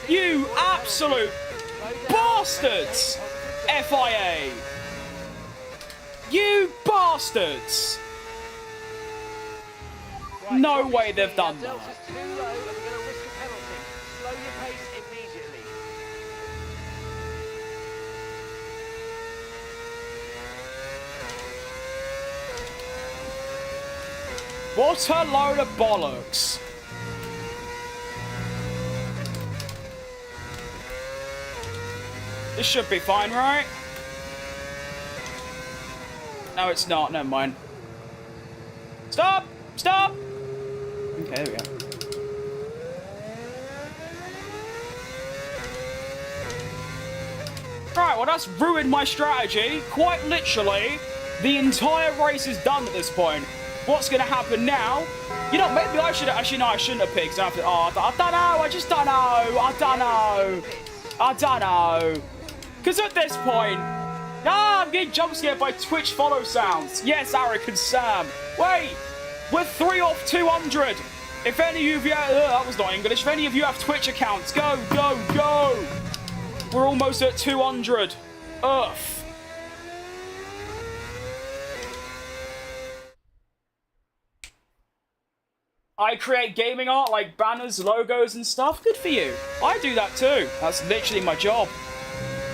You absolute bastards! FIA! You bastards! Right, No way they've done that. Delta's too low and we're going to risk a penalty. Slow your pace immediately. What a load of bollocks. This should be fine, right? No, it's not. Never mind. Stop! Stop! Okay, there we go. Right, well that's ruined my strategy. Quite literally, the entire race is done at this point. What's going to happen now? You know, maybe I should... Actually, no, I shouldn't have picked. I don't know. I just don't know. I don't know. I don't know. Because at this point... I'm getting jump scared by Twitch follow sounds. Yes, Eric and Sam. Wait. We're 3 off 200. If any of you... that was not English. If any of you have Twitch accounts, go, go, go. We're almost at 200. Ugh. I create gaming art like banners, logos and stuff. Good for you. I do that too. That's literally my job.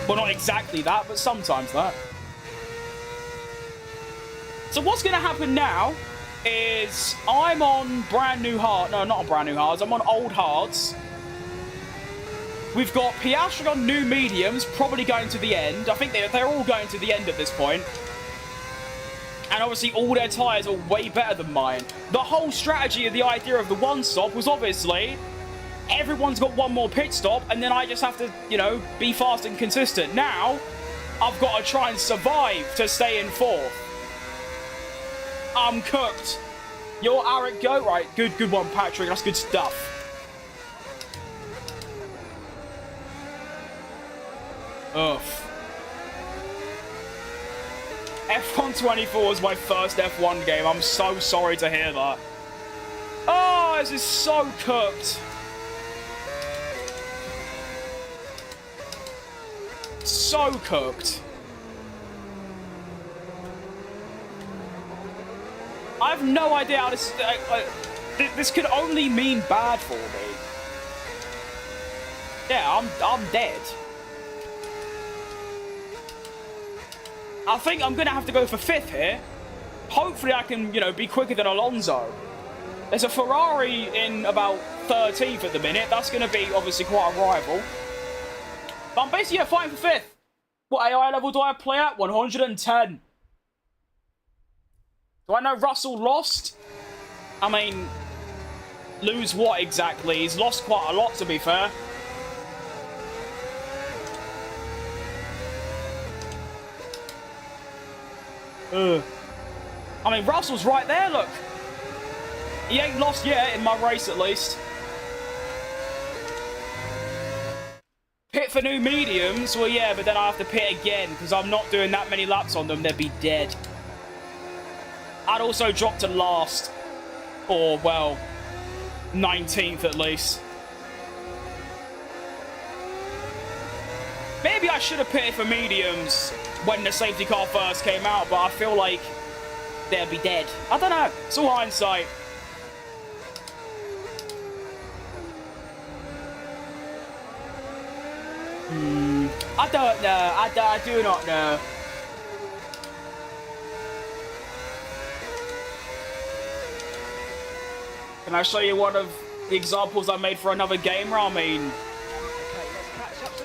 Well, not exactly that, but sometimes that. So what's going to happen now is I'm on brand new hard. No, not on brand new hards. I'm on old hards. We've got Piastri on new mediums, probably going to the end. I think they're all going to the end at this point. And obviously all their tyres are way better than mine. The whole strategy of the idea of the one stop was obviously everyone's got one more pit stop and then I just have to, you know, be fast and consistent. Now, I've got to try and survive to stay in 4th. I'm cooked. You're Eric, go. Right, good one, Patrick. That's good stuff. Ugh. F1 24 is my first F1 game. I'm so sorry to hear that. Oh, this is so cooked. So cooked. I have no idea how this... this could only mean bad for me. Yeah, I'm dead. I think I'm going to have to go for 5th here. Hopefully I can, you know, be quicker than Alonso. There's a Ferrari in about 13th at the minute. That's going to be, obviously, quite a rival. But I'm basically fighting for 5th. What AI level do I play at? 110. Do I know Russell lost? I mean, lose what exactly? He's lost quite a lot, to be fair. I mean, Russell's right there, look. He ain't lost yet, in my race at least. Pit for new mediums? Well, yeah, but then I have to pit again, because I'm not doing that many laps on them. They'd be dead. I'd also drop to last. Or, well, 19th at least. Maybe I should have pitted for mediums when the safety car first came out, but I feel like they'd be dead. I don't know. It's all hindsight. I don't know. I do not know. Can I show you one of the examples I made for another gamer? I mean,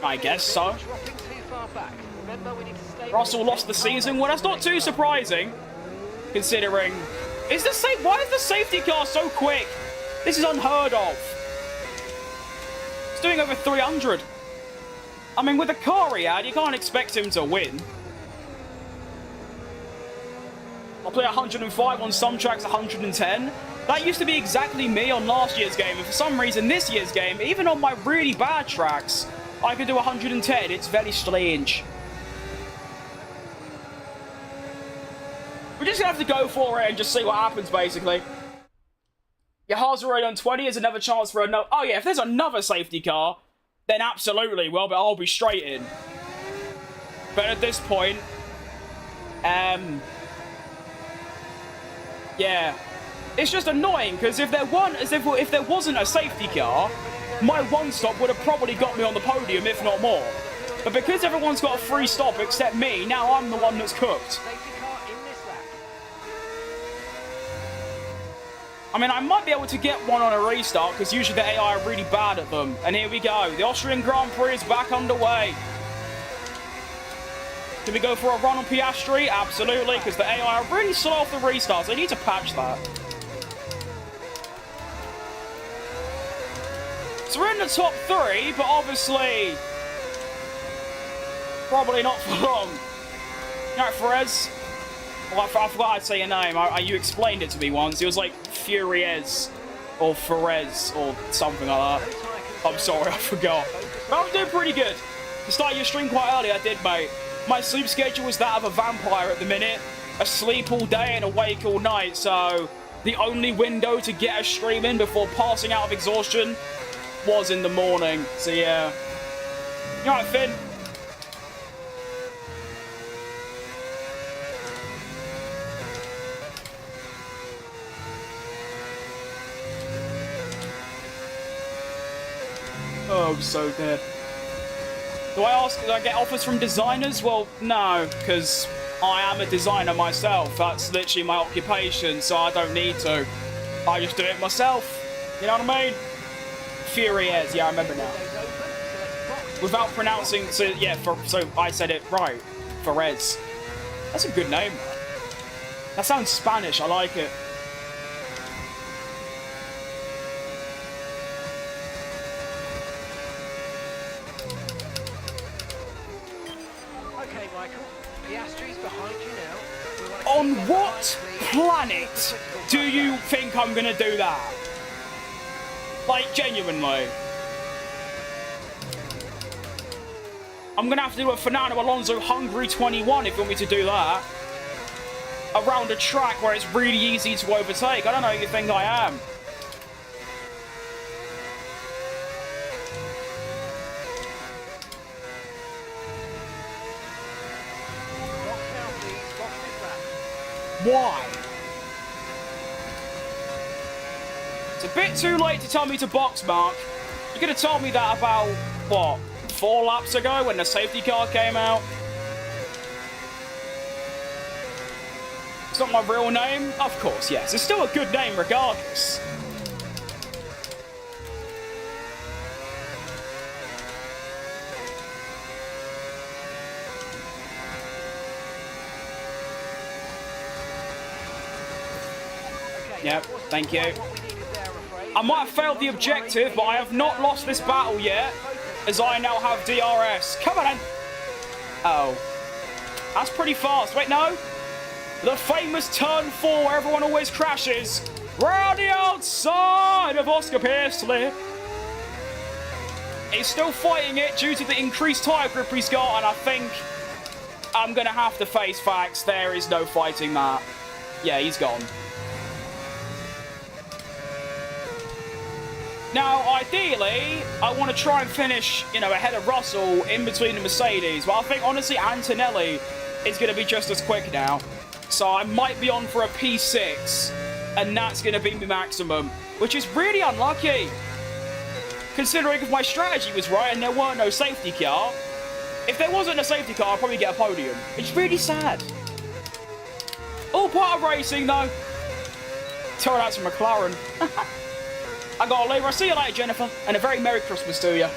I guess so. Dropping too far back. Remember, we need to stay Russell lost the season. Well, that's not too surprising, considering. Why is the safety car so quick? This is unheard of. It's doing over 300. I mean, with the car he had, you can't expect him to win. I'll play 105 on some tracks, 110. That used to be exactly me on last year's game, and for some reason this year's game, even on my really bad tracks, I could do 110. It's very strange. We're just gonna have to go for it and just see what happens, basically. Your heart's already on 20. Is another chance for another. Oh yeah, if there's another safety car, then absolutely. Well, but I'll be straight in. But at this point, yeah, it's just annoying because if there wasn't a safety car, my one stop would have probably got me on the podium, if not more. But because everyone's got a free stop except me, now I'm the one that's cooked. I mean, I might be able to get one on a restart, because usually the AI are really bad at them. And here we go. The Austrian Grand Prix is back underway. Can we go for a run on Piastri? Absolutely, because the AI are really slow off the restarts. They need to patch that. So we're in the top 3, but obviously probably not for long. All right, Perez. Well, I forgot I'd say your name. You explained it to me once. It was like Furiez or Ferez or something like that. I'm sorry, I forgot. But I'm doing pretty good. You started your stream quite early, I did, mate. My sleep schedule is that of a vampire at the minute. Asleep all day and awake all night, so the only window to get a stream in before passing out of exhaustion was in the morning. So yeah. You alright, Finn? Oh, I'm so dead. Do I get offers from designers? Well, no, because I am a designer myself. That's literally my occupation, so I don't need to. I just do it myself. You know what I mean? Furiez, yeah, I remember now. Without pronouncing, so yeah, so I said it right. Ferez. That's a good name, man. That sounds Spanish, I like it. Okay, Michael. Piastri's behind you now. On what planet do you think I'm gonna do that? Like, genuinely. I'm gonna have to do a Fernando Alonso Hungary 21 if you want me to do that. Around a track where it's really easy to overtake. I don't know who you think I am. Why? It's a bit too late to tell me to box, Mark. You could have told me that about, what, 4 laps ago when the safety car came out? It's not my real name? Of course, yes. It's still a good name regardless. Yep, thank you. I might have failed the objective, but I have not lost this battle yet, as I now have DRS. Come on, then. Oh. That's pretty fast. Wait, no. The famous turn 4 where everyone always crashes. Round the outside of Oscar Pearsley. He's still fighting it due to the increased tyre grip he's got, and I think I'm going to have to face facts. There is no fighting that. Yeah, he's gone. Now, ideally, I want to try and finish, you know, ahead of Russell in between the Mercedes. But I think, honestly, Antonelli is going to be just as quick now. So I might be on for a P6, and that's going to be my maximum, which is really unlucky. Considering if my strategy was right and there weren't no safety car. If there wasn't a safety car, I'd probably get a podium. It's really sad. All part of racing, though. Tell that to McLaren. I gotta leave. I'll see you later, Jennifer, and a very Merry Christmas to you.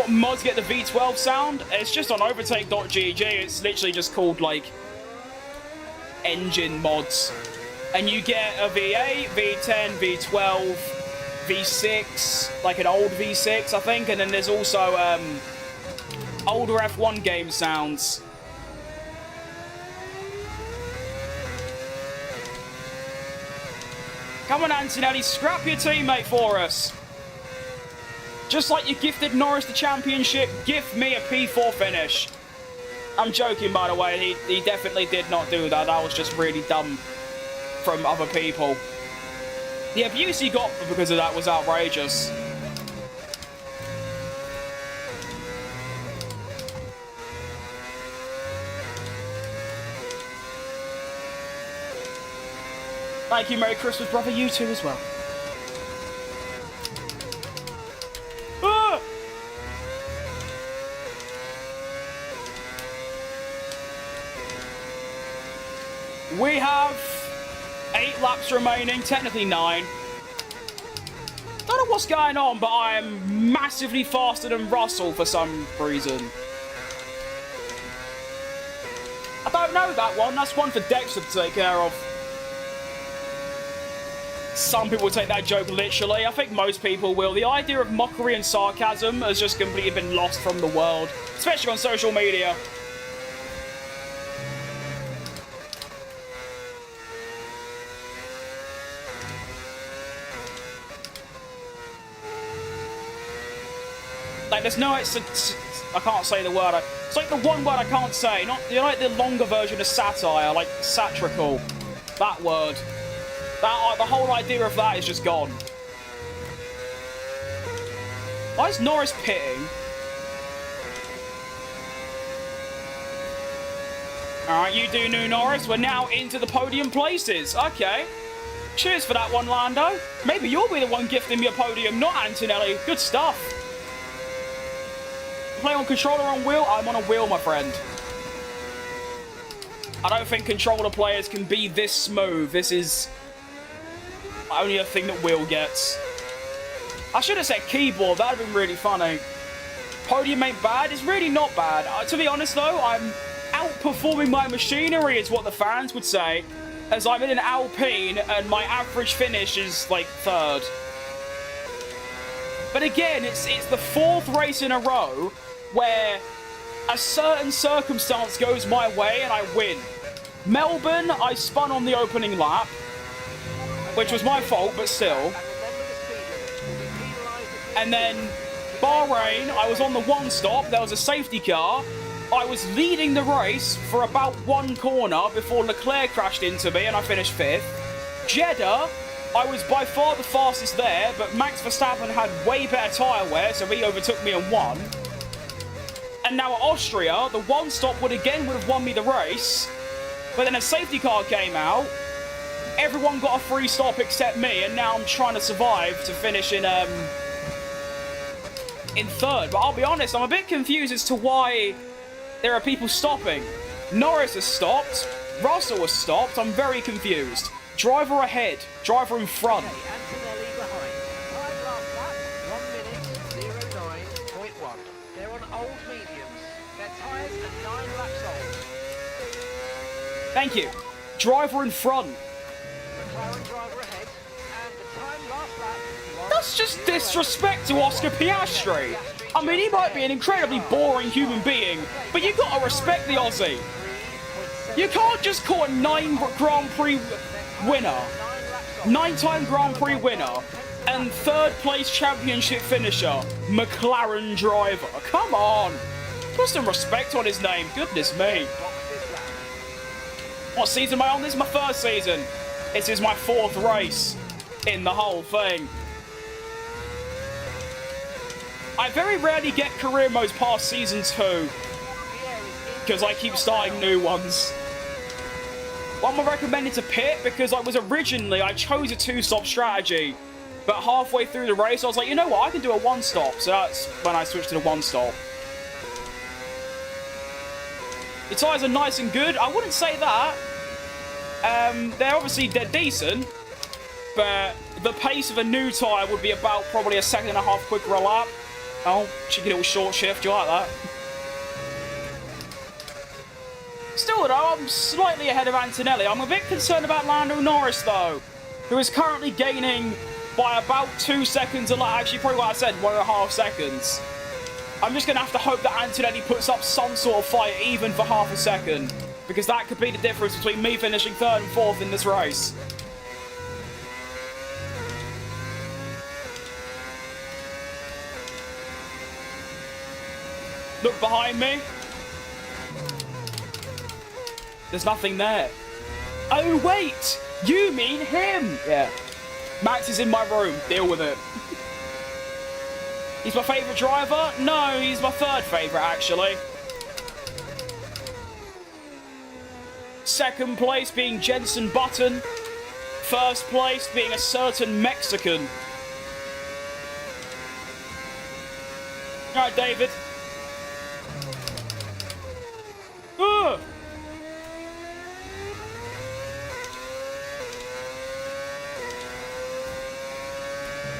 what mods get the V12 sound? It's just on overtake.gg. It's literally just called, like, engine mods. And you get a V8, V10, V12, V6, like an old V6, I think. And then there's also older F1 game sounds. Come on, Antonelli, scrap your teammate for us. Just like you gifted Norris the championship, gift me a P4 finish. I'm joking, by the way. He definitely did not do that. That was just really dumb from other people. The abuse he got because of that was outrageous. Thank you, Merry Christmas, brother. You too as well. Ah! We have 8 laps remaining, technically 9. Don't know what's going on, but I am massively faster than Russell for some reason. I don't know that one. That's one for Dexter to take care of. Some people take that joke literally. I think most people will. The idea of mockery and sarcasm has just completely been lost from the world, especially on social media. Like, there's no... I can't say the word. It's like the one word I can't say. Not, you know, like the longer version of satire, like satirical. That word. That, the whole idea of that is just gone. Why is Norris pitting? Alright, you do new Norris. We're now into the podium places. Okay. Cheers for that one, Lando. Maybe you'll be the one gifting me a podium, not Antonelli. Good stuff. You play on controller on wheel? I'm on a wheel, my friend. I don't think controller players can be this smooth. This is... only a thing that Will gets. I should have said keyboard. That would have been really funny. Podium ain't bad. It's really not bad. To be honest, though, I'm outperforming my machinery, is what the fans would say, as I'm in an Alpine and my average finish is, like, 3rd. But again, it's the 4th race in a row where a certain circumstance goes my way and I win. Melbourne, I spun on the opening lap, which was my fault, but still. And then Bahrain, I was on the 1 stop, there was a safety car. I was leading the race for about 1 corner before Leclerc crashed into me and I finished 5th. Jeddah, I was by far the fastest there, but Max Verstappen had way better tyre wear, so he overtook me and won. And now at Austria, the 1 stop would have won me the race, but then a safety car came out. Everyone got a free stop except me, and now I'm trying to survive to finish in 3rd. But I'll be honest, I'm a bit confused as to why there are people stopping. Norris has stopped. Russell has stopped. I'm very confused. Driver ahead. Driver in front. Okay, Antonelli behind. Time last lap, 1:09.1. They're on old mediums. Their tyres are 9 laps old. Thank you. Driver in front. McLaren driver ahead, and the time last lap was... That's just disrespect to Oscar Piastri. I mean, he might be an incredibly boring human being, but you gotta respect the Aussie. You can't just call a 9 Grand Prix winner, 9-time Grand Prix winner, and 3rd place championship finisher, McLaren driver. Come on. Put some respect on his name. Goodness me. What season am I on? This is my 1st season. This is my 4th race in the whole thing. I very rarely get career modes past season 2 because I keep starting new ones. Well, I'm recommended to pit because I chose a 2-stop strategy, but halfway through the race I was like, you know what, I can do a 1-stop, so that's when I switched to the 1-stop. The tyres are nice and good. I wouldn't say that. They're decent, but the pace of a new tyre would be about probably a 1.5 seconds quicker a lap. Oh, cheeky little short shift. You like that? Still, though, I'm slightly ahead of Antonelli. I'm a bit concerned about Lando Norris, though, who is currently gaining by about 2 seconds a lap. Actually, probably what I said, 1.5 seconds. I'm just going to have to hope that Antonelli puts up some sort of fight even for half a second, because that could be the difference between me finishing 3rd and 4th in this race. Look behind me. There's nothing there. Oh, wait! You mean him! Yeah. Max is in my room. Deal with it. He's my favourite driver? No, he's my 3rd favourite, actually. 2nd place being Jenson Button. 1st place being a certain Mexican. Alright, David. Ugh!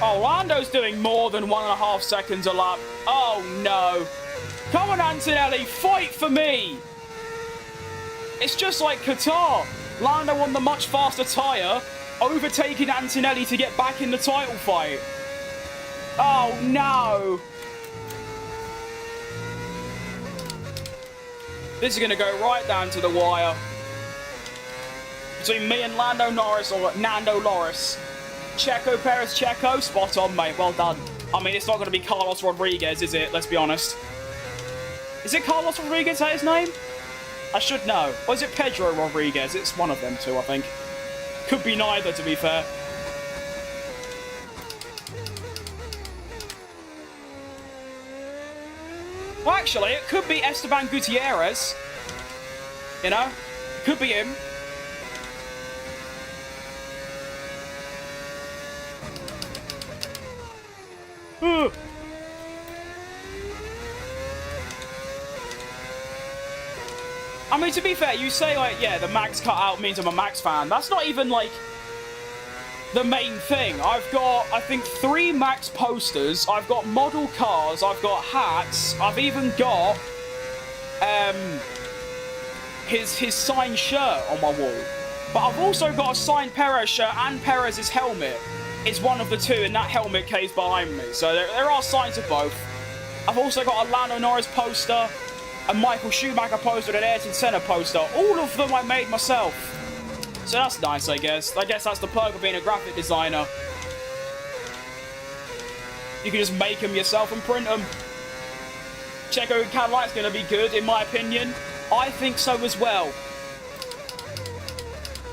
Oh, Lando's doing more than 1.5 seconds a lap. Oh, no. Come on, Antonelli, fight for me. It's just like Qatar. Lando on the much faster tyre, overtaking Antonelli to get back in the title fight. Oh, no. This is going to go right down to the wire. Between me and Lando Norris, or Nando Loris. Checo Perez, Checo, spot on, mate. Well done. I mean, it's not going to be Carlos Rodriguez, is it? Let's be honest. Is it Carlos Rodriguez, is that his name? I should know. Or is it Pedro Rodriguez? It's one of them two, I think. Could be neither, to be fair. Well, actually, it could be Esteban Gutierrez. You know? Could be him. I mean, to be fair, you say, like, yeah, the Max cutout means I'm a Max fan. That's not even, like, the main thing. I've got, I think, 3 Max posters. I've got model cars. I've got hats. I've even got his signed shirt on my wall. But I've also got a signed Perez shirt and Perez's helmet. It's one of the two in that helmet case behind me. So there are signs of both. I've also got a Lando Norris poster, a Michael Schumacher poster, and an Ayrton Senna poster. All of them I made myself. So that's nice, I guess. I guess that's the perk of being a graphic designer. You can just make them yourself and print them. Checo Cadillac's going to be good, in my opinion. I think so as well.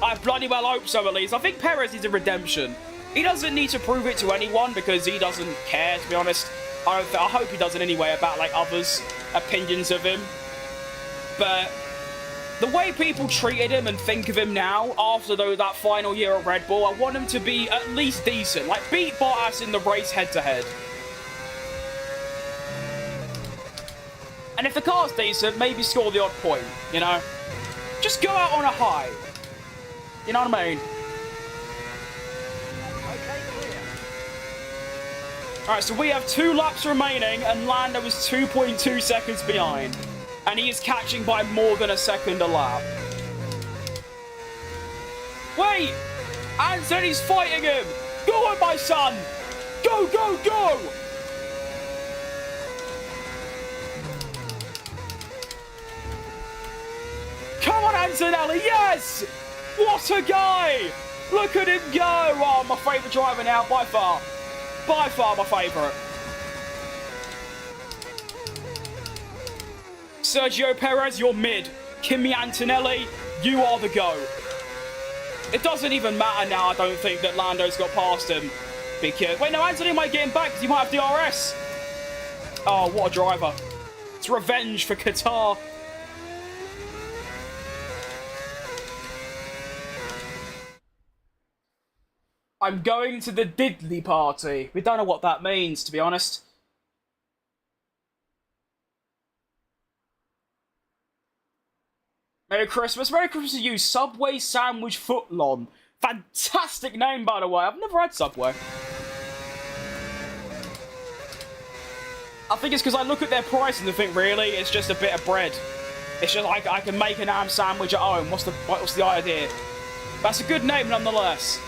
I bloody well hope so, at least. I think Perez is a redemption. He doesn't need to prove it to anyone because he doesn't care, to be honest. I hope he doesn't anyway about, like, others' opinions of him. But the way people treated him and think of him now, after that final year at Red Bull, I want him to be at least decent. Like, beat Bottas in the race head-to-head. And if the car's decent, maybe score the odd point, you know? Just go out on a high. You know what I mean? Alright, so we have 2 laps remaining, and Lando is 2.2 seconds behind. And he is catching by more than a second a lap. Wait! Anthony's fighting him! Go on, my son! Go, go, go! Come on, Antonelli, yes! What a guy! Look at him go! Oh, my favourite driver now, by far. By far my favourite. Sergio Perez, you're mid. Kimi Antonelli, you are the GOAT. It doesn't even matter now, I don't think, that Lando's got past him. Because... Wait, no, Anthony might get him back because he might have DRS. Oh, what a driver. It's revenge for Qatar. I'm going to the diddly party. We don't know what that means, to be honest. Merry Christmas. Merry Christmas to you, Subway Sandwich Footlong. Fantastic name, by the way. I've never had Subway. I think it's because I look at their price and think, really, it's just a bit of bread. It's just like I can make an ham sandwich at home. What's the idea? That's a good name nonetheless.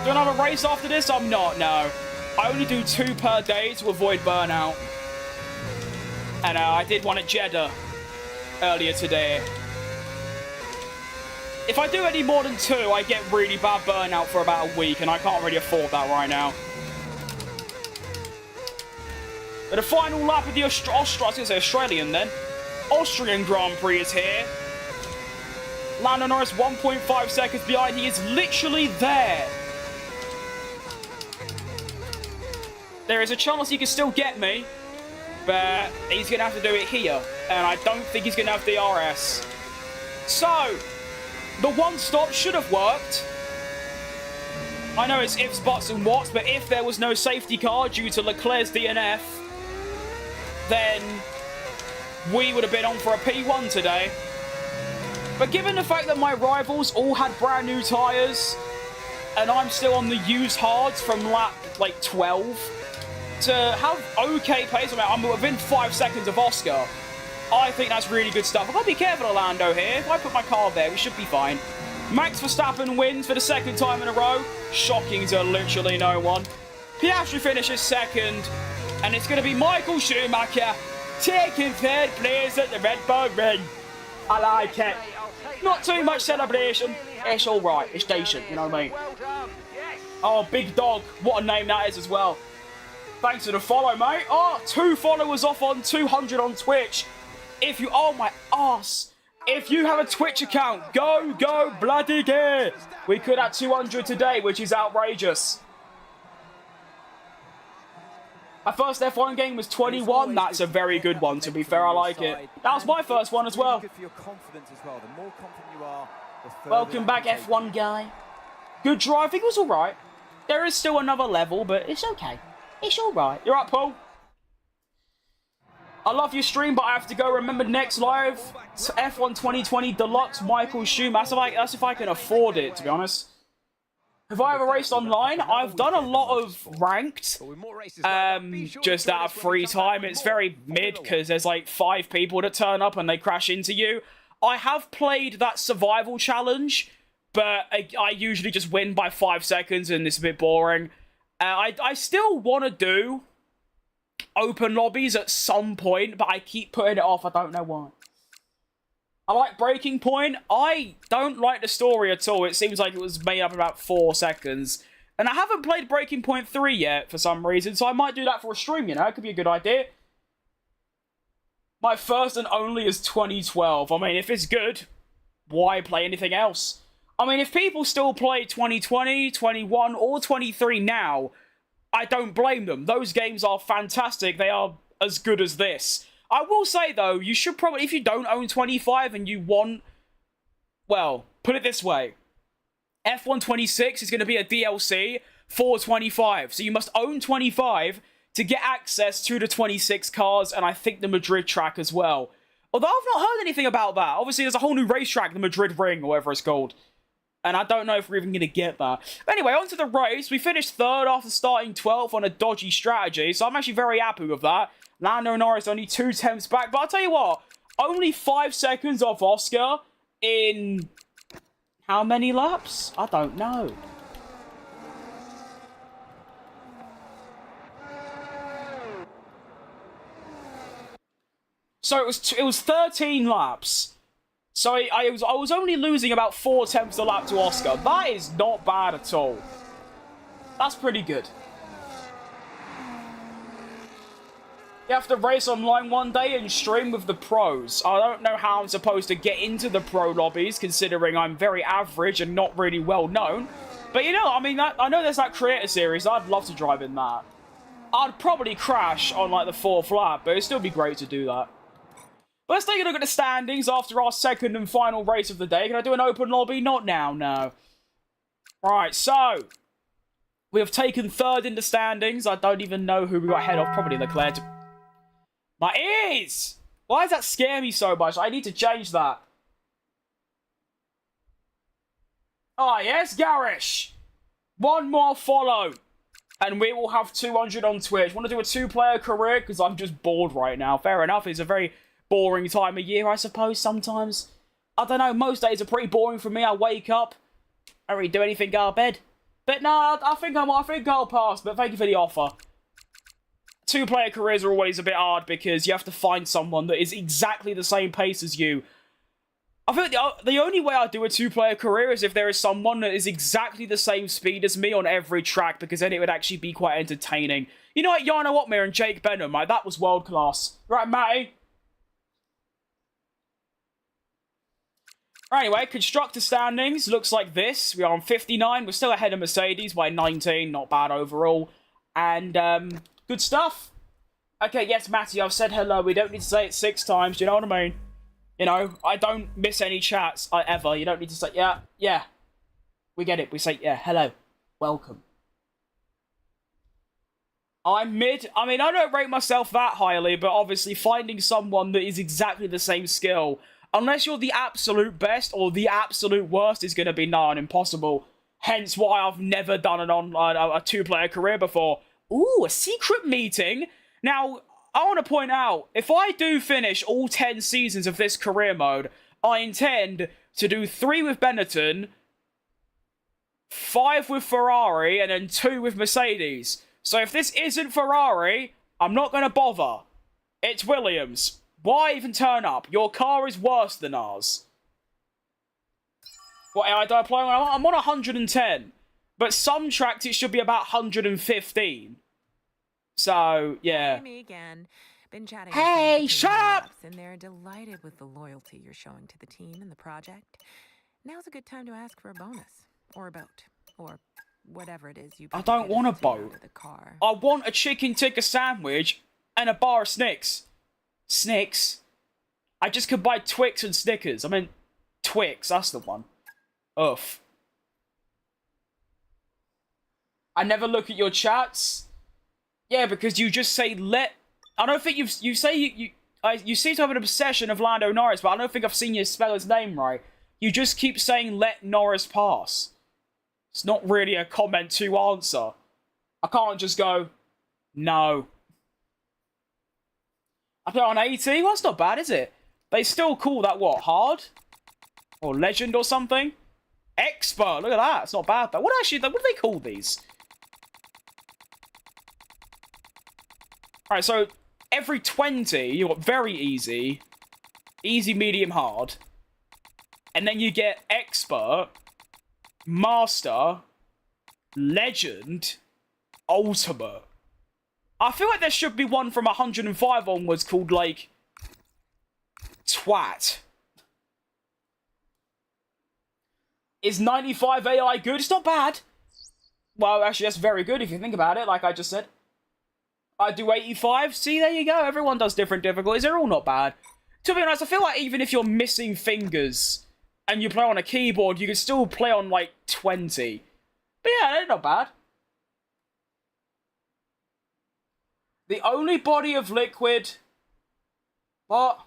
Do another race after this? I'm not, no. I only do 2 per day to avoid burnout. And I did one at Jeddah earlier today. If I do any more than 2, I get really bad burnout for about a week, and I can't really afford that right now. But the final lap of the Australian then. Austrian Grand Prix is here. Lando Norris 1.5 seconds behind. He is literally there. There is a chance he can still get me, but he's going to have to do it here. And I don't think he's going to have DRS. So, the one stop should have worked. I know it's ifs, buts and whats, but if there was no safety car due to Leclerc's DNF, then we would have been on for a P1 today. But given the fact that my rivals all had brand new tyres, and I'm still on the used hards from lap, like, 12, to have okay pace, I'm within 5 seconds of Oscar, I think that's really good stuff. I've got to be careful of Lando here. If I put my car there, we should be fine. Max Verstappen wins for the 2nd time in a row. Shocking to literally no one. Piastri finishes 2nd. And it's going to be Michael Schumacher taking 3rd place at the Red Bull Ring. I like it. Not too much celebration. It's all right. It's decent, you know what I mean? Oh, Big Dog. What a name that is as well. Thanks for the follow, mate. Oh, 2 followers off on 200 on Twitch. If you... Oh, my arse. If you have a Twitch account, go bloody get. We could have 200 today, which is outrageous. My first F1 game was 21. That's a very good one, to be fair. I like it. That was my first one as well. Welcome back, F1 guy. Good driving was all right. There is still another level, but it's okay. It's all right. You're up, Paul. I love your stream, but I have to go. Remember, next live, F1 2020 Deluxe Michael Schumacher. That's if I can afford it, to be honest. Have I ever raced online? I've done a lot of ranked, just out of free time. It's very mid, because there's like 5 people that turn up and they crash into you. I have played that survival challenge, but I usually just win by 5 seconds, and it's a bit boring. I still want to do open lobbies at some point, but I keep putting it off. I don't know why. I like Breaking Point. I don't like the story at all. It seems like it was made up in about 4 seconds. And I haven't played Breaking Point 3 yet for some reason, so I might do that for a stream, you know? It could be a good idea. My first and only is 2012. I mean, if it's good, why play anything else? I mean, if people still play 2020, 21, or 23 now, I don't blame them. Those games are fantastic. They are as good as this. I will say, though, you should probably, if you don't own 25 and you want, well, put it this way. F1 26 is going to be a DLC for 25. So you must own 25 to get access to the 26 cars, and I think the Madrid track as well. Although I've not heard anything about that. Obviously, there's a whole new racetrack, the Madrid Ring, or whatever it's called. And I don't know if we're even going to get that. But anyway, on to the race. We finished 3rd after starting 12th on a dodgy strategy, so I'm actually very happy with that. Lando Norris only 2 tenths back. But I'll tell you what, only 5 seconds off Oscar in how many laps? I don't know. So it was 13 laps. So I was only losing about 4 tenths a lap to Oscar. That is not bad at all. That's pretty good. You have to race online one day and stream with the pros. I don't know how I'm supposed to get into the pro lobbies, considering I'm very average and not really well known. But you know, I mean, I know there's that creator series. I'd love to drive in that. I'd probably crash on like the 4th lap, but it'd still be great to do that. But let's take a look at the standings after our 2nd and final race of the day. Can I do an open lobby? Not now, no. Right, so we have taken 3rd in the standings. I don't even know who we got ahead of. Probably Leclerc. My ears! Why does that scare me so much? I need to change that. Oh, yes, Garish. 1 more follow. And we will have 200 on Twitch. Want to do a 2-player career? Because I'm just bored right now. Fair enough. It's a very boring time of year, I suppose, sometimes. I don't know. Most days are pretty boring for me. I wake up. I don't really do anything, go to bed. But no, I think I'll pass. But thank you for the offer. 2-player careers are always a bit hard because you have to find someone that is exactly the same pace as you. I think the only way I do a 2-player career is if there is someone that is exactly the same speed as me on every track, because then it would actually be quite entertaining. You know, like Yana Watmere and Jake Benham, like, that was world class. Right, Matty? Right, anyway, constructor standings looks like this. We are on 59. We're still ahead of Mercedes by 19. Not bad overall. And, good stuff. Okay, yes, Matty, I've said hello. We don't need to say it 6 times. Do you know what I mean? You know, I don't miss any chats ever. You don't need to say, yeah. We get it. We say, yeah, hello. Welcome. I'm mid. I mean, I don't rate myself that highly, but obviously finding someone that is exactly the same skill, unless you're the absolute best or the absolute worst, is going to be nigh on impossible. Hence why I've never done a 2-player career before. Ooh, a secret meeting. Now, I want to point out, if I do finish all 10 seasons of this career mode, I intend to do 3 with Benetton, 5 with Ferrari, and then 2 with Mercedes. So if this isn't Ferrari, I'm not going to bother. It's Williams. Why even turn up? Your car is worse than ours. What AI do I play on? I'm on 110. But some tracks it should be about 115. So, yeah. Me again. Been chatting Hey, with shut up! and they're delighted with the loyalty you're showing to the team and the project. Now's a good time to ask for a bonus or a boat or whatever it is you. I don't want a boat. With a car. I want a chicken tikka sandwich and a bar of Snicks. Snicks? I just could buy Twix and Snickers. I mean, Twix. That's the one. Oof. I never look at your chats. Yeah, because you just say let. I don't think you say you seem to have an obsession of Lando Norris, but I don't think I've seen you spell his name right. You just keep saying let Norris pass. It's not really a comment to answer. I can't just go no. I play on 80. Well, that's not bad, is it? They still call that what, hard or legend or something? Expert. Look at that. It's not bad though. What do they call these? Alright, so every 20, you got very easy, medium, hard, and then you get expert, master, legend, ultimate. I feel like there should be one from 105 onwards called, like, twat. Is 95 AI good? It's not bad. Well, actually, that's very good if you think about it, like I just said. I do 85. See, there you go. Everyone does different difficulties. They're all not bad. To be honest, I feel like even if you're missing fingers and you play on a keyboard, you can still play on, like, 20. But yeah, they're not bad. The only body of liquid... What?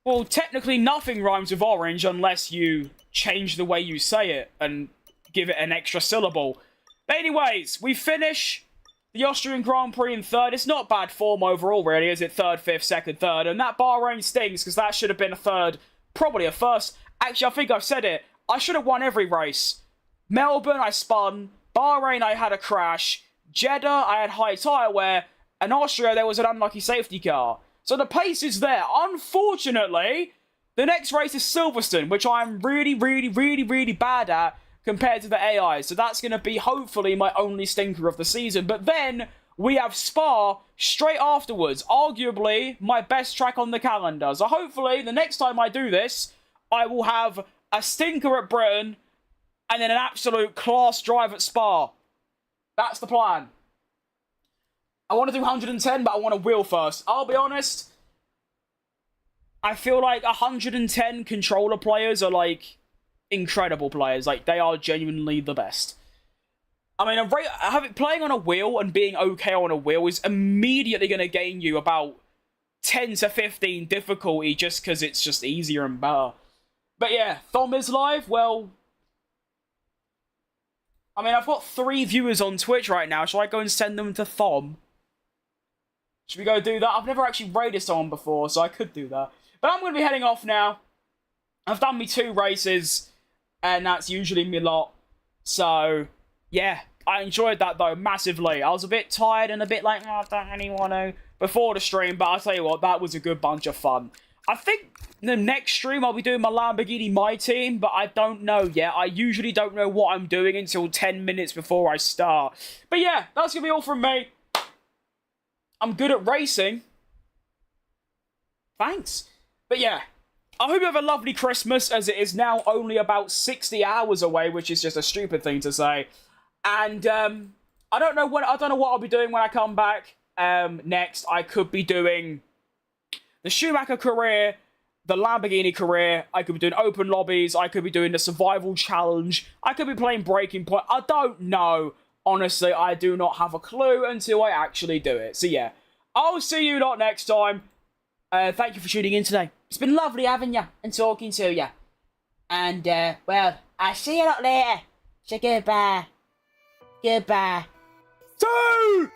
Well, technically nothing rhymes with orange unless you change the way you say it and give it an extra syllable. But anyways, we finish the Austrian Grand Prix in 3rd. It's not bad form overall, really, is it? 3rd, 5th, 2nd, 3rd. And that Bahrain stings, because that should have been a 3rd. Probably a 1st. Actually, I think I've said it. I should have won every race. Melbourne, I spun. Bahrain, I had a crash. Jeddah, I had high tyre wear. And Austria, there was an unlucky safety car. So the pace is there. Unfortunately, the next race is Silverstone, which I'm really, really, really, really bad at compared to the AI. So that's going to be, hopefully, my only stinker of the season. But then we have Spa straight afterwards. Arguably, my best track on the calendar. So hopefully, the next time I do this, I will have a stinker at Britain and then an absolute class drive at Spa. That's the plan. I want to do 110, but I want to wheel first. I'll be honest. I feel like 110 controller players are, like, incredible players. Like, they are genuinely the best. I mean, playing on a wheel and being okay on a wheel is immediately going to gain you about 10 to 15 difficulty just because it's just easier and better. But yeah, Thom is live. Well, I mean, I've got 3 viewers on Twitch right now. Shall I go and send them to Thom? Should we go do that? I've never actually raided someone before, so I could do that. But I'm going to be heading off now. I've done me 2 races, and that's usually me lot. So, yeah. I enjoyed that, though, massively. I was a bit tired and a bit like, oh, I don't really want to before the stream, but I'll tell you what, that was a good bunch of fun. I think the next stream I'll be doing my Lamborghini My Team, but I don't know yet. I usually don't know what I'm doing until 10 minutes before I start. But yeah, that's going to be all from me. I'm good at racing. Thanks. But yeah, I hope you have a lovely Christmas, as it is now only about 60 hours away, which is just a stupid thing to say. And I don't know what I'll be doing when I come back. Next, I could be doing the Schumacher career, the Lamborghini career. I could be doing open lobbies. I could be doing the survival challenge. I could be playing Breaking Point. I don't know. Honestly, I do not have a clue until I actually do it. So yeah, I'll see you lot next time. Thank you for tuning in today. It's been lovely having you and talking to you. And, well, I'll see you lot later. So goodbye. Goodbye. Two!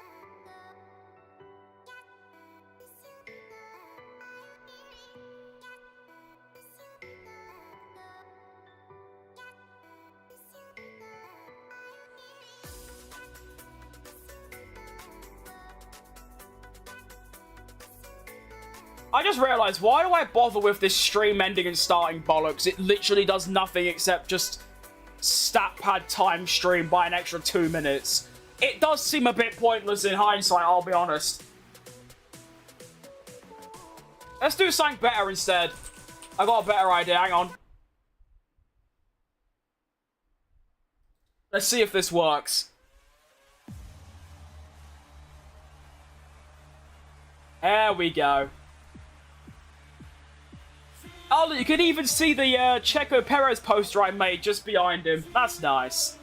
I just realised, why do I bother with this stream ending and starting bollocks? It literally does nothing except just stat pad time stream by an extra 2 minutes. It does seem a bit pointless in hindsight, I'll be honest. Let's do something better instead. I got a better idea, hang on. Let's see if this works. There we go. Oh, you can even see the Checo Perez poster I made just behind him. That's nice.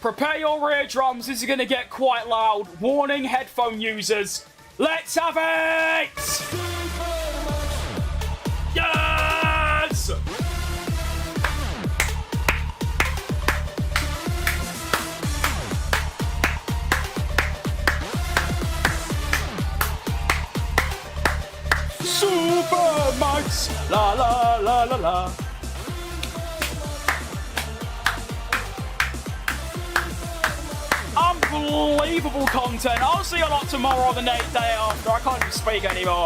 Prepare your eardrums, this is going to get quite loud. Warning, headphone users. Let's have it! Yes! Super Max! La la la la la. Unbelievable content. I'll see you a lot tomorrow or the day after. I can't even speak anymore.